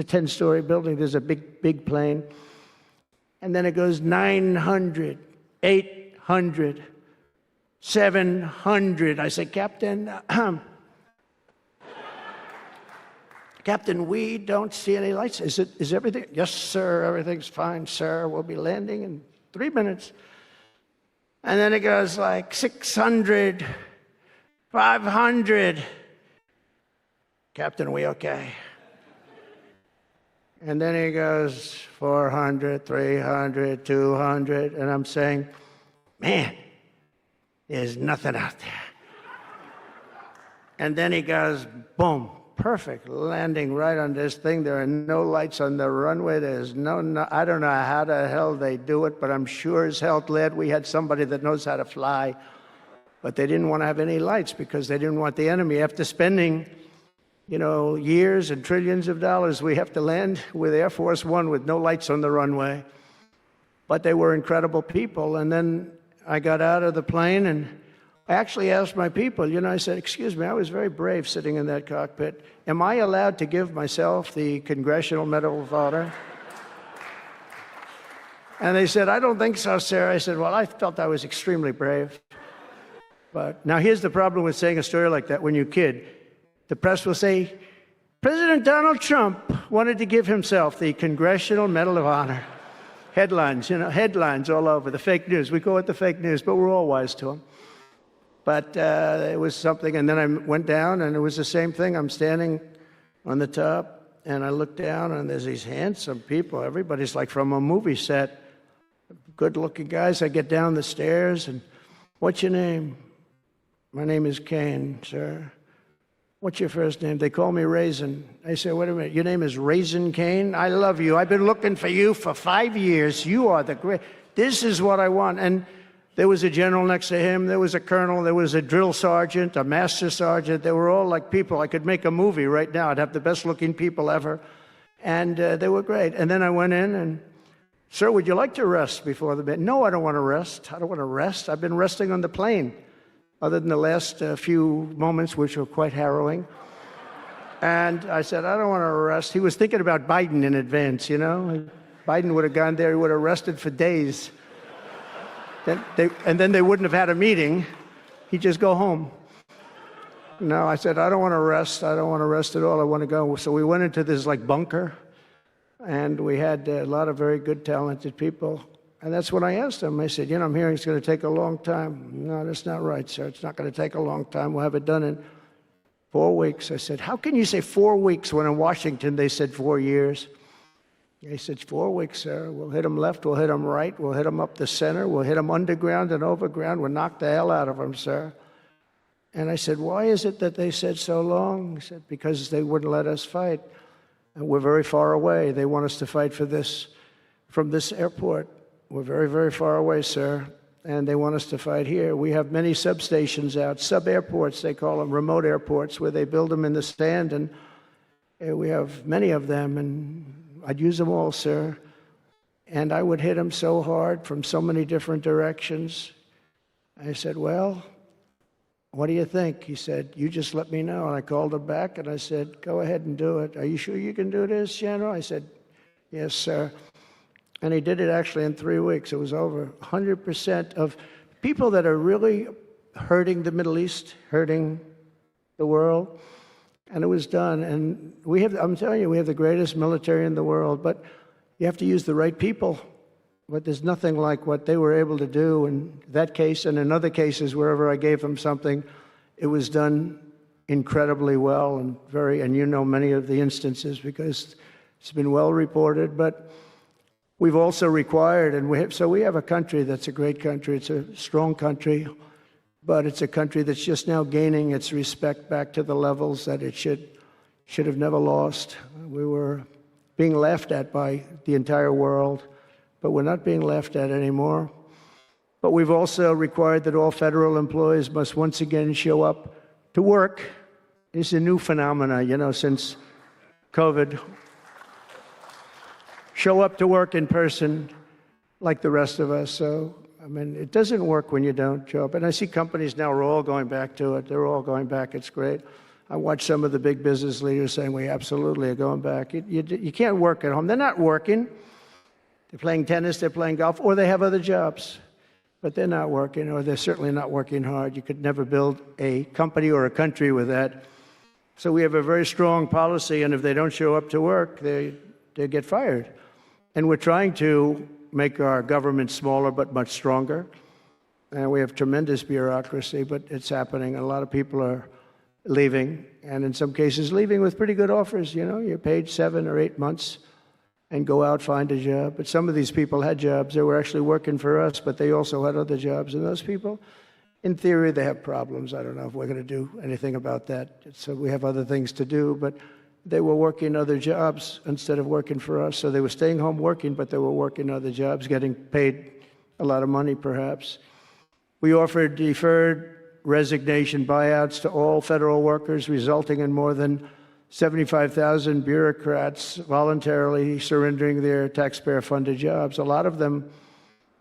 10-story building. There's a big plane. And then it goes 900, 800, 700. I say, "Captain, Captain, we don't see any lights. Is everything?" "Yes, sir, everything's fine, sir. We'll be landing in 3 minutes." And then it goes like 600, 500. "Captain, we okay?" And then he goes 400, 300, 200. And I'm saying, "Man, there's nothing out there." And then he goes, boom. Perfect landing right on this thing. There are no lights on the runway. There's no, I don't know how the hell they do it, but I'm sure as hell glad we had somebody that knows how to fly. But they didn't want to have any lights because they didn't want the enemy. After spending, years and trillions of dollars, we have to land with Air Force One with no lights on the runway. But they were incredible people. And then I got out of the plane, and I actually asked my people, I said, "Excuse me, I was very brave sitting in that cockpit. Am I allowed to give myself the Congressional Medal of Honor?" And they said, "I don't think so, sir." I said, "Well, I felt I was extremely brave." But now here's the problem with saying a story like that when you're a kid. The press will say, President Donald Trump wanted to give himself the Congressional Medal of Honor. Headlines, headlines all over, the fake news. We call it the fake news, but we're all wise to them. But it was something, and then I went down, and it was the same thing. I'm standing on the top, and I look down, and there's these handsome people. Everybody's like from a movie set. Good-looking guys. I get down the stairs, and what's your name? My name is Kane, sir. What's your first name? They call me Raisin. I say, wait a minute, your name is Raisin Kane? I love you. I've been looking for you for 5 years. You are the great. This is what I want. And there was a general next to him. There was a colonel. There was a drill sergeant, a master sergeant. They were all like people. I could make a movie right now. I'd have the best-looking people ever. And they were great. And then I went in and, sir, would you like to rest before the bed? No, I don't want to rest. I don't want to rest. I've been resting on the plane, other than the last few moments, which were quite harrowing. And I said, I don't want to rest. He was thinking about Biden in advance, Biden would have gone there. He would have rested for days. And then they wouldn't have had a meeting. He'd just go home. No, I said, I don't want to rest. I don't want to rest at all. I want to go. So we went into this bunker, and we had a lot of very good, talented people. And that's when I asked him. I said, I'm hearing it's going to take a long time. No, that's not right, sir. It's not going to take a long time. We'll have it done in 4 weeks. I said, how can you say 4 weeks when in Washington they said 4 years? He said, 4 weeks, sir. We'll hit them left, we'll hit them right, we'll hit them up the center, we'll hit them underground and overground, we'll knock the hell out of them, sir. And I said, why is it that they said so long? He said, because they wouldn't let us fight. And we're very far away. They want us to fight for this from this airport. We're very, very far away, sir, and they want us to fight here. We have many substations out, sub-airports, they call them, remote airports, where they build them in the stand, and we have many of them, and I'd use them all, sir. And I would hit them so hard from so many different directions. I said, well, what do you think? He said, you just let me know. And I called him back, and I said, go ahead and do it. Are you sure you can do this, General? I said, yes, sir. And he did it actually in 3 weeks. It was over 100% of people that are really hurting the Middle East, hurting the world. And it was done. And I'm telling you, we have the greatest military in the world, but you have to use the right people. But there's nothing like what they were able to do in that case and in other cases, wherever I gave them something, it was done incredibly well and many of the instances because it's been well reported. But we've also required, and we have a country that's a great country. It's a strong country, but it's a country that's just now gaining its respect back to the levels that it should have never lost. We were being laughed at by the entire world, but we're not being laughed at anymore. But we've also required that all federal employees must once again show up to work. It's a new phenomena, since COVID. Show up to work in person like the rest of us. So, it doesn't work when you don't show up. And I see companies now are all going back to it. They're all going back. It's great. I watch some of the big business leaders saying, we absolutely are going back. You can't work at home. They're not working. They're playing tennis, they're playing golf, or they have other jobs. But they're not working, or they're certainly not working hard. You could never build a company or a country with that. So we have a very strong policy, and if they don't show up to work, they get fired. And we're trying to make our government smaller but much stronger. And we have tremendous bureaucracy, but it's happening. A lot of people are leaving, and in some cases leaving with pretty good offers. You're paid 7 or 8 months and go out, find a job. But some of these people had jobs. They were actually working for us, but they also had other jobs. And those people, in theory, they have problems. I don't know if we're going to do anything about that. So we have other things to do, but they were working other jobs instead of working for us. So they were staying home working, but they were working other jobs, getting paid a lot of money, perhaps. We offered deferred resignation buyouts to all federal workers, resulting in more than 75,000 bureaucrats voluntarily surrendering their taxpayer-funded jobs. A lot of them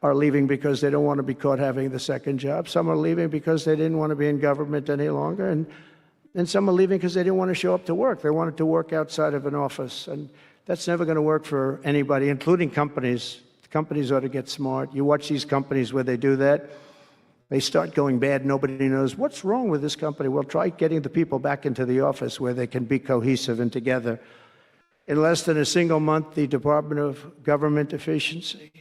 are leaving because they don't want to be caught having the second job. Some are leaving because they didn't want to be in government any longer. And some are leaving because they didn't want to show up to work. They wanted to work outside of an office. And that's never going to work for anybody, including companies. Companies ought to get smart. You watch these companies where they do that. They start going bad. Nobody knows what's wrong with this company. Well, try getting the people back into the office where they can be cohesive and together. In less than a single month, the Department of Government Efficiency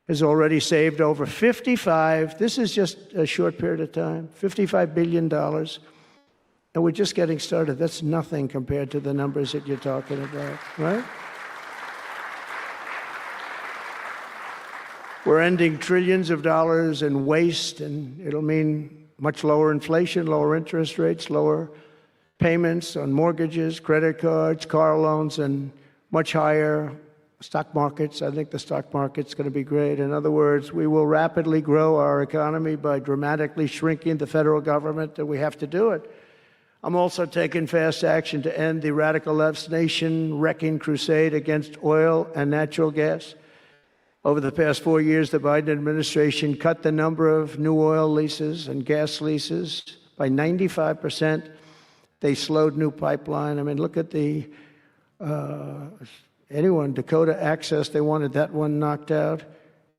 has already saved over this is just a short period of time, $55 billion. And we're just getting started. That's nothing compared to the numbers that you're talking about, right? We're ending trillions of dollars in waste, and it'll mean much lower inflation, lower interest rates, lower payments on mortgages, credit cards, car loans, and much higher stock markets. I think the stock market's going to be great. In other words, we will rapidly grow our economy by dramatically shrinking the federal government, and we have to do it. I'm also taking fast action to end the radical left's nation-wrecking crusade against oil and natural gas. Over the past 4 years, the Biden administration cut the number of new oil leases and gas leases by 95%. They slowed new pipeline. I mean, look at Dakota Access, they wanted that one knocked out.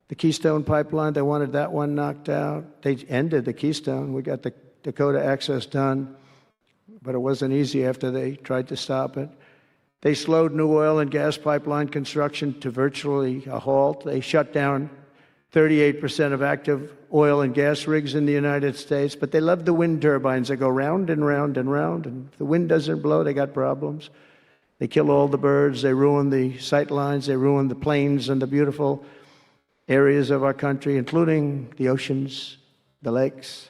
The Keystone Pipeline, they wanted that one knocked out. They ended the Keystone. We got the Dakota Access done, but it wasn't easy after they tried to stop it. They slowed new oil and gas pipeline construction to virtually a halt. They shut down 38% of active oil and gas rigs in the United States, but they love the wind turbines. They go round and round and round, and if the wind doesn't blow, they got problems. They kill all the birds. They ruin the sight lines. They ruin the plains and the beautiful areas of our country, including the oceans, the lakes.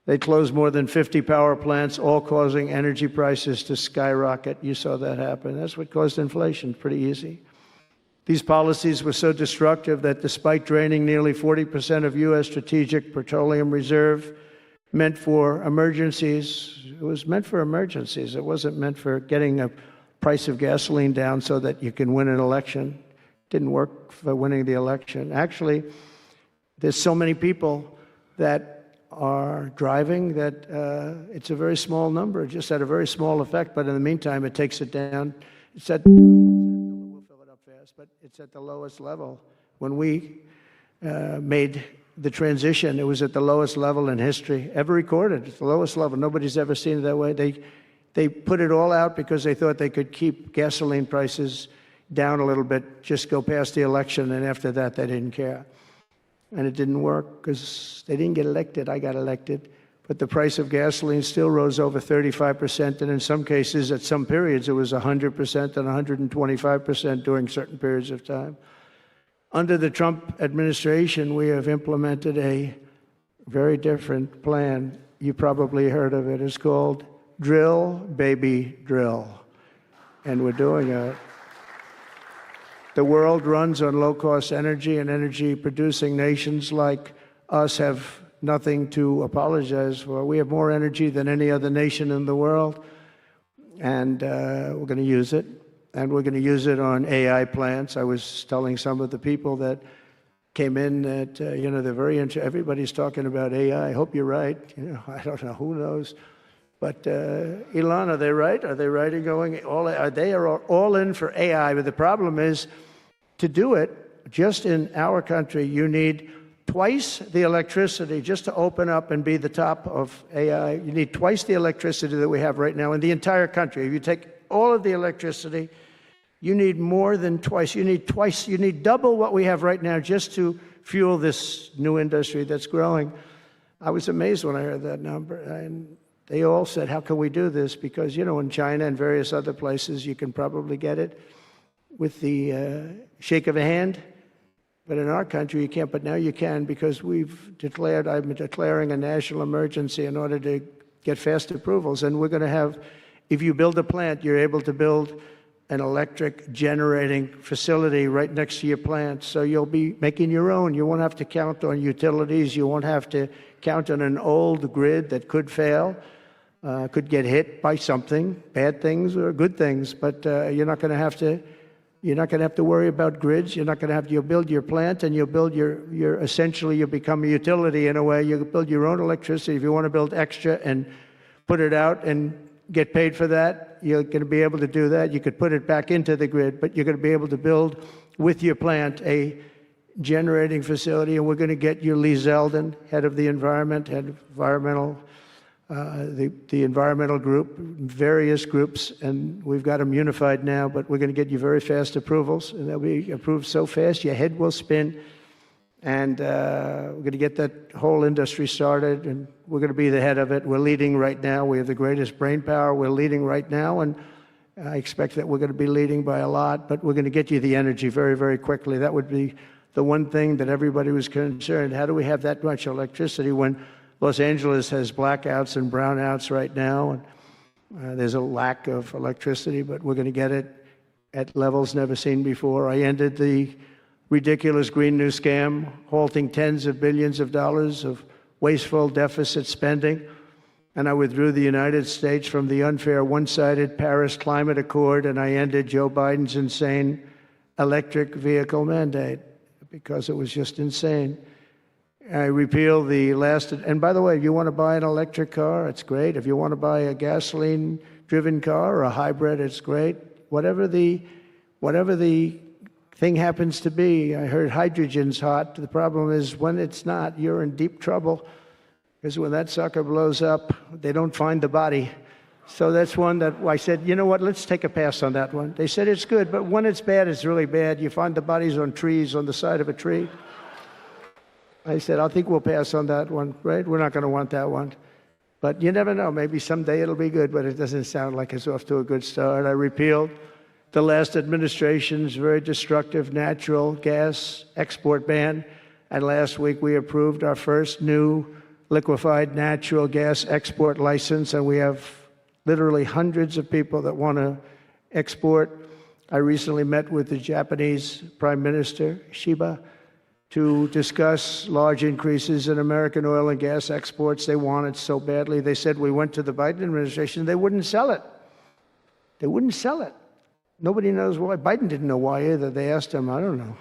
They closed more than 50 power plants, all causing energy prices to skyrocket. You saw that happen. That's what caused inflation. Pretty easy. These policies were so destructive that despite draining nearly 40% of U.S. strategic petroleum reserve, meant for emergencies, it was meant for emergencies. It wasn't meant for getting a price of gasoline down so that you can win an election. It didn't work for winning the election. Actually, there's so many people that are driving that it's a very small number. It just had a very small effect, but in the meantime, it takes it down. It's at, we'll fill it up fast, but it's at the lowest level. When we made the transition, it was at the lowest level in history ever recorded. It's the lowest level. Nobody's ever seen it that way. They put it all out because they thought they could keep gasoline prices down a little bit, just go past the election, and after that, they didn't care. And it didn't work because they didn't get elected. I got elected. But the price of gasoline still rose over 35%, and in some cases, at some periods, it was 100% and 125% during certain periods of time. Under the Trump administration, we have implemented a very different plan. You probably heard of it. It's called Drill, Baby, Drill. And we're doing it. The world runs on low-cost energy, and energy-producing nations like us have nothing to apologize for. We have more energy than any other nation in the world, and we're going to use it. And we're going to use it on AI plants. I was telling some of the people that came in that, they're very interested. Everybody's talking about AI. I hope you're right. I don't know. Who knows? But Elon, are they right? Are they right in going all? Are they all in for AI? But the problem is, to do it, just in our country, you need twice the electricity just to open up and be the top of AI. You need twice the electricity that we have right now in the entire country. If you take all of the electricity, you need more than twice. You need double what we have right now just to fuel this new industry that's growing. I was amazed when I heard that number. And they all said, how can we do this? Because, in China and various other places, you can probably get it with the shake of a hand. But in our country, you can't. But now you can, because I'm declaring a national emergency in order to get fast approvals. And we're going to have, if you build a plant, you're able to build an electric generating facility right next to your plant. So you'll be making your own. You won't have to count on utilities. You won't have to count on an old grid that could fail, could get hit by something, bad things or good things. But you're not going to have to worry about grids. You'll build your plant, and you'll build essentially you'll become a utility in a way. You'll build your own electricity. If you want to build extra and put it out and get paid for that, you're going to be able to do that. You could put it back into the grid, but you're going to be able to build with your plant a generating facility, and we're going to get you Lee Zeldin, head of the environment, head of environmental, the environmental group, various groups, and we've got them unified now, but we're going to get you very fast approvals, and they'll be approved so fast your head will spin. And we're going to get that whole industry started, and we're going to be the head of it. We're leading right now. We have the greatest brain power. We're leading right now, and I expect that we're going to be leading by a lot, but we're going to get you the energy very, very quickly. That would be the one thing that everybody was concerned. How do we have that much electricity when Los Angeles has blackouts and brownouts right now? And there's a lack of electricity, but we're going to get it at levels never seen before. I ended the ridiculous Green New Scam, halting tens of billions of dollars of wasteful deficit spending. And I withdrew the United States from the unfair one-sided Paris Climate Accord, and I ended Joe Biden's insane electric vehicle mandate because it was just insane. I repealed the last, and by the way, if you want to buy an electric car, it's great. If you want to buy a gasoline-driven car or a hybrid, it's great. Whatever the thing happens to be. I heard hydrogen's hot. The problem is when it's not, you're in deep trouble, because when that sucker blows up, they don't find the body. So that's one that I said, you know what, let's take a pass on that one. They said it's good, but when it's bad, it's really bad. You find the bodies on trees, on the side of a tree. I said, I think we'll pass on that one, right? We're not going to want that one. But you never know. Maybe someday it'll be good, but it doesn't sound like it's off to a good start. I repealed the last administration's very destructive natural gas export ban. And last week we approved our first new liquefied natural gas export license, and we have literally hundreds of people that want to export. I recently met with the Japanese Prime Minister, Shiba, to discuss large increases in American oil and gas exports. They want it so badly. They said we went to the Biden administration, they wouldn't sell it. They wouldn't sell it. Nobody knows why. Biden didn't know why either. They asked him, I don't know.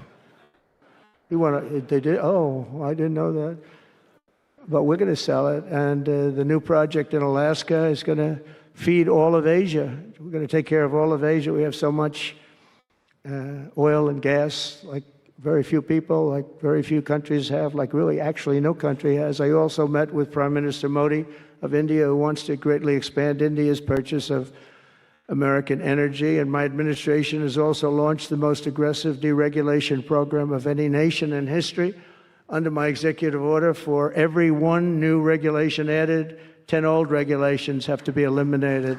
They did? Oh, I didn't know that. But we're going to sell it. And the new project in Alaska is going to feed all of Asia. We're going to take care of all of Asia. We have so much oil and gas, like very few people, like very few countries have, like really actually no country has. I also met with Prime Minister Modi of India, who wants to greatly expand India's purchase of American energy, and my administration has also launched the most aggressive deregulation program of any nation in history. Under my executive order, for every one new regulation added, 10 old regulations have to be eliminated.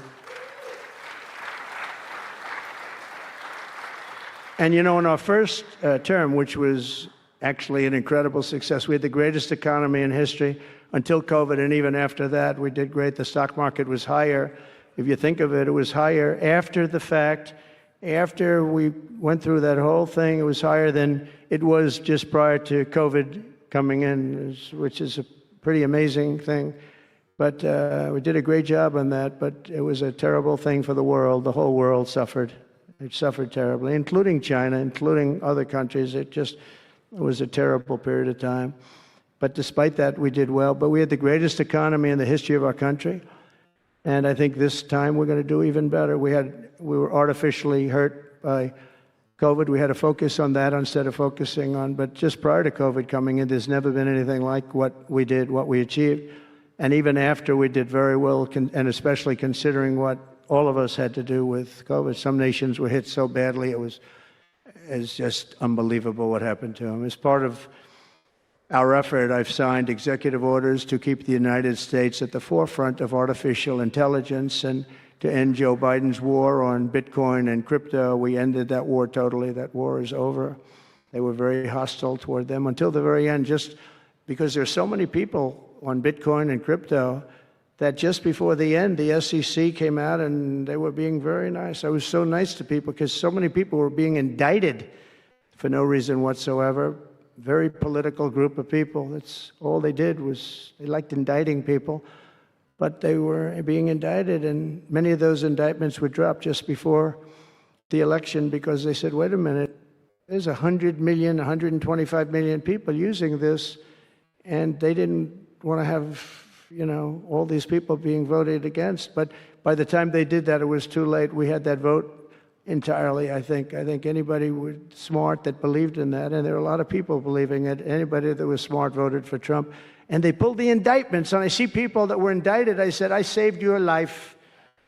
And you know, in our first term, which was actually an incredible success, we had the greatest economy in history until COVID, and even after that, we did great. The stock market was higher. If you think of it, it was higher after the fact. After we went through that whole thing, it was higher than it was just prior to COVID coming in, which is a pretty amazing thing. But we did a great job on that, but it was a terrible thing for the world. The whole world suffered. It suffered terribly, including China, including other countries. It was a terrible period of time. But despite that, we did well. But we had the greatest economy in the history of our country. And I think this time we're going to do even better. We were artificially hurt by COVID. We had to focus on that instead of focusing on, but just prior to COVID coming in, there's never been anything like what we did, what we achieved. And even after, we did very well, and especially considering what all of us had to do with COVID. Some nations were hit so badly, it's just unbelievable what happened to them. As part of our effort, I've signed executive orders to keep the United States at the forefront of artificial intelligence and to end Joe Biden's war on Bitcoin and crypto. We ended that war totally. That war is over. They were very hostile toward them until the very end, just because there's so many people on Bitcoin and crypto that just before the end, the SEC came out and they were being very nice. I was so nice to people because so many people were being indicted for no reason whatsoever. Very political group of people. That's all they did, was they liked indicting people, but they were being indicted, and many of those indictments were dropped just before the election because they said, wait a minute, there's 100 million, 125 million people using this, and they didn't want to have, all these people being voted against. But by the time they did that, it was too late. We had that vote entirely, I think. I think anybody smart that believed in that, and there are a lot of people believing it, anybody that was smart voted for Trump. And they pulled the indictments. And I see people that were indicted, I said, I saved your life.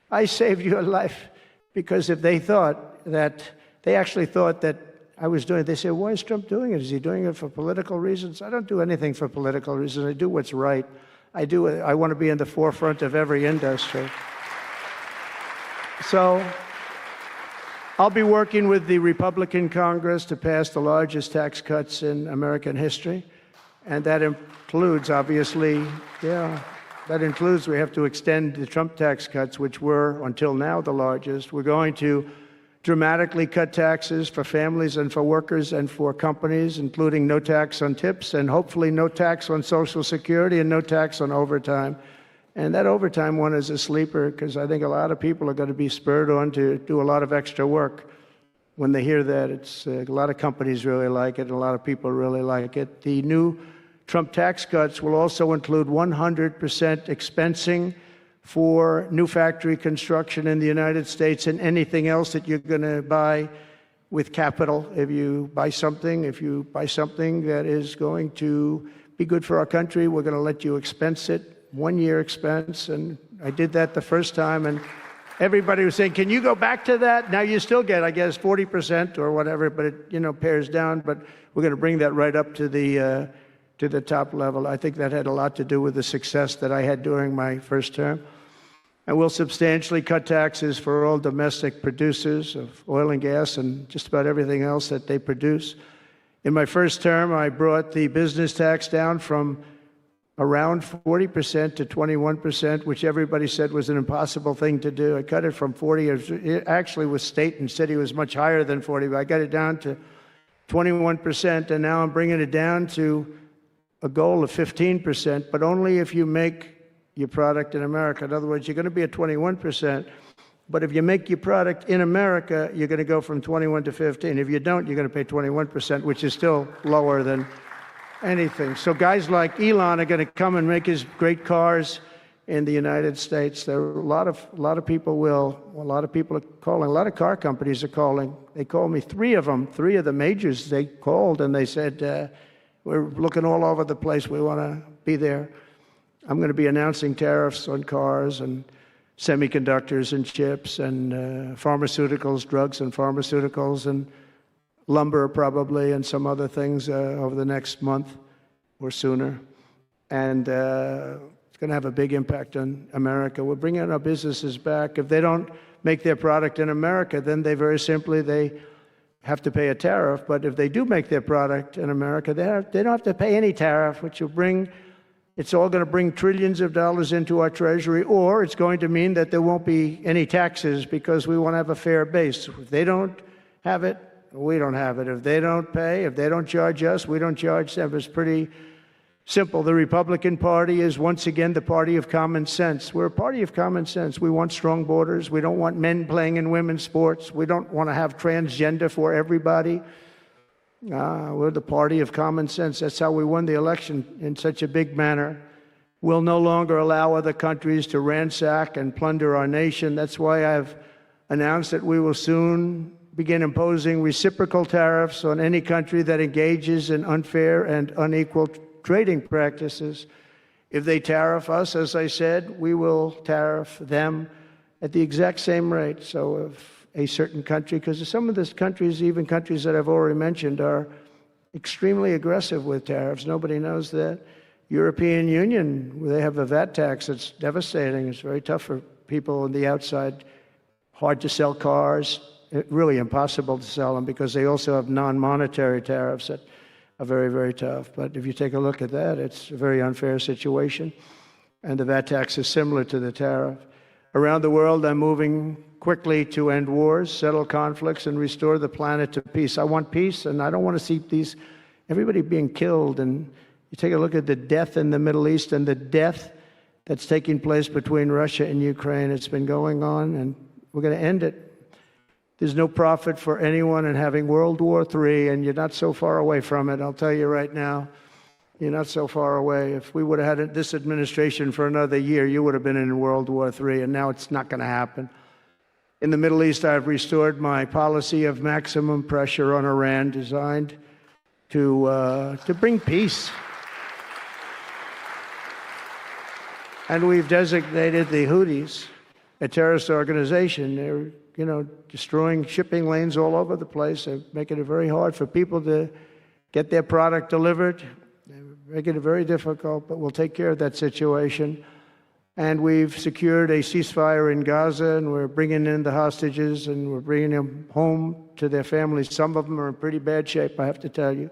I saved your life. Because if they thought that, they actually thought that I was doing it, they said, why is Trump doing it? Is he doing it for political reasons? I don't do anything for political reasons. I do what's right. I want to be in the forefront of every industry. So I'll be working with the Republican Congress to pass the largest tax cuts in American history. And that includes, obviously, that includes we have to extend the Trump tax cuts, which were, until now, the largest. We're going to dramatically cut taxes for families and for workers and for companies, including no tax on tips and hopefully no tax on Social Security and no tax on overtime. And that overtime one is a sleeper because I think a lot of people are going to be spurred on to do a lot of extra work. When they hear that, it's a lot of companies really like it and a lot of people really like it. The new Trump tax cuts will also include 100% expensing for new factory construction in the United States and anything else that you're going to buy with capital. If you buy something that is going to be good for our country, we're going to let you expense it, 1 year expense. And I did that the first time, and everybody was saying, can you go back to that? Now you still get, I guess, 40% or whatever, but it, pares down. But we're going to bring that right up to the top level. I think that had a lot to do with the success that I had during my first term. And we'll substantially cut taxes for all domestic producers of oil and gas and just about everything else that they produce. In my first term, I brought the business tax down from around 40% to 21%, which everybody said was an impossible thing to do. I cut it from 40. It actually was state and city was much higher than 40, but I got it down to 21%, and now I'm bringing it down to a goal of 15%, but only if you make your product in America. In other words, you're going to be at 21%, but if you make your product in America, you're going to go from 21 to 15. If you don't, you're going to pay 21%, which is still lower than anything. So guys like Elon are going to come and make his great cars in the United States. There are a lot of people are calling, a lot of car companies are calling. They called me, three of the majors, they called and they said, we're looking all over the place. We want to be there. I'm going to be announcing tariffs on cars and semiconductors and chips and pharmaceuticals, drugs and pharmaceuticals and lumber probably and some other things over the next month or sooner. And it's going to have a big impact on America. We're bringing our businesses back. If they don't make their product in America, then they have to pay a tariff. But if they do make their product in America, they don't have to pay any tariff, which will it's all going to bring trillions of dollars into our treasury, or it's going to mean that there won't be any taxes because we want to have a fair base. If they don't have it, we don't have it. If they don't pay, if they don't charge us, we don't charge them. It's pretty simple. The Republican Party is once again the party of common sense. We're a party of common sense. We want strong borders. We don't want men playing in women's sports. We don't want to have transgender for everybody. We're the party of common sense. That's how we won the election in such a big manner. We'll no longer allow other countries to ransack and plunder our nation. That's why I've announced that we will soon begin imposing reciprocal tariffs on any country that engages in unfair and unequal trading practices. If they tariff us, as I said, we will tariff them at the exact same rate. So if a certain country, because some of these countries, even countries that I've already mentioned, are extremely aggressive with tariffs. Nobody knows that. European Union, they have a VAT tax that's devastating. It's very tough for people on the outside. Hard to sell cars, really impossible to sell them because they also have non-monetary tariffs that are very, very tough. But if you take a look at that, it's a very unfair situation. And the VAT tax is similar to the tariff. Around the world, I'm moving quickly to end wars, settle conflicts, and restore the planet to peace. I want peace, and I don't want to see everybody being killed. And you take a look at the death in the Middle East and the death that's taking place between Russia and Ukraine. It's been going on, and we're going to end it. There's no profit for anyone in having World War III, and you're not so far away from it. I'll tell you right now, you're not so far away. If we would have had this administration for another year, you would have been in World War III, and now it's not going to happen. In the Middle East, I've restored my policy of maximum pressure on Iran, designed to bring peace. And we've designated the Houthis a terrorist organization. They're, destroying shipping lanes all over the place. They're making it very hard for people to get their product delivered. They're making it very difficult, but we'll take care of that situation. And we've secured a ceasefire in Gaza, and we're bringing in the hostages, and we're bringing them home to their families. Some of them are in pretty bad shape, I have to tell you.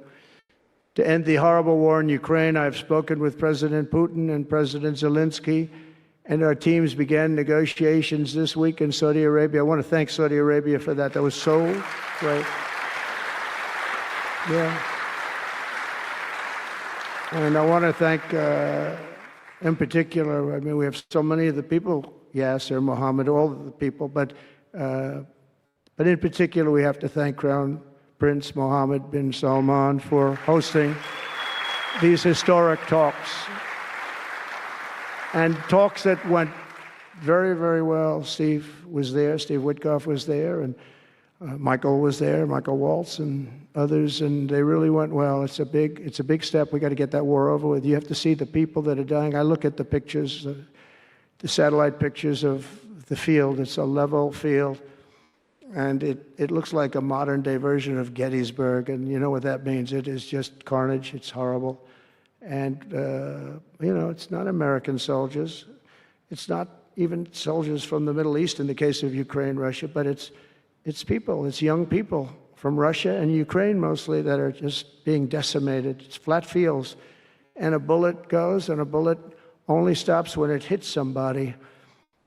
To end the horrible war in Ukraine, I've spoken with President Putin and President Zelensky, and our teams began negotiations this week in Saudi Arabia. I want to thank Saudi Arabia for that. That was so great. Yeah. And I want to thank, in particular, I mean, we have so many of the people, Yasser, Mohammed, all of the people, but in particular, we have to thank Crown Prince Mohammed bin Salman for hosting these historic talks. And talks that went very, very well. Steve was there, Steve Witkoff was there, and Michael was there, Michael Waltz and others, and they really went well. It's a big step. We got to get that war over with. You have to see the people that are dying. I look at the pictures, the satellite pictures of the field. It's a level field, and it looks like a modern-day version of Gettysburg, and you know what that means. It is just carnage. It's horrible. And, it's not American soldiers. It's not even soldiers from the Middle East in the case of Ukraine, Russia, but it's people, it's young people from Russia and Ukraine mostly that are just being decimated. It's flat fields. And a bullet goes, and a bullet only stops when it hits somebody.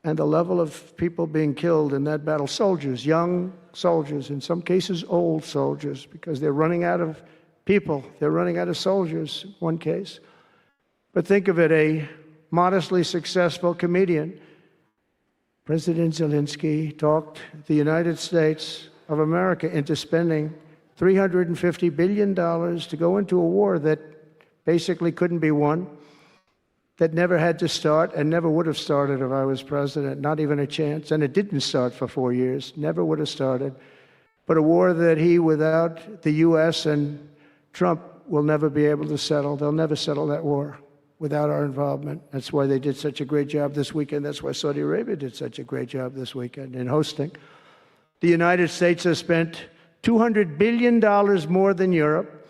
And the level of people being killed in that battle, soldiers, young soldiers, in some cases old soldiers, because they're running out of people. They're running out of soldiers, in one case. But think of it, a modestly successful comedian, President Zelensky, talked the United States of America into spending $350 billion to go into a war that basically couldn't be won, that never had to start and never would have started if I was president, not even a chance. And it didn't start for 4 years, never would have started. But a war that he, without the U.S. and Trump, will never be able to settle. They'll never settle that war without our involvement. That's why they did such a great job this weekend. That's why Saudi Arabia did such a great job this weekend in hosting. The United States has spent $200 billion more than Europe,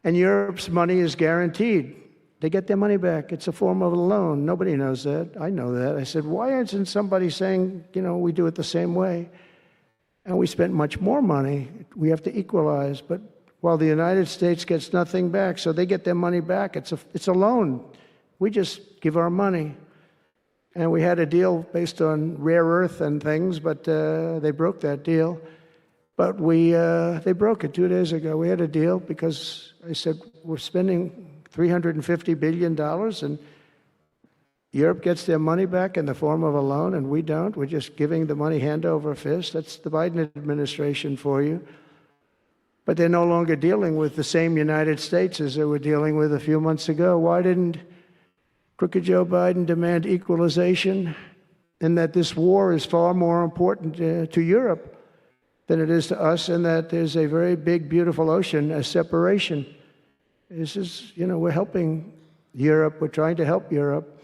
and Europe's money is guaranteed. They get their money back. It's a form of a loan. Nobody knows that. I know that. I said, why isn't somebody saying, we do it the same way? And we spent much more money. We have to equalize. But while the United States gets nothing back, so they get their money back. It's a loan. We just give our money. And we had a deal based on rare earth and things, but they broke that deal. But they broke it 2 days ago. We had a deal because I said, we're spending $350 billion, and Europe gets their money back in the form of a loan, and we don't. We're just giving the money hand over fist. That's the Biden administration for you. But they're no longer dealing with the same United States as they were dealing with a few months ago. Why didn't crooked Joe Biden demand equalization, and that this war is far more important to Europe than it is to us, and that there's a very big, beautiful ocean, a separation? This is, we're helping Europe. We're trying to help Europe.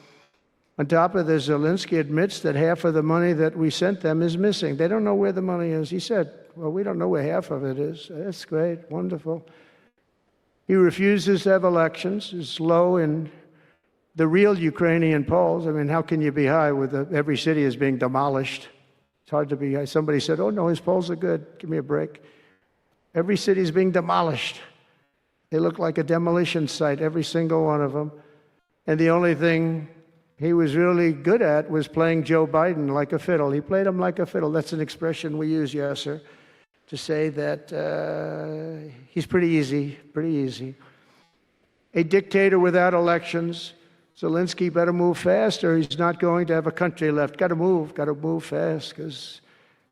On top of this, Zelensky admits that half of the money that we sent them is missing. They don't know where the money is. He said, well, we don't know where half of it is. That's great, wonderful. He refuses to have elections. It's low in the real Ukrainian polls. I mean, how can you be high with every city is being demolished? It's hard to be high. Somebody said, oh, no, his polls are good. Give me a break. Every city is being demolished. They look like a demolition site, every single one of them. And the only thing he was really good at was playing Joe Biden like a fiddle. He played him like a fiddle. That's an expression we use, Yasser, to say that he's pretty easy. A dictator without elections. Zelensky better move fast, or he's not going to have a country left. Got to move fast, because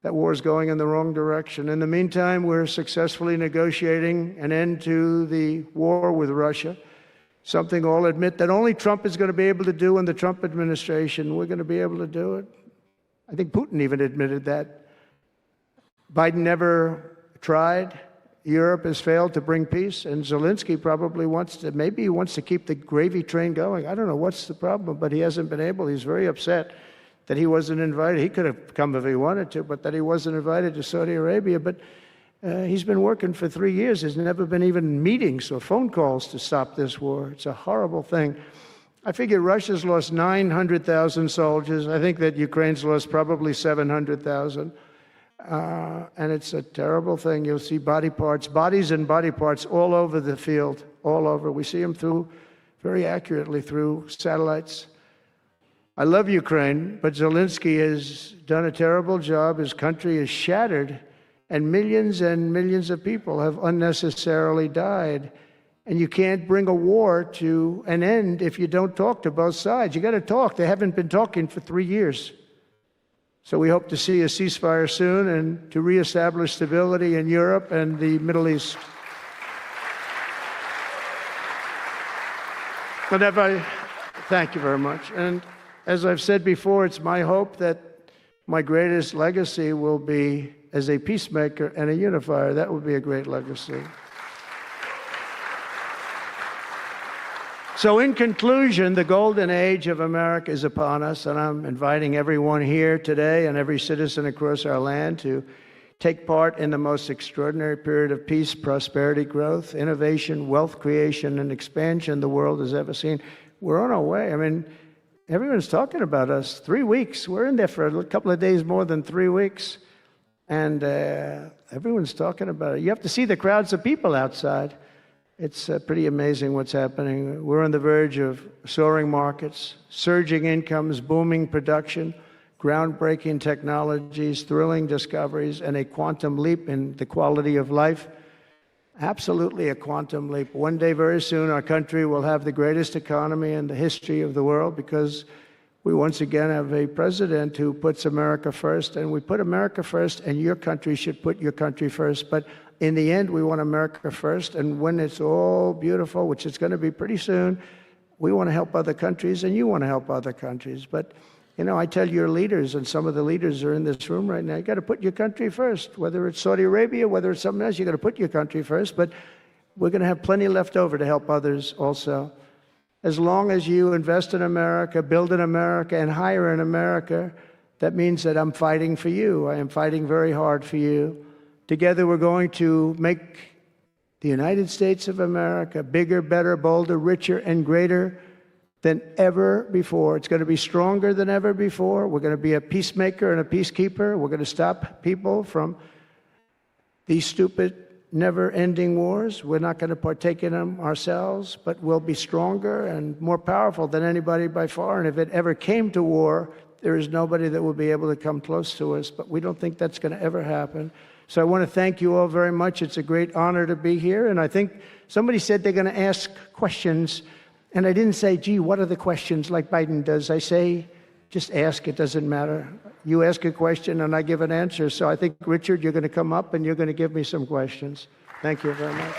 that war is going in the wrong direction. In the meantime, we're successfully negotiating an end to the war with Russia, something I'll admit that only Trump is going to be able to do in the Trump administration. We're going to be able to do it. I think Putin even admitted that. Biden never tried. Europe has failed to bring peace, and Zelensky probably maybe he wants to keep the gravy train going. I don't know what's the problem, but he hasn't been able. He's very upset that he wasn't invited. He could have come if he wanted to, but that he wasn't invited to Saudi Arabia. But he's been working for 3 years. There's never been even meetings or phone calls to stop this war. It's a horrible thing. I figure Russia's lost 900,000 soldiers. I think that Ukraine's lost probably 700,000. And it's a terrible thing. You'll see bodies and body parts all over the field, all over. We see them very accurately through satellites. I love Ukraine, but Zelensky has done a terrible job. His country is shattered, and millions of people have unnecessarily died. And you can't bring a war to an end if you don't talk to both sides. You got to talk. They haven't been talking for 3 years. So we hope to see a ceasefire soon and to reestablish stability in Europe and the Middle East. Thank you very much. And as I've said before, it's my hope that my greatest legacy will be as a peacemaker and a unifier. That would be a great legacy. So in conclusion, the golden age of America is upon us, and I'm inviting everyone here today and every citizen across our land to take part in the most extraordinary period of peace, prosperity, growth, innovation, wealth creation, and expansion the world has ever seen. We're on our way. I mean, everyone's talking about us. 3 weeks. We're in there for a couple of days more than 3 weeks. And everyone's talking about it. You have to see the crowds of people outside. It's pretty amazing what's happening. We're on the verge of soaring markets, surging incomes, booming production, groundbreaking technologies, thrilling discoveries, and a quantum leap in the quality of life. Absolutely a quantum leap. One day, very soon, our country will have the greatest economy in the history of the world because we once again have a president who puts America first, and we put America first, and your country should put your country first. But in the end, we want America first, and when it's all beautiful, which it's going to be pretty soon, we want to help other countries, and you want to help other countries. But, you know, I tell your leaders, and some of the leaders are in this room right now, you got to put your country first. Whether it's Saudi Arabia, whether it's something else, you got to put your country first. But we're going to have plenty left over to help others also. As long as you invest in America, build in America, and hire in America, that means that I'm fighting for you. I am fighting very hard for you. Together, we're going to make the United States of America bigger, better, bolder, richer, and greater than ever before. It's going to be stronger than ever before. We're going to be a peacemaker and a peacekeeper. We're going to stop people from these stupid, never-ending wars. We're not going to partake in them ourselves, but we'll be stronger and more powerful than anybody by far. And if it ever came to war, there is nobody that will be able to come close to us. But we don't think that's going to ever happen. So I want to thank you all very much. It's a great honor to be here. And I think somebody said they're going to ask questions. And I didn't say, gee, what are the questions like Biden does? I say, just ask. It doesn't matter. You ask a question and I give an answer. So I think, Richard, you're going to come up and you're going to give me some questions. Thank you very much.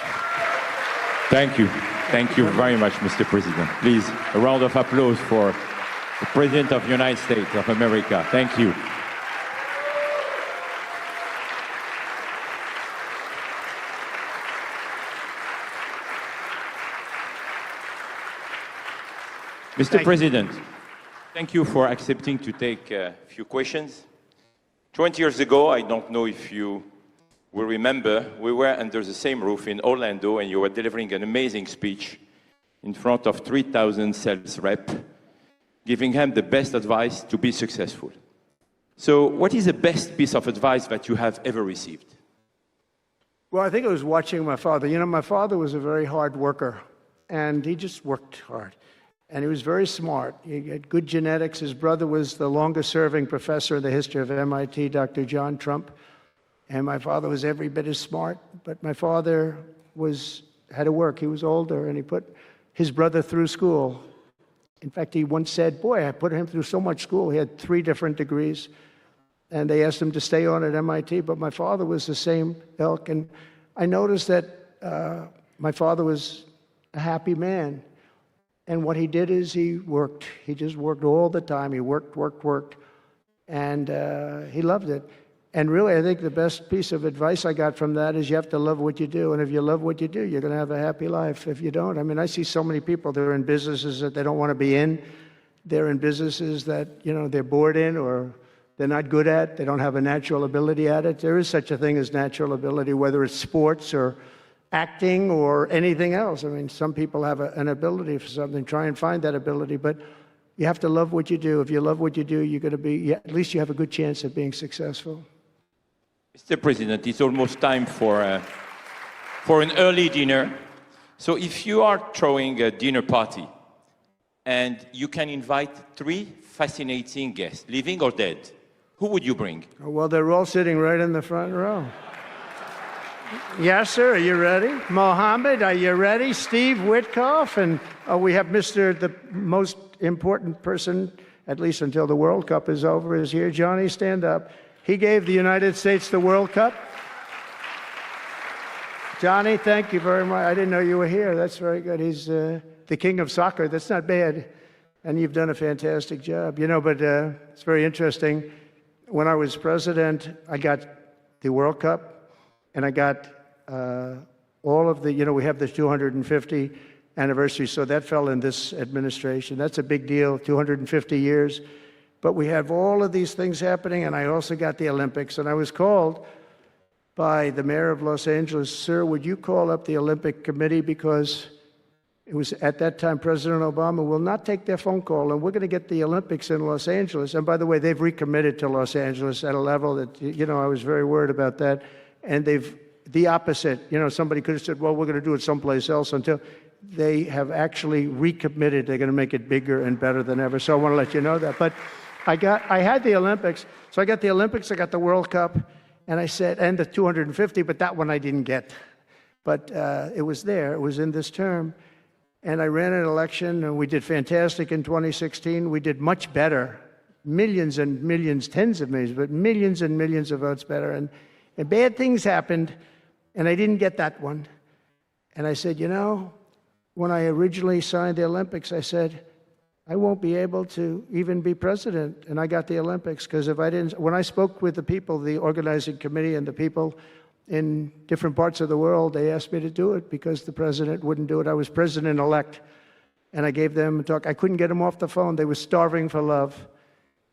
Thank you. Thank you very much, Mr. President. Please, a round of applause for the President of the United States of America. Thank you. Mr. President, thank you for accepting to take a few questions. 20 years ago, I don't know if you will remember, we were under the same roof in Orlando and you were delivering an amazing speech in front of 3,000 sales reps, giving them the best advice to be successful. So what is the best piece of advice that you have ever received? Well, I think it was watching my father. You know, my father was a very hard worker, and he just worked hard. And he was very smart. He had good genetics. His brother was the longest-serving professor in the history of MIT, Dr. John Trump. And my father was every bit as smart. But my father had to work. He was older, and he put his brother through school. In fact, he once said, boy, I put him through so much school. He had 3 different degrees. And they asked him to stay on at MIT. But my father was the same ilk. And I noticed that my father was a happy man. And what he did is he worked. He just worked all the time. He worked. And he loved it. And really, I think the best piece of advice I got from that is you have to love what you do. And if you love what you do, you're going to have a happy life. If you don't, I mean, I see so many people, they're in businesses that they don't want to be in. They're in businesses that, you know, they're bored in or they're not good at. They don't have a natural ability at it. There is such a thing as natural ability, whether it's sports or acting or anything else. I mean, some people have an ability for something. Try and find that ability. But you have to love what you do. If you love what you do, you're going to be, at least you have a good chance of being successful. Mr. President, it's almost time for an early dinner. So if you are throwing a dinner party and you can invite 3 fascinating guests, living or dead, who would you bring? Well, they're all sitting right in the front row. Yes, sir. Are you ready? Mohammed, are you ready? Steve Witkoff, and we have the most important person, at least until the World Cup is over, is here. Johnny, stand up. He gave the United States the World Cup. Johnny, thank you very much. I didn't know you were here. That's very good. He's the king of soccer. That's not bad. And you've done a fantastic job. You know, but it's very interesting. When I was president, I got the World Cup, and I got all of the, you know, we have the 250 anniversary, so that fell in this administration. That's a big deal, 250 years. But we have all of these things happening, and I also got the Olympics. And I was called by the mayor of Los Angeles, sir, would you call up the Olympic Committee, because it was at that time President Obama will not take their phone call, and we're going to get the Olympics in Los Angeles. And by the way, they've recommitted to Los Angeles at a level that, you know, I was very worried about that. And they've, the opposite, you know, somebody could have said, well, we're going to do it someplace else, until they have actually recommitted. They're going to make it bigger and better than ever. So I want to let you know that. But I had the Olympics. So I got the Olympics, I got the World Cup, and I said, and the 250, but that one I didn't get. But it was there. It was in this term. And I ran an election, and we did fantastic in 2016. We did much better. Millions and millions, tens of millions, but millions and millions of votes better. And bad things happened, and I didn't get that one. And I said, you know, when I originally signed the Olympics, I said, I won't be able to even be president. And I got the Olympics, because if I didn't, when I spoke with the people, the organizing committee and the people in different parts of the world, they asked me to do it because the president wouldn't do it. I was president-elect, and I gave them a talk. I couldn't get them off the phone. They were starving for love.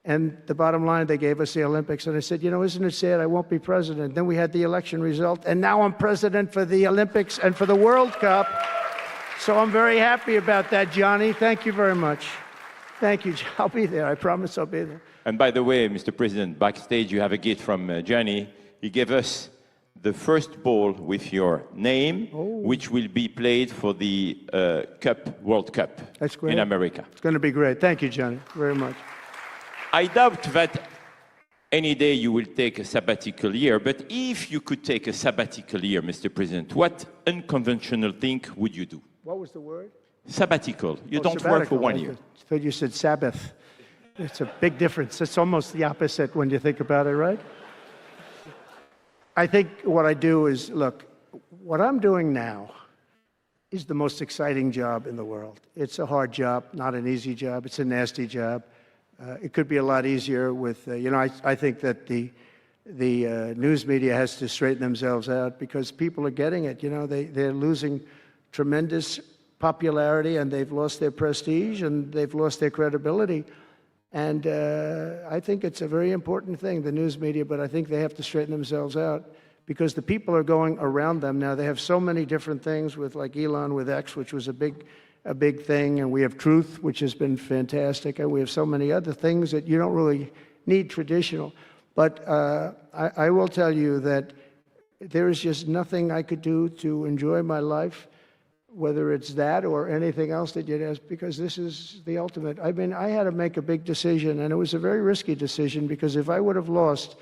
And the bottom line, they gave us the Olympics. And I said, you know, isn't it sad I won't be president? Then we had the election result, and now I'm president for the Olympics and for the World Cup. So I'm very happy about that, Johnny. Thank you very much. Thank you. I'll be there. I promise I'll be there. And by the way, Mr. President, backstage you have a gift from Johnny. He gave us the first ball with your name, which will be played for the World Cup. That's great. In America. It's going to be great. Thank you, Johnny, very much. I doubt that any day you will take a sabbatical year, but if you could take a sabbatical year, Mr. President, what unconventional thing would you do? What was the word? Sabbatical. You don't work for 1 year. I thought you said Sabbath. It's a big difference. It's almost the opposite when you think about it, right? I think what I do is, look, what I'm doing now is the most exciting job in the world. It's a hard job, not an easy job. It's a nasty job. It could be a lot easier with, you know, I think that the news media has to straighten themselves out, because people are getting it. You know, they're losing tremendous popularity, and they've lost their prestige, and they've lost their credibility. And I think it's a very important thing, the news media, but I think they have to straighten themselves out, because the people are going around them now. They have so many different things with, like Elon with X, which was a big thing, and we have Truth, which has been fantastic, and we have so many other things that you don't really need traditional. But I will tell you that there is just nothing I could do to enjoy my life, whether it's that or anything else that you'd ask, because this is the ultimate. I mean, I had to make a big decision, and it was a very risky decision, because if I would have lost,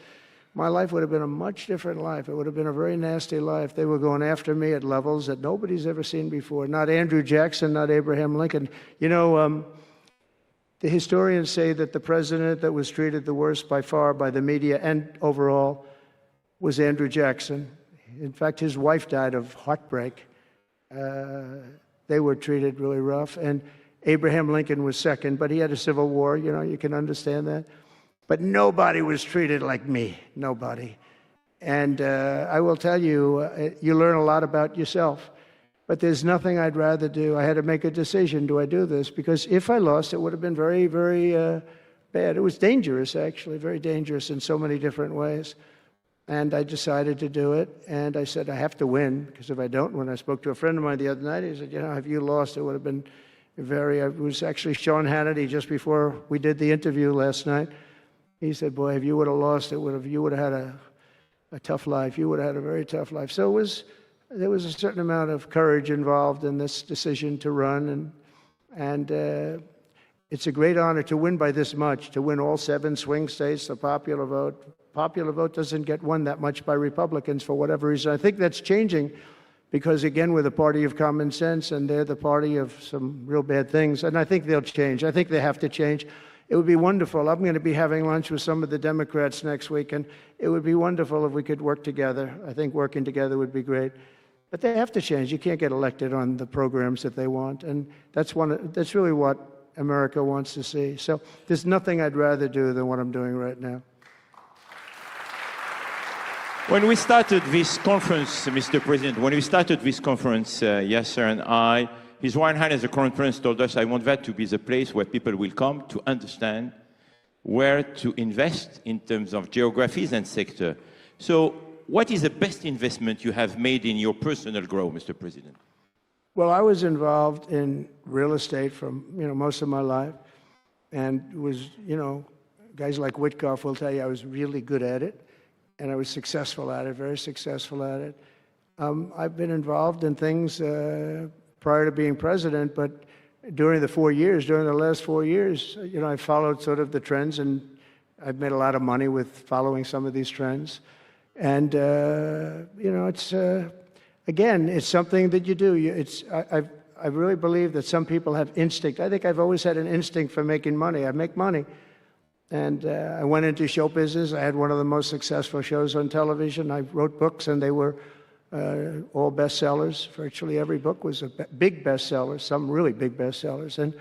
my life would have been a much different life. It would have been a very nasty life. They were going after me at levels that nobody's ever seen before. Not Andrew Jackson, not Abraham Lincoln. You know, the historians say that the president that was treated the worst by far by the media and overall was Andrew Jackson. In fact, his wife died of heartbreak. They were treated really rough. And Abraham Lincoln was second, but he had a civil war. You know, you can understand that. but nobody was treated like me, nobody. And I will tell you, you learn a lot about yourself. But there's nothing I'd rather do. I had to make a decision, do I do this? Because if I lost, it would have been very, very bad. It was dangerous, actually, very dangerous in so many different ways. And I decided to do it. And I said, I have to win, because if I don't win, I spoke to a friend of mine the other night. He said, you know, if you lost, it would have been very, it was actually Sean Hannity just before we did the interview last night. He said, boy, if you would have lost, you would have had a tough life. You would have had a very tough life. So there was a certain amount of courage involved in this decision to run. And it's a great honor to win by this much, to win all 7 swing states, the popular vote. Popular vote doesn't get won that much by Republicans for whatever reason. I think that's changing because, again, we're the party of common sense and they're the party of some real bad things. And I think they'll change. I think they have to change. It would be wonderful. I'm going to be having lunch with some of the Democrats next week, and it would be wonderful if we could work together. I think working together would be great. But they have to change. You can't get elected on the programs that they want. And that's really what America wants to see. So there's nothing I'd rather do than what I'm doing right now. When we started this conference, Mr. President, Yasser and I, His Royal Highness the Crown Prince told us, I want that to be the place where people will come to understand where to invest in terms of geographies and sector. So what is the best investment you have made in your personal growth, Mr. President? Well, I was involved in real estate from, most of my life, and was, guys like Witkoff will tell you I was really good at it, and I was successful at it, very successful at it. I've been involved in things prior to being president, but during the last 4 years, I followed sort of the trends, and I've made a lot of money with following some of these trends. And, it's, again, it's something that you do. I really believe that some people have instinct. I think I've always had an instinct for making money. I make money. And I went into show business. I had one of the most successful shows on television. I wrote books, and they were all bestsellers. Virtually every book was a big bestseller, some really big bestsellers. And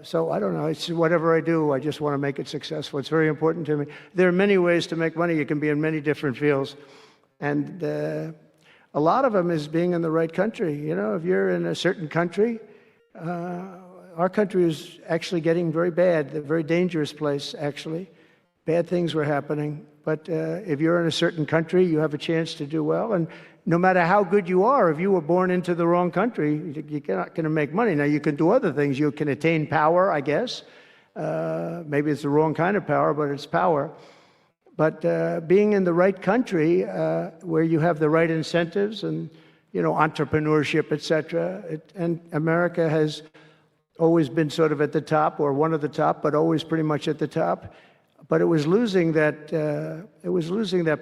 so I don't know. It's whatever I do, I just want to make it successful. It's very important to me. There are many ways to make money. You can be in many different fields. And a lot of them is being in the right country. If you're in a certain country, our country is actually getting very bad, a very dangerous place, actually. Bad things were happening. But if you're in a certain country, you have a chance to do well. And no matter how good you are, if you were born into the wrong country, you're not going to make money. Now, you can do other things. You can attain power, I guess. Maybe it's the wrong kind of power, but it's power. But being in the right country where you have the right incentives and, entrepreneurship, et cetera, and America has always been sort of at the top, or one of the top, but always pretty much at the top. But it was losing that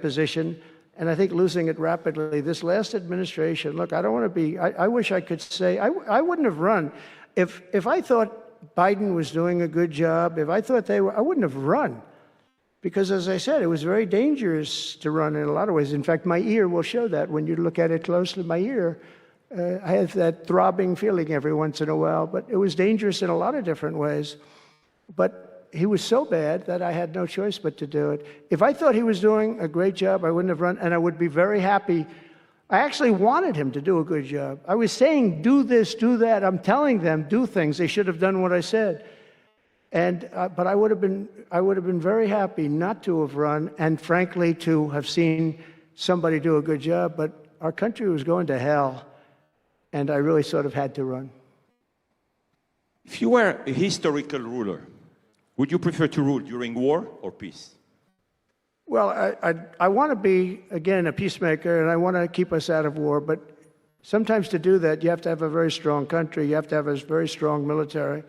position, and I think losing it rapidly. This last administration, look, I don't want to be, I wish I could say, I wouldn't have run. If I thought Biden was doing a good job, if I thought I wouldn't have run. Because as I said, it was very dangerous to run in a lot of ways. In fact, my ear will show that when you look at it closely. My ear, I have that throbbing feeling every once in a while, but it was dangerous in a lot of different ways. But he was so bad that I had no choice but to do it. If I thought he was doing a great job, I wouldn't have run, and I would be very happy. I actually wanted him to do a good job. I was saying, do this, do that. I'm telling them, do things. They should have done what I said. And but I would have been very happy not to have run, and frankly to have seen somebody do a good job. But our country was going to hell, and I really sort of had to run. If you were a historical ruler, would you prefer to rule during war or peace? Well, I want to be, again, a peacemaker, and I want to keep us out of war. But sometimes to do that, you have to have a very strong country. You have to have a very strong military.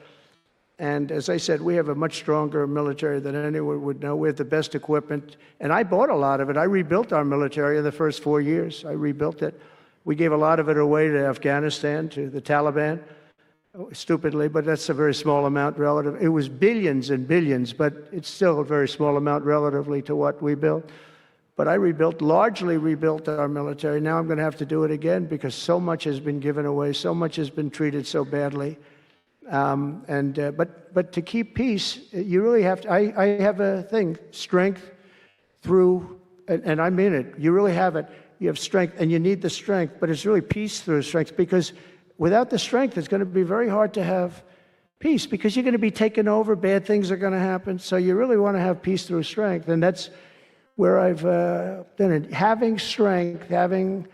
And as I said, we have a much stronger military than anyone would know. We have the best equipment. And I bought a lot of it. I rebuilt our military in the first 4 years. I rebuilt it. We gave a lot of it away to Afghanistan, to the Taliban, stupidly, but that's a very small amount relative. It was billions and billions, but it's still a very small amount relatively to what we built. But I largely rebuilt our military. Now I'm going to have to do it again because so much has been given away, so much has been treated so badly. But to keep peace, you really have to. I have a thing: strength through, and I mean it. You really have it. You have strength, and you need the strength. But it's really peace through strength, because without the strength, it's going to be very hard to have peace, because you're going to be taken over. Bad things are going to happen. So you really want to have peace through strength, and that's where I've done it. Having strength, having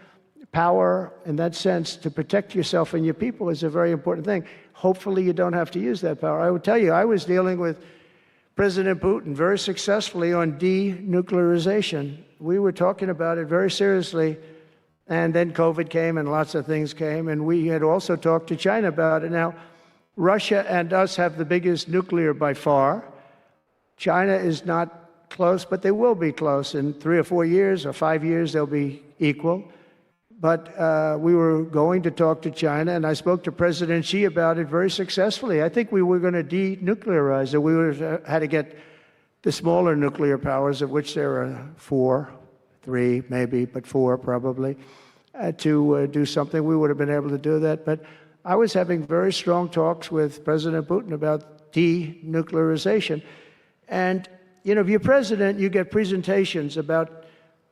power in that sense to protect yourself and your people is a very important thing. Hopefully you don't have to use that power. I would tell you, I was dealing with President Putin very successfully on denuclearization. We were talking about it very seriously, and then COVID came and lots of things came, and we had also talked to China about it. Now, Russia and us have the biggest nuclear by far. China is not close, but they will be close. In 3 or 4 years or 5 years, they'll be equal. But we were going to talk to China, and I spoke to President Xi about it very successfully. I think we were going to denuclearize it. We would have had to get the smaller nuclear powers, of which there are 4, 3 maybe, but 4 probably, to do something. We would have been able to do that. But I was having very strong talks with President Putin about denuclearization. And, you know, if you're president, you get presentations about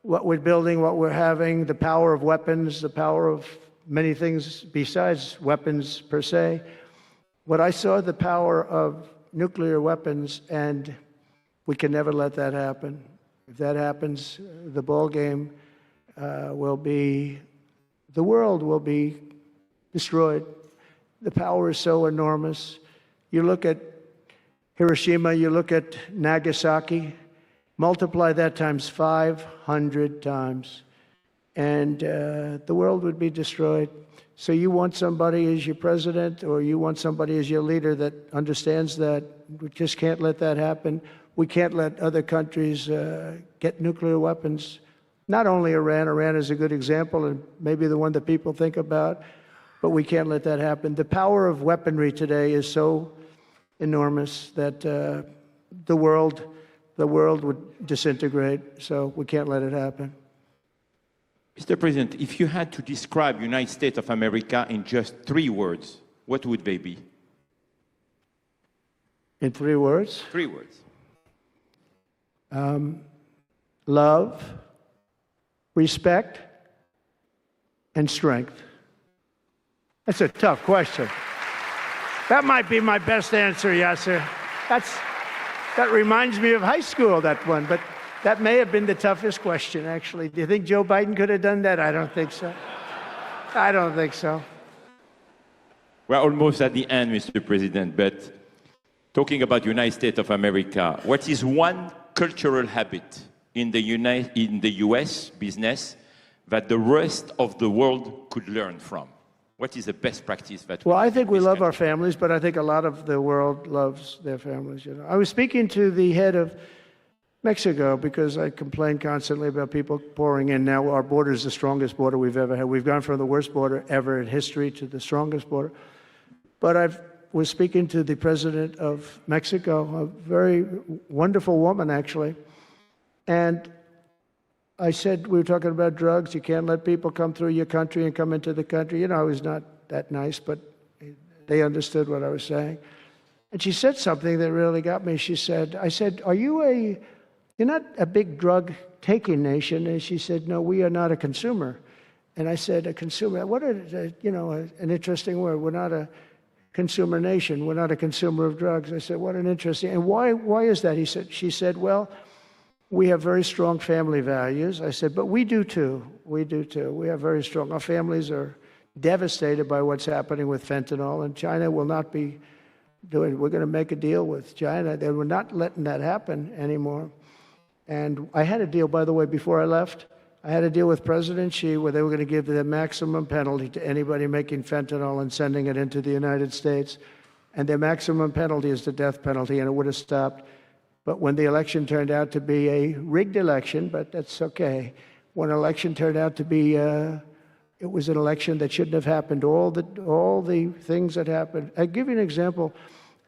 what we're building, what we're having, the power of weapons, the power of many things besides weapons per se. What I saw, the power of nuclear weapons, and we can never let that happen. If that happens, the ball game will be, the world will be destroyed. The power is so enormous. You look at Hiroshima, you look at Nagasaki, multiply that times 500 times, and the world would be destroyed. So you want somebody as your president, or you want somebody as your leader that understands that. We just can't let that happen. We can't let other countries get nuclear weapons. Not only Iran. Iran is a good example, and maybe the one that people think about, but we can't let that happen. The power of weaponry today is so enormous that the world would disintegrate, so we can't let it happen. Mr. President, if you had to describe the United States of America in just 3 words, what would they be? In 3 words? 3 words. Love, respect, and strength. That's a tough question. That might be my best answer, Yasser. That reminds me of high school, that one, but that may have been the toughest question, actually. Do you think Joe Biden could have done that? I don't think so. I don't think so. We're almost at the end, Mr. President, but talking about the United States of America, what is one cultural habit in the U.S. business that the rest of the world could learn from? What is the best practice that? Well, I think we love our families, but I think a lot of the world loves their families. You know, I was speaking to the head of Mexico because I complain constantly about people pouring in. Now our border is the strongest border we've ever had. We've gone from the worst border ever in history to the strongest border. But I was speaking to the president of Mexico, a very wonderful woman, actually, and I said, we were talking about drugs. You can't let people come through your country and come into the country. You know, I was not that nice, but they understood what I was saying. And she said something that really got me. She said, I said, you're not a big drug-taking nation? And she said, no, we are not a consumer. And I said, a consumer? What an interesting word. We're not a consumer nation. We're not a consumer of drugs. I said, what an interesting, and why is that? She said, well, we have very strong family values. I said, but we do too. We do too. We have very strong. Our families are devastated by what's happening with fentanyl, and China will not be doing. We're going to make a deal with China. They were not letting that happen anymore. And I had a deal, by the way, before I left. I had a deal with President Xi where they were going to give the maximum penalty to anybody making fentanyl and sending it into the United States. And their maximum penalty is the death penalty, and it would have stopped. But when the election turned out to be a rigged election, but that's okay. When an election turned out to be, it was an election that shouldn't have happened. All the things that happened. I'll give you an example.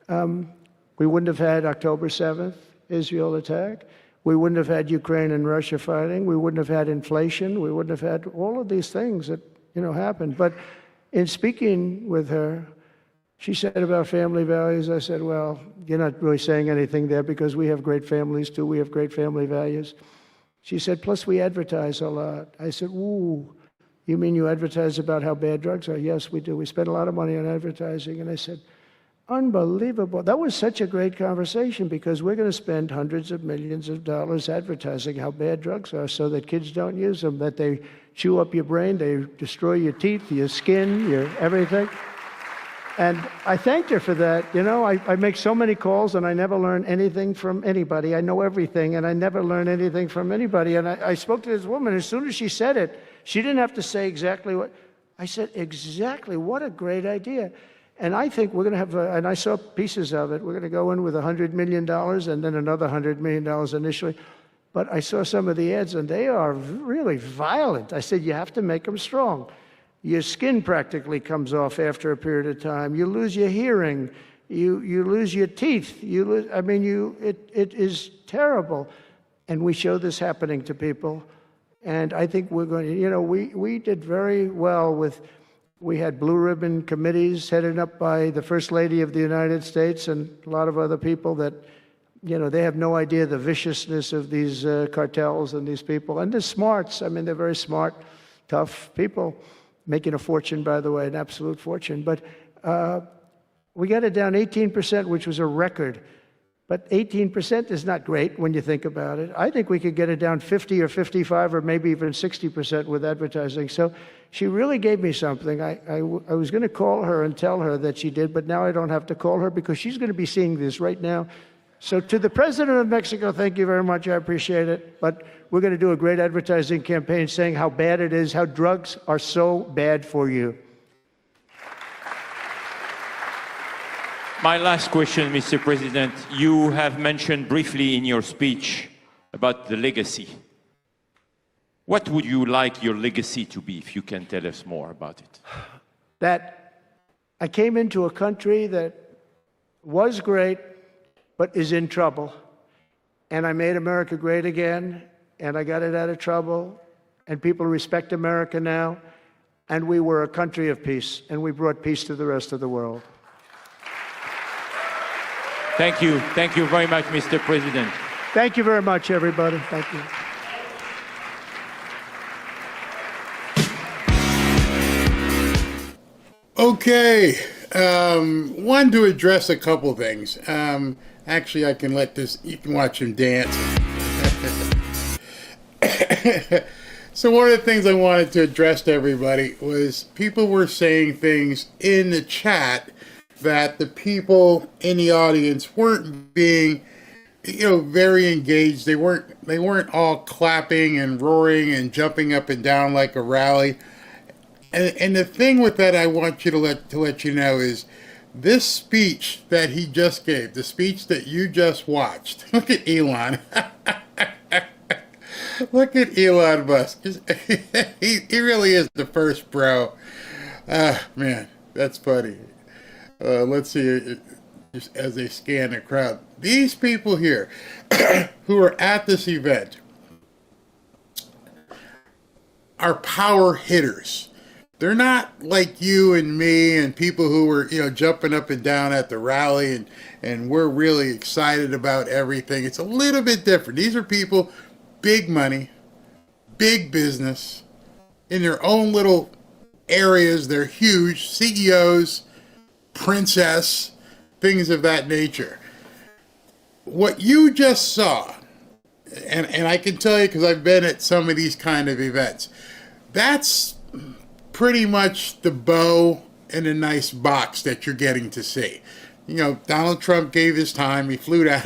We wouldn't have had October 7th, Israel attack. We wouldn't have had Ukraine and Russia fighting. We wouldn't have had inflation. We wouldn't have had all of these things that happened. But in speaking with her, She said about family values. I said, well, you're not really saying anything there because we have great families too. We have great family values. She said, plus we advertise a lot. I said, ooh, you mean you advertise about how bad drugs are? Yes, we do. We spend a lot of money on advertising. And I said, unbelievable. That was such a great conversation because we're going to spend hundreds of millions of dollars advertising how bad drugs are so that kids don't use them, that they chew up your brain, they destroy your teeth, your skin, your everything. And I thanked her for that. You know, I make so many calls and I never learn anything from anybody. I know everything and I never learn anything from anybody. And I spoke to this woman. As soon as she said it, she didn't have to say exactly what. I said, exactly. What a great idea. And I think we're going to have, and I saw pieces of it, we're going to go in with $100 million and then another $100 million initially. But I saw some of the ads and they are really violent. I said, you have to make them strong. Your skin practically comes off after a period of time. You lose your hearing. You lose your teeth. It is terrible. And we show this happening to people. And I think we're going to, we did very well with, we had blue ribbon committees headed up by the First Lady of the United States and a lot of other people that, they have no idea the viciousness of these cartels and these people. And they're smarts. They're very smart, tough people. Making a fortune, by the way, an absolute fortune. But we got it down 18%, which was a record. But 18% is not great when you think about it. I think we could get it down 50 or 55 or maybe even 60% with advertising. So she really gave me something. I was going to call her and tell her that she did, but now I don't have to call her because she's going to be seeing this right now. So to the President of Mexico, thank you very much. I appreciate it. But we're going to do a great advertising campaign saying how bad it is, how drugs are so bad for you. My last question, Mr. President. You have mentioned briefly in your speech about the legacy. What would you like your legacy to be, if you can tell us more about it? That I came into a country that was great, but is in trouble. And I made America great again, and I got it out of trouble, and people respect America now, and we were a country of peace, and we brought peace to the rest of the world. Thank you. Thank you very much, Mr. President. Thank you very much, everybody. Thank you. Okay. Wanted to address a couple things. Actually, I can let this, you can watch him dance. So one of the things I wanted to address to everybody was people were saying things in the chat that the people in the audience weren't being, very engaged. They weren't all clapping and roaring and jumping up and down like a rally. And the thing with that I want you to let you know is this speech that he just gave, the speech that you just watched. Look at Elon. Look at Elon Musk. He really is the first bro. Man, that's funny. Let's see, just as they scan the crowd. These people here who are at this event are power hitters. They're not like you and me and people who were, jumping up and down at the rally and we're really excited about everything. It's a little bit different. These are people, big money, big business, in their own little areas. They're huge, CEOs, princess, things of that nature. What you just saw, and I can tell you because I've been at some of these kind of events, that's pretty much the bow in a nice box that you're getting to see. Donald Trump gave his time. He flew down.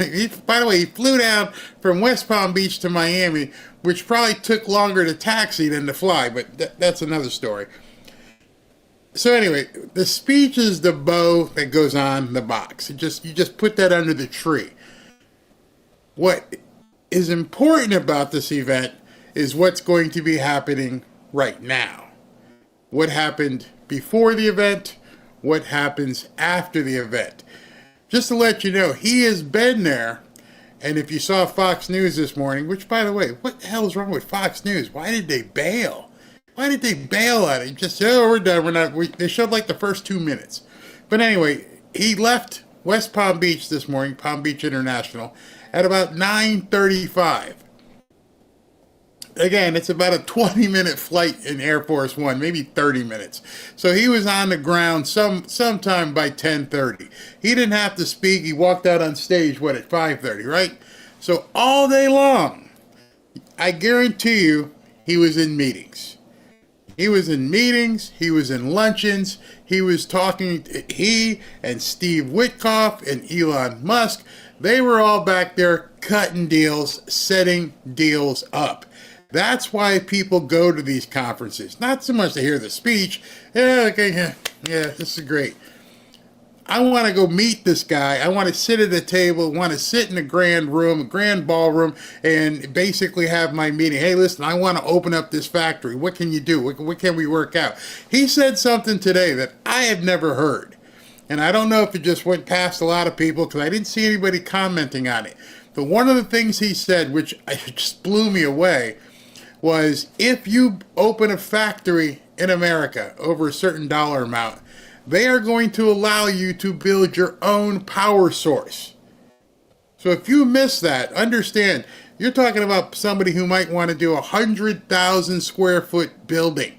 By the way, he flew down from West Palm Beach to Miami, which probably took longer to taxi than to fly, but that's another story. So anyway, the speech is the bow that goes on the box. You just put that under the tree. What is important about this event is what's going to be happening right now. What happened before the event, what happens after the event. Just to let you know, he has been there, and if you saw Fox News this morning, which, by the way, what the hell is wrong with Fox News? Why did they bail? Why did they bail on it? Just, we're done. They showed like the first 2 minutes. But anyway, he left West Palm Beach this morning, Palm Beach International, at about 9:35. Again, it's about a 20-minute flight in Air Force One, maybe 30 minutes. So he was on the ground sometime by 10:30. He didn't have to speak. He walked out on stage, at 5:30, right? So all day long, I guarantee you, he was in meetings. He was in meetings. He was in luncheons. He was talking. He and Steve Witkoff and Elon Musk, they were all back there cutting deals, setting deals up. That's why people go to these conferences. Not so much to hear the speech. Yeah, okay, yeah, this is great. I want to go meet this guy. I want to sit at a table, want to sit in a grand room, a grand ballroom, and basically have my meeting. Hey, listen, I want to open up this factory. What can you do? What can we work out? He said something today that I had never heard. And I don't know if it just went past a lot of people because I didn't see anybody commenting on it. But one of the things he said, which just blew me away, was if you open a factory in America over a certain dollar amount, they are going to allow you to build your own power source. So if you miss that, understand, you're talking about somebody who might want to do 100,000 square foot building.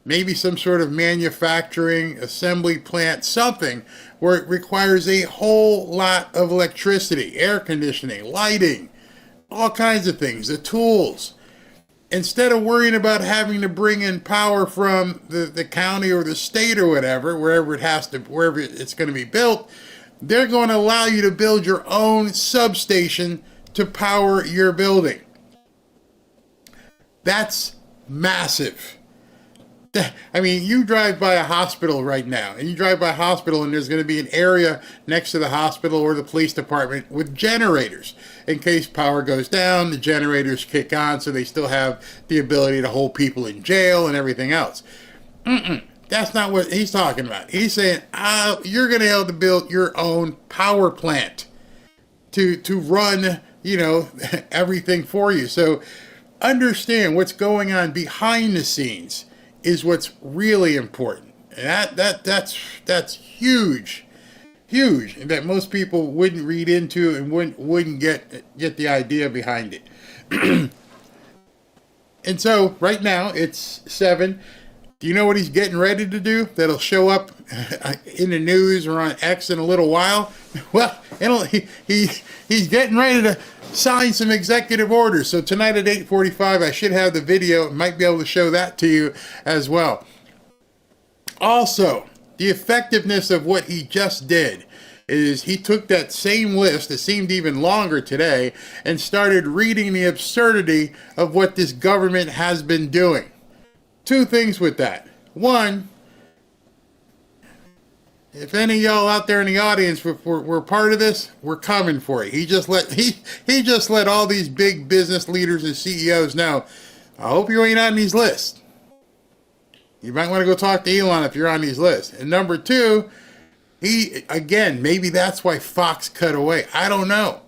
Maybe some sort of manufacturing, assembly plant, something where it requires a whole lot of electricity, air conditioning, lighting, all kinds of things, the tools. Instead of worrying about having to bring in power from the county or the state or whatever, wherever it's going to be built, they're going to allow you to build your own substation to power your building. That's massive. I mean, you drive by a hospital right now, and there's going to be an area next to the hospital or the police department with generators. In case power goes down, the generators kick on, so they still have the ability to hold people in jail and everything else. That's not what he's talking about. He's saying, you're going to be able to build your own power plant to run, everything for you. So understand what's going on behind the scenes is what's really important. And that's huge, that most people wouldn't read into and wouldn't get the idea behind it. And so right now it's 7. Do you know what he's getting ready to do that'll show up in the news or on X in a little while? Well, he's getting ready to sign some executive orders. So tonight at 8:45, I should have the video. Might be able to show that to you as well. Also, the effectiveness of what he just did is he took that same list that seemed even longer today and started reading the absurdity of what this government has been doing. 2 things with that. One, if any of y'all out there in the audience were part of this, we're coming for you. He just let all these big business leaders and CEOs know, I hope you ain't on these lists. You might want to go talk to Elon if you're on these lists. And number 2, maybe that's why Fox cut away. I don't know.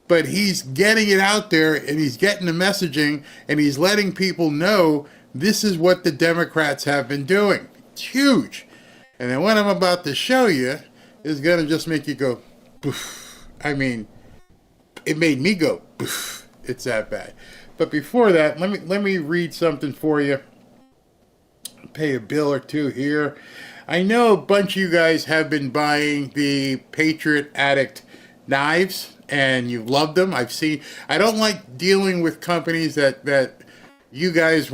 But he's getting it out there and he's getting the messaging and he's letting people know this is what the Democrats have been doing. It's huge. And then what I'm about to show you is going to just make you go, poof. I mean, it made me go, poof. It's that bad. But before that, let me read something for you. Pay a bill or two here. I know a bunch of you guys have been buying the Patriot Addict knives, and you've loved them. I don't like dealing with companies that you guys,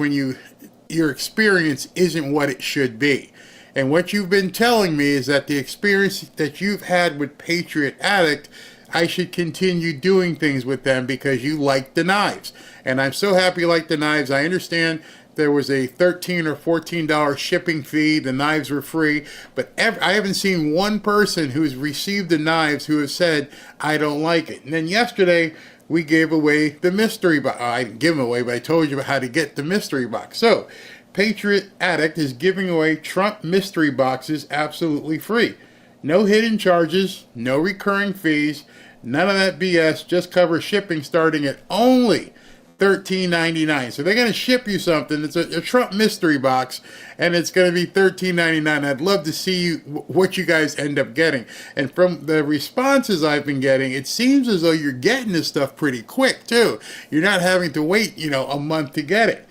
your experience isn't what it should be. And what you've been telling me is that the experience that you've had with Patriot Addict, I should continue doing things with them because you like the knives. And I'm so happy you like the knives. I understand there was a $13 or $14 shipping fee. The knives were free. But I haven't seen one person who's received the knives who has said, I don't like it. And then yesterday, we gave away the mystery box. I didn't give them away, but I told you how to get the mystery box. So, Patriot Addict is giving away Trump mystery boxes absolutely free. No hidden charges, no recurring fees, none of that BS. Just cover shipping starting at only $13.99. So they're going to ship you something. It's a Trump mystery box, and it's going to be $13.99. I'd love to see what you guys end up getting. And from the responses I've been getting, it seems as though you're getting this stuff pretty quick, too. You're not having to wait, a month to get it.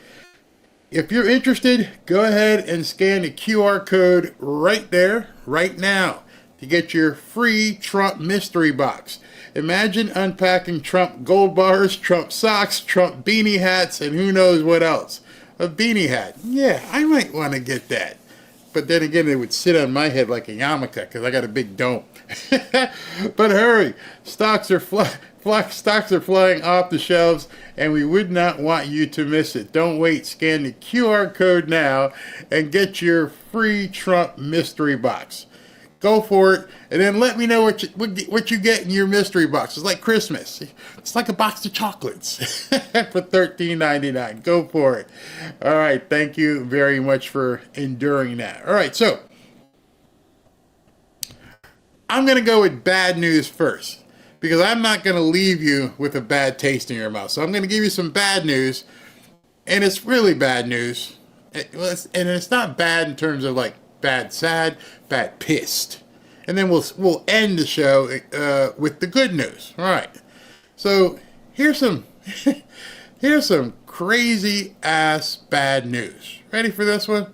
If you're interested, go ahead and scan the QR code right there, right now, to get your free Trump mystery box. Imagine unpacking Trump gold bars, Trump socks, Trump beanie hats, and who knows what else. A beanie hat. Yeah, I might want to get that. But then again, it would sit on my head like a yarmulke because I got a big dome. But hurry, stocks are flying off the shelves, and we would not want you to miss it. Don't wait. Scan the QR code now and get your free Trump mystery box. Go for it, and then let me know what you get in your mystery box. It's like Christmas. It's like a box of chocolates for $13.99. Go for it. All right, thank you very much for enduring that. All right, so I'm going to go with bad news first, because I'm not going to leave you with a bad taste in your mouth. So I'm going to give you some bad news, and it's really bad news. And it's not bad in terms of like bad sad, bad pissed. And then we'll end the show with the good news. All right. So here's some crazy ass bad news. Ready for this one?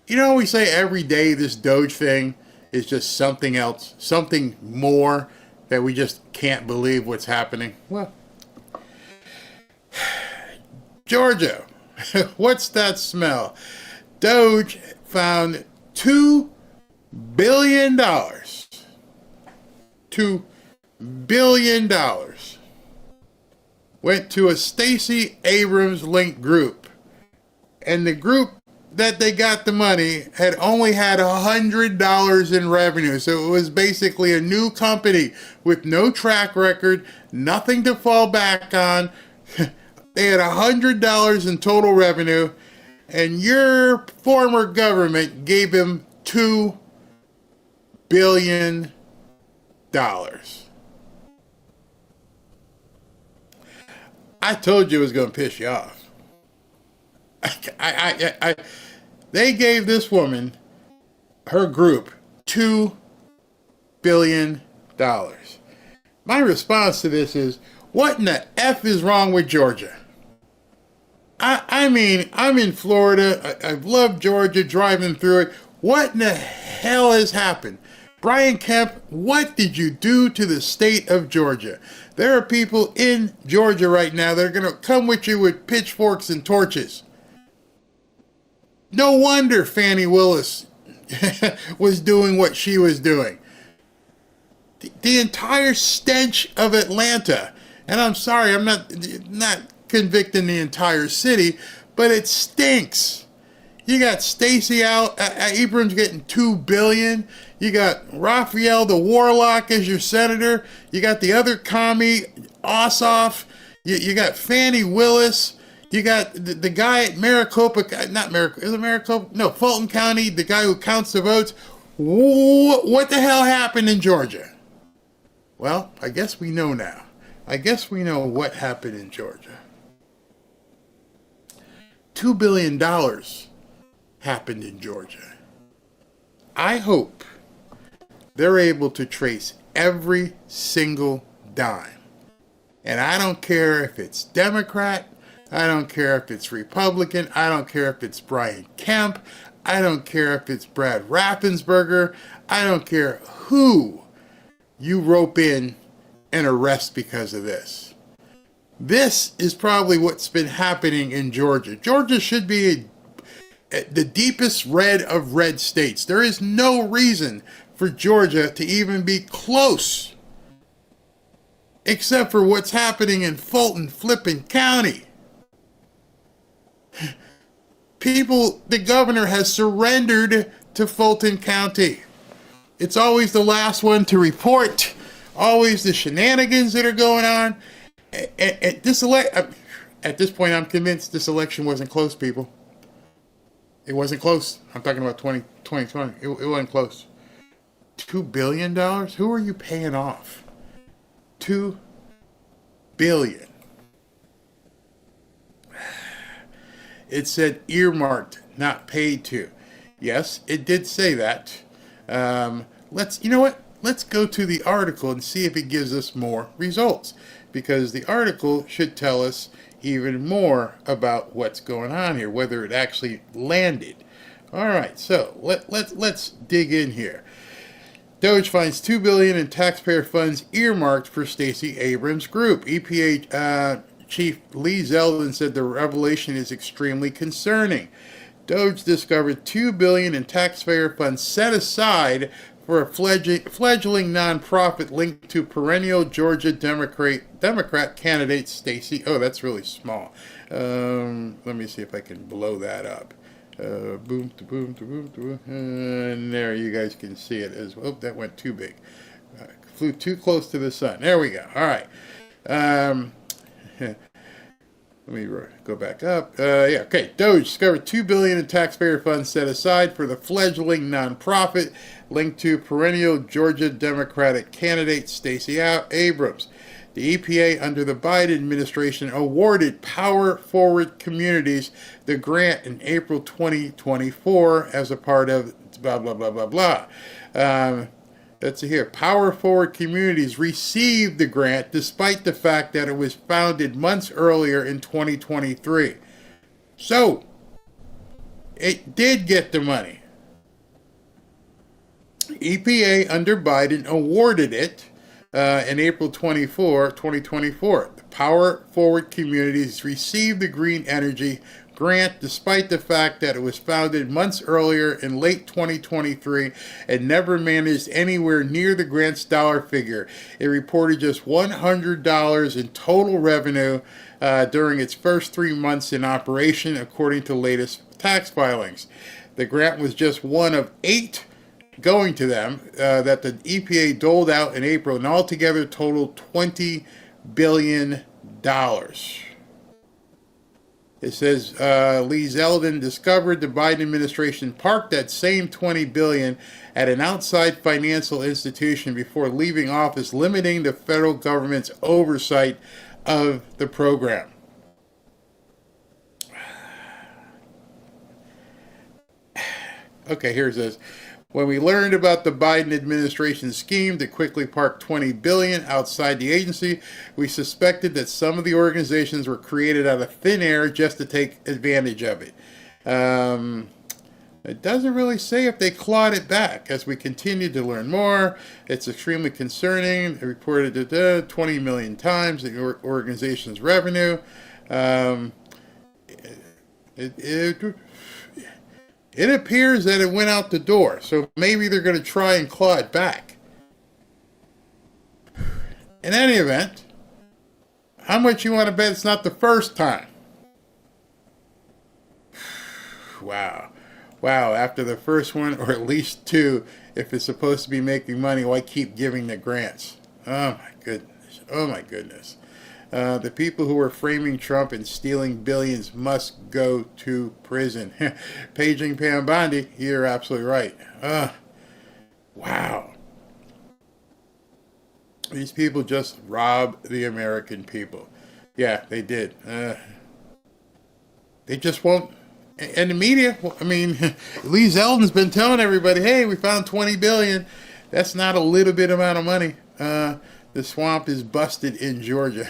We say every day this Doge thing is just something else, something more that we just can't believe what's happening. Well, Georgia, what's that smell? Doge found $2 billion. $2 billion went to a Stacy Abrams linked group. And the group that they got the money had only had $100 in revenue. So it was basically a new company with no track record, nothing to fall back on. They had $100 in total revenue. And your former government gave him $2 billion. I told you it was going to piss you off. They gave this woman, her group, $2 billion. My response to this is, what in the F is wrong with Georgia? I mean, I'm in Florida. I've loved Georgia, driving through it. What in the hell has happened? Brian Kemp, what did you do to the state of Georgia? There are people in Georgia right now that are going to come with you with pitchforks and torches. No wonder Fannie Willis was doing what she was doing. The entire stench of Atlanta, and I'm sorry, I'm not convicting the entire city, but it stinks. You got Stacy Abrams getting $2 billion. You got Raphael the Warlock as your senator. You got the other commie, Ossoff. You got Fannie Willis. You got the guy at Maricopa, not Maricopa, is it Maricopa? No, Fulton County, the guy who counts the votes. What the hell happened in Georgia? Well, I guess we know now. I guess we know what happened in Georgia. $2 billion happened in Georgia. I hope they're able to trace every single dime. And I don't care if it's Democrat, I don't care if it's Republican, I don't care if it's Brian Kemp, I don't care if it's Brad Raffensperger, I don't care who you rope in and arrest because of this. This is probably what's been happening in Georgia. Georgia should be the deepest red of red states. There is no reason for Georgia to even be close, except for what's happening in Fulton flipping County. The governor has surrendered to Fulton County. It's always the last one to report, always the shenanigans that are going on. At this point, I'm convinced this election wasn't close, people. It wasn't close. I'm talking about 2020. It wasn't close. $2 billion? Who are you paying off? $2 billion. It said earmarked, not paid to. Yes, it did say that. You know what? Let's go to the article and see if it gives us more results, because the article should tell us even more about what's going on here, whether it actually landed. All right, so let's dig in here. Doge finds $2 billion in taxpayer funds earmarked for Stacy Abrams' group. EPA Chief Lee Zeldin said the revelation is extremely concerning. Doge discovered $2 billion in taxpayer funds set aside for a fledgling nonprofit linked to perennial Georgia Democrat candidate Stacy. Oh, that's really small. Let me see if I can blow that up. Boom, to boom, to boom, to boom. And there, you guys can see it as well. Oh, that went too big. Flew too close to the sun. There we go. All right. Let me go back up. Okay. Doge discovered $2 billion in taxpayer funds set aside for the fledgling nonprofit linked to perennial Georgia Democratic candidate Stacy Abrams. The EPA under the Biden administration awarded Power Forward Communities the grant in April 2024 as a part of blah, blah, blah, blah, blah. Let's see here. Power Forward Communities received the grant despite the fact that it was founded months earlier in 2023. So, it did get the money. EPA under Biden awarded it in April 2024. The Power Forward Communities received the green energy grant despite the fact that it was founded months earlier in late 2023 and never managed anywhere near the grant's dollar figure. It reported just $100 in total revenue during its first 3 months in operation, according to latest tax filings. The grant was just one of 8 going to them that the EPA doled out in April, and altogether totaled $20 billion. It says Lee Zeldin discovered the Biden administration parked that same $20 billion at an outside financial institution before leaving office, limiting the federal government's oversight of the program. Okay, here's this. When we learned about the Biden administration's scheme to quickly park $20 billion outside the agency, we suspected that some of the organizations were created out of thin air just to take advantage of it. It doesn't really say if they clawed it back. As we continue to learn more, it's extremely concerning. It reported 20 million times the organization's revenue. It appears that it went out the door, so maybe they're going to try and claw it back. In any event, how much you want to bet it's not the first time? Wow. Wow, after the first one, or at least 2, if it's supposed to be making money, why keep giving the grants? Oh my goodness. Oh my goodness. The people who are framing Trump and stealing billions must go to prison. Paging Pam Bondi, you're absolutely right. Wow. These people just robbed the American people. Yeah, they did. They just won't. And the media, I mean, Lee Zeldin's been telling everybody, hey, we found $20 billion. That's not a little bit amount of money. The swamp is busted in Georgia.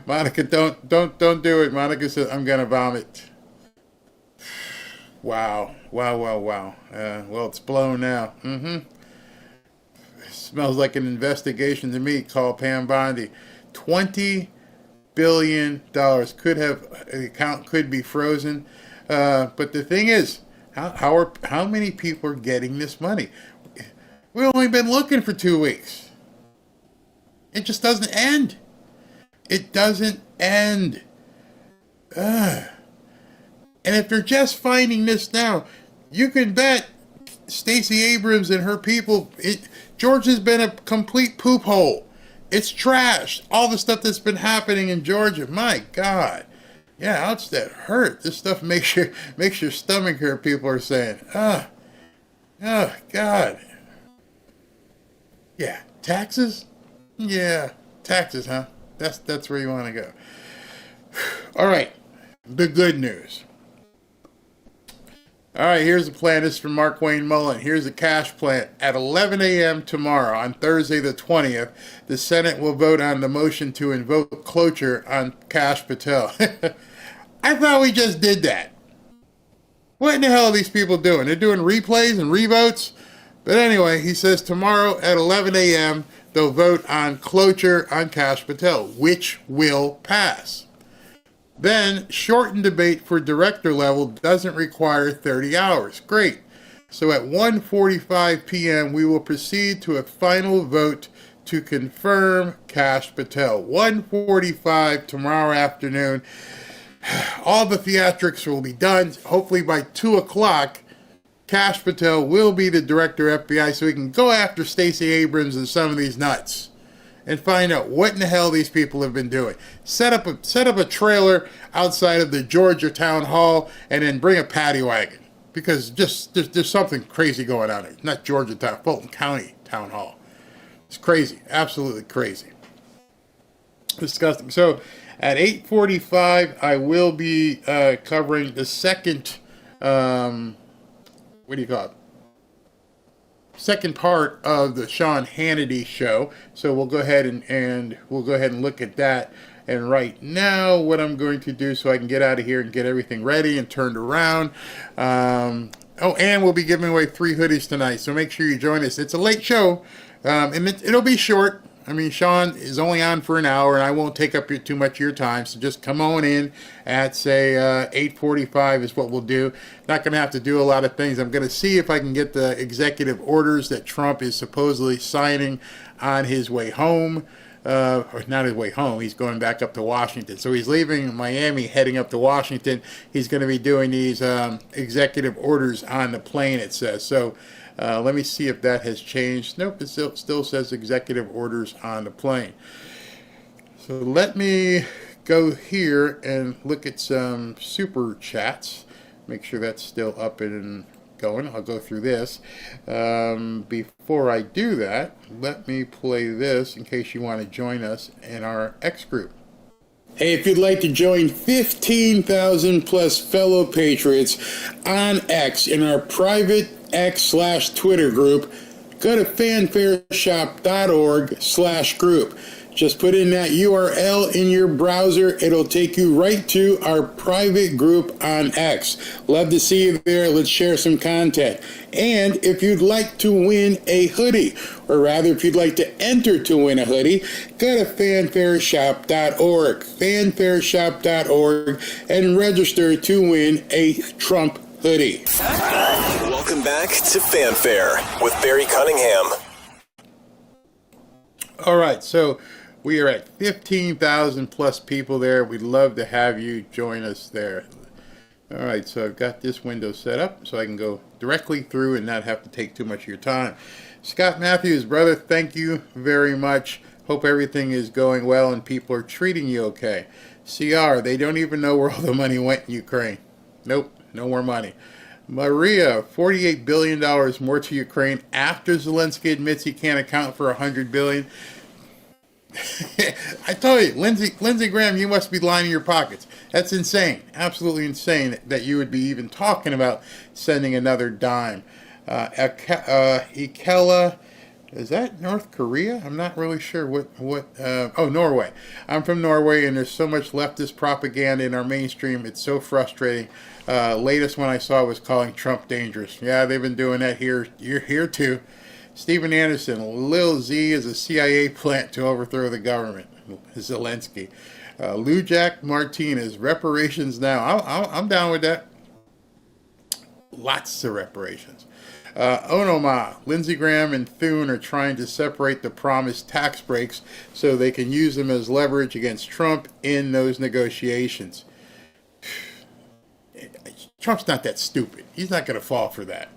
Monica, don't do it. Monica says, I'm going to vomit. Wow. Well, it's blown now. It smells like an investigation to me. Call Pam Bondi. $20 billion the account could be frozen. But the thing is, how many people are getting this money? We've only been looking for 2 weeks. It just doesn't end. It doesn't end. And if they're just finding this now, you can bet Stacy Abrams and her people, Georgia's been a complete poop hole. It's trash. All the stuff that's been happening in Georgia, my God. Yeah, ouch, that hurt. This stuff makes your stomach hurt, people are saying. Oh, God. Yeah, taxes? Yeah, taxes, huh? That's where you want to go. All right, the good news. All right, here's the plan. This is from Mark Wayne Mullen. Here's the cash plan. At 11 a.m. tomorrow, on Thursday the 20th, the Senate will vote on the motion to invoke cloture on Cash Patel. I thought we just did that. What in the hell are these people doing? They're doing replays and revotes? But anyway, he says tomorrow at 11 a.m., they'll vote on cloture on Cash Patel, which will pass. Then, shortened debate for director level doesn't require 30 hours. Great. So at 1:45 p.m., we will proceed to a final vote to confirm Cash Patel. 1:45 tomorrow afternoon. All the theatrics will be done. Hopefully by 2 o'clock, Cash Patel will be the director of FBI so we can go after Stacy Abrams and some of these nuts and find out what in the hell these people have been doing. Set up a trailer outside of the Georgia Town Hall and then bring a paddy wagon. Because there's something crazy going on there. Not Georgia Town, Fulton County Town Hall. It's crazy. Absolutely crazy. Disgusting. So at 8:45, I will be covering the second, what do you call it? Second part of the Sean Hannity show. So we'll go ahead and look at that. And right now, what I'm going to do so I can get out of here and get everything ready and turned around. And we'll be giving away 3 hoodies tonight. So make sure you join us. It's a late show, and it'll be short. I mean, Sean is only on for an hour, and I won't take up too much of your time. So just come on in at, say, 8:45 is what we'll do. Not going to have to do a lot of things. I'm going to see if I can get the executive orders that Trump is supposedly signing on his way home. Or not his way home. He's going back up to Washington. So he's leaving Miami, heading up to Washington. He's going to be doing these executive orders on the plane, it says. So let me see if that has changed. Nope, it still says executive orders on the plane. So let me go here and look at some super chats. Make sure that's still up and going. I'll go through this. Before I do that, let me play this in case you want to join us in our X group. Hey, if you'd like to join 15,000 plus fellow patriots on X in our private X/Twitter group, go to fanfareshop.org/group. Just put in that URL in your browser. It'll take you right to our private group on X. Love to see you there. Let's share some content. And if you'd like to win a hoodie, or rather if you'd like to enter to win a hoodie, go to fanfareshop.org, fanfareshop.org, and register to win a Trump hoodie. Welcome back to Fanfare with Barry Cunningham. All right, so we are at 15,000 plus people there. We'd love to have you join us there. All right, so I've got this window set up so I can go directly through and not have to take too much of your time. Scott Matthews, brother, thank you very much. Hope everything is going well and people are treating you okay. CR, they don't even know where all the money went in Ukraine. Nope, no more money. Maria, $48 billion more to Ukraine after Zelensky admits he can't account for $100 billion. I tell you, Lindsey Graham, you must be lining your pockets. That's insane. Absolutely insane that you would be even talking about sending another dime. Ikela, is that North Korea? I'm not really sure Norway. I'm from Norway, and there's so much leftist propaganda in our mainstream. It's so frustrating. Latest one I saw was calling Trump dangerous. Yeah, they've been doing that here. You're here too. Stephen Anderson, Lil Z is a CIA plant to overthrow the government. Zelensky. Lujak Martinez, reparations now. I'm down with that. Lots of reparations. Onoma, Lindsey Graham and Thune are trying to separate the promised tax breaks so they can use them as leverage against Trump in those negotiations. Trump's not that stupid. He's not going to fall for that.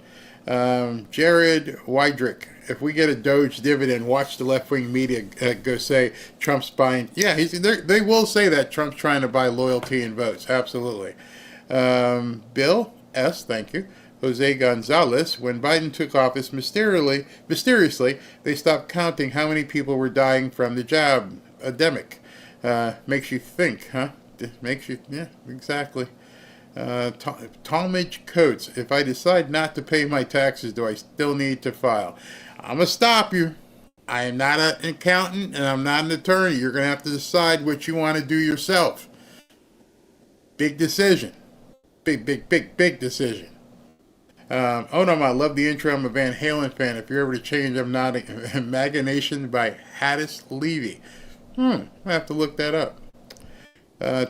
Jared Wydrick, if we get a Doge dividend, watch the left-wing media go say Trump's buying. Yeah, they will say that Trump's trying to buy loyalty and votes. Absolutely. Bill S., thank you. Jose Gonzalez, when Biden took office, mysteriously, they stopped counting how many people were dying from the job epidemic. Makes you think, huh? Makes you, yeah, exactly. Talmadge Coates, if I decide not to pay my taxes, do I still need to file? I'm going to stop you. I am not an accountant and I'm not an attorney. You're going to have to decide what you want to do yourself. Big decision. Big decision. Oh no, I love the intro. I'm a Van Halen fan. If you're ever to change, I'm not. Imagination by Hattis Levy. I have to look that up.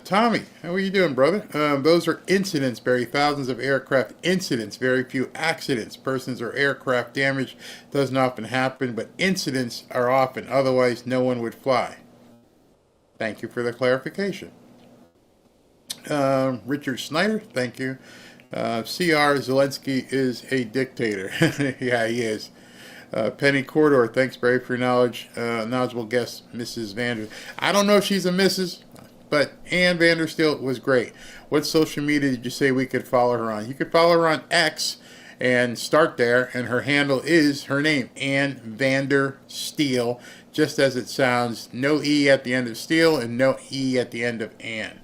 Tommy, how are you doing, brother? Those are incidents, Barry. Thousands of aircraft incidents, very few accidents. Persons or aircraft damage doesn't often happen, but incidents are often. Otherwise, no one would fly. Thank you for the clarification. Richard Snyder, thank you. CR, Zelensky is a dictator. Yeah, he is. Penny Corridor, thanks, Barry, for your knowledge. Knowledgeable guest, Mrs. Vander. I don't know if she's a Mrs., but Ann Vandersteel was great. What social media did you say we could follow her on? You could follow her on X and start there, and her handle is her name, Ann Vandersteel, just as it sounds. No E at the end of Steel and no E at the end of Ann.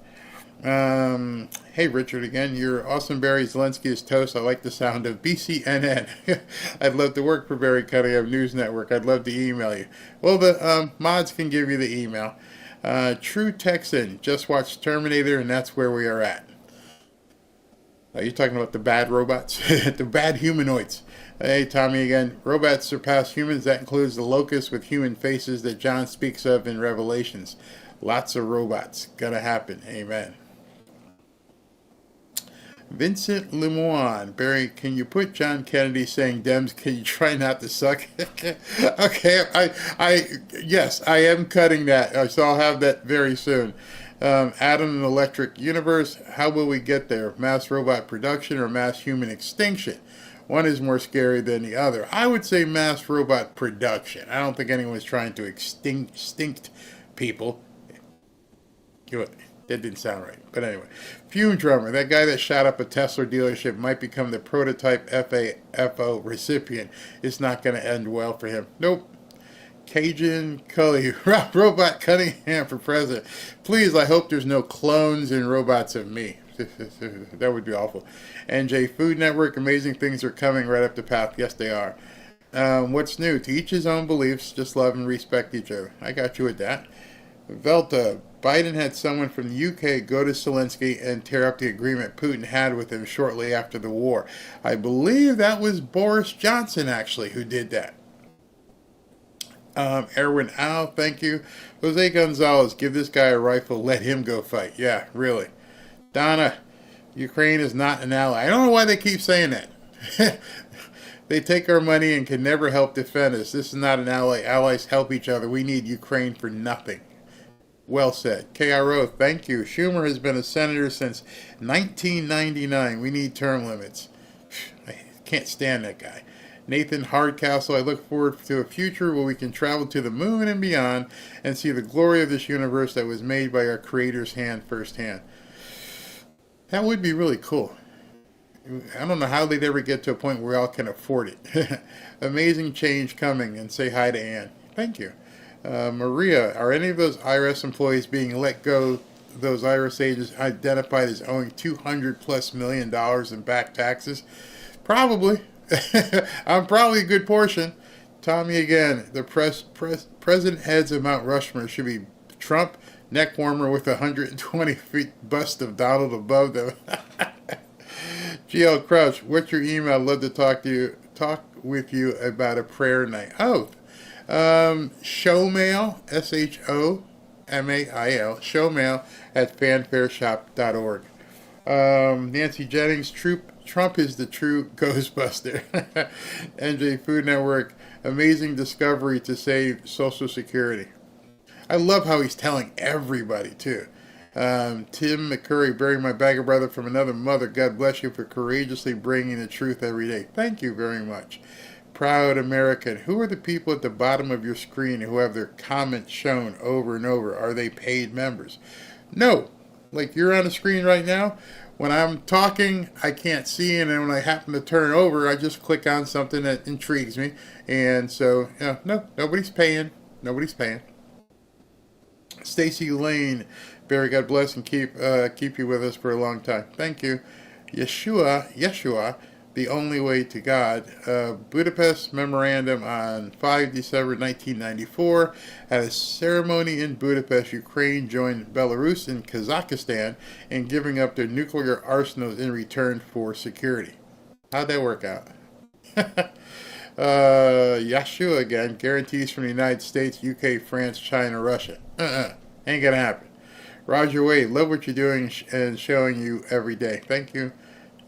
Hey, Richard, again, you're awesome, Barry. Zelensky is toast. I like the sound of BCNN. I'd love to work for Barry Cunningham News Network. I'd love to email you. Well, the mods can give you the email. True Texan, just watched Terminator, and that's where we are at. You're talking about the bad robots? The bad humanoids. Hey, Tommy again. Robots surpass humans. That includes the locusts with human faces that John speaks of in Revelations. Lots of robots. Gonna happen. Amen. Vincent Lemoine. Barry, can you put John Kennedy saying Dems, can you try not to suck? Okay, yes, I am cutting that, so I'll have that very soon. Adam and Electric Universe, how will we get there? Mass robot production or mass human extinction? One is more scary than the other. I would say mass robot production. I don't think anyone's trying to extinct people. That didn't sound right. But anyway, Fume Drummer, that guy that shot up a Tesla dealership might become the prototype FAFO recipient. It's not going to end well for him. Nope. Cajun Cully, Robot Cunningham for president. Please, I hope there's no clones and robots of me. That would be awful. NJ Food Network, amazing things are coming right up the path. Yes, they are. What's new? To each his own beliefs. Just love and respect each other. I got you with that. Velta, Biden had someone from the UK go to Zelensky and tear up the agreement Putin had with him shortly after the war. I believe that was Boris Johnson, actually, who did that. Erwin Al, thank you. Jose Gonzalez, give this guy a rifle, let him go fight. Yeah, really. Donna, Ukraine is not an ally. I don't know why they keep saying that. They take our money and can never help defend us. This is not an ally. Allies help each other. We need Ukraine for nothing. Well said. KRO, thank you. Schumer has been a senator since 1999. We need term limits. I can't stand that guy. Nathan Hardcastle, I look forward to a future where we can travel to the moon and beyond and see the glory of this universe that was made by our Creator's hand firsthand. That would be really cool. I don't know how they'd ever get to a point where we all can afford it. Amazing change coming, and say hi to Ann. Thank you. Maria, are any of those IRS employees being let go, those IRS agents identified as owing $200+ million in back taxes? Probably. I'm probably a good portion. Tommy again, the president heads of Mount Rushmore should be Trump, neck warmer with 120 feet bust of Donald above them. GL Crouch, what's your email? I'd love to talk with you about a prayer night. Oh, showmail, SHOMAIL, showmail at fanfareshop.org. Nancy Jennings, Trump is the true Ghostbuster. NJ Food Network, amazing discovery to save Social Security. I love how he's telling everybody, too. Tim McCurry, bury my bagger brother from another mother. God bless you for courageously bringing the truth every day. Thank you very much. Proud American, who are the people at the bottom of your screen who have their comments shown over and over? Are they paid members? No. Like you're on the screen right now. When I'm talking, I can't see, and then when I happen to turn over, I just click on something that intrigues me. And so, no, nobody's paying. Nobody's paying. Stacy Lane, Barry, God bless and keep you with us for a long time. Thank you. Yeshua, the only way to God. Budapest Memorandum on 5 December 1994. At a ceremony in Budapest, Ukraine joined Belarus and Kazakhstan in giving up their nuclear arsenals in return for security. How'd that work out? Yeshua again. Guarantees from the United States, UK, France, China, Russia. Ain't gonna happen. Roger Wade, love what you're doing and showing you every day. Thank you.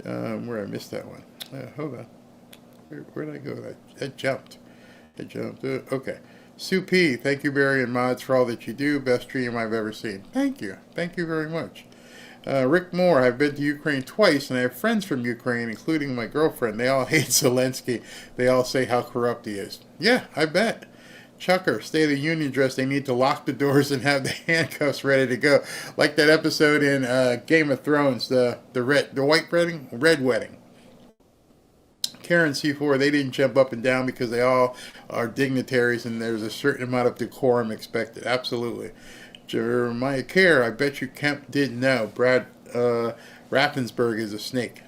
Where I missed that one. Hold on. Where'd I go? That jumped. It jumped. Okay. Sue P, thank you, Barry and mods, for all that you do. Best stream I've ever seen. Thank you. Thank you very much. Rick Moore, I've been to Ukraine twice, and I have friends from Ukraine, including my girlfriend. They all hate Zelensky. They all say how corrupt he is. Yeah, I bet. Chucker, State of the Union address, they need to lock the doors and have the handcuffs ready to go. Like that episode in Game of Thrones, the red wedding. Karen C4, they didn't jump up and down because they all are dignitaries and there's a certain amount of decorum expected. Absolutely. Jeremiah Kerr, I bet you Kemp didn't know. Brad Raffensperger is a snake.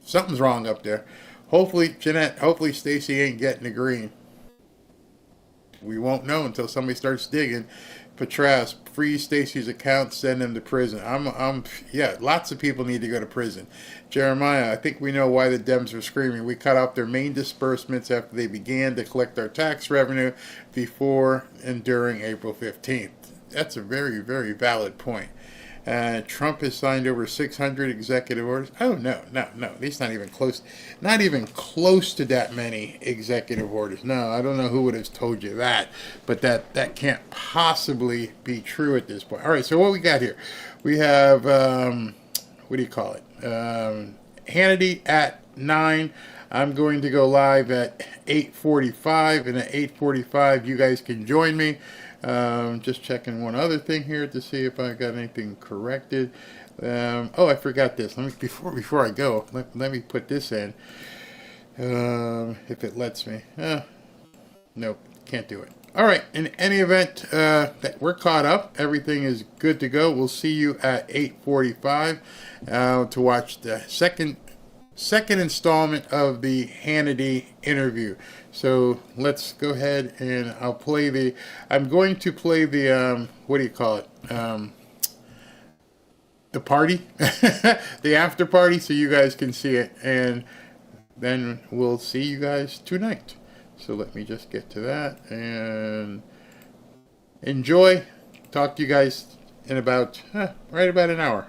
Something's wrong up there. Hopefully, Jeanette, hopefully Stacy ain't getting the green. We won't know until somebody starts digging. Patras, freeze Stacy's account, send him to prison. Yeah, lots of people need to go to prison. Jeremiah, I think we know why the Dems are screaming. We cut off their main disbursements after they began to collect our tax revenue before and during April 15th. That's a very, very valid point. Trump has signed over 600 executive orders. Oh, no. He's not even close to that many executive orders. No, I don't know who would have told you that, but that can't possibly be true at this point. All right, so what we got here? We have, what do you call it? Hannity at 9. I'm going to go live at 8:45, and at 8:45, you guys can join me. Just checking one other thing here to see if I got anything corrected. I forgot this. Before I go, let me put this in. If it lets me. Nope, can't do it. All right. In any event, that we're caught up. Everything is good to go. We'll see you at 8:45 to watch the second installment of the Hannity interview. So let's go ahead and I'm going to play the, what do you call it? The party, the after party, so you guys can see it. And then we'll see you guys tonight. So let me just get to that and enjoy. Talk to you guys in about, right about an hour.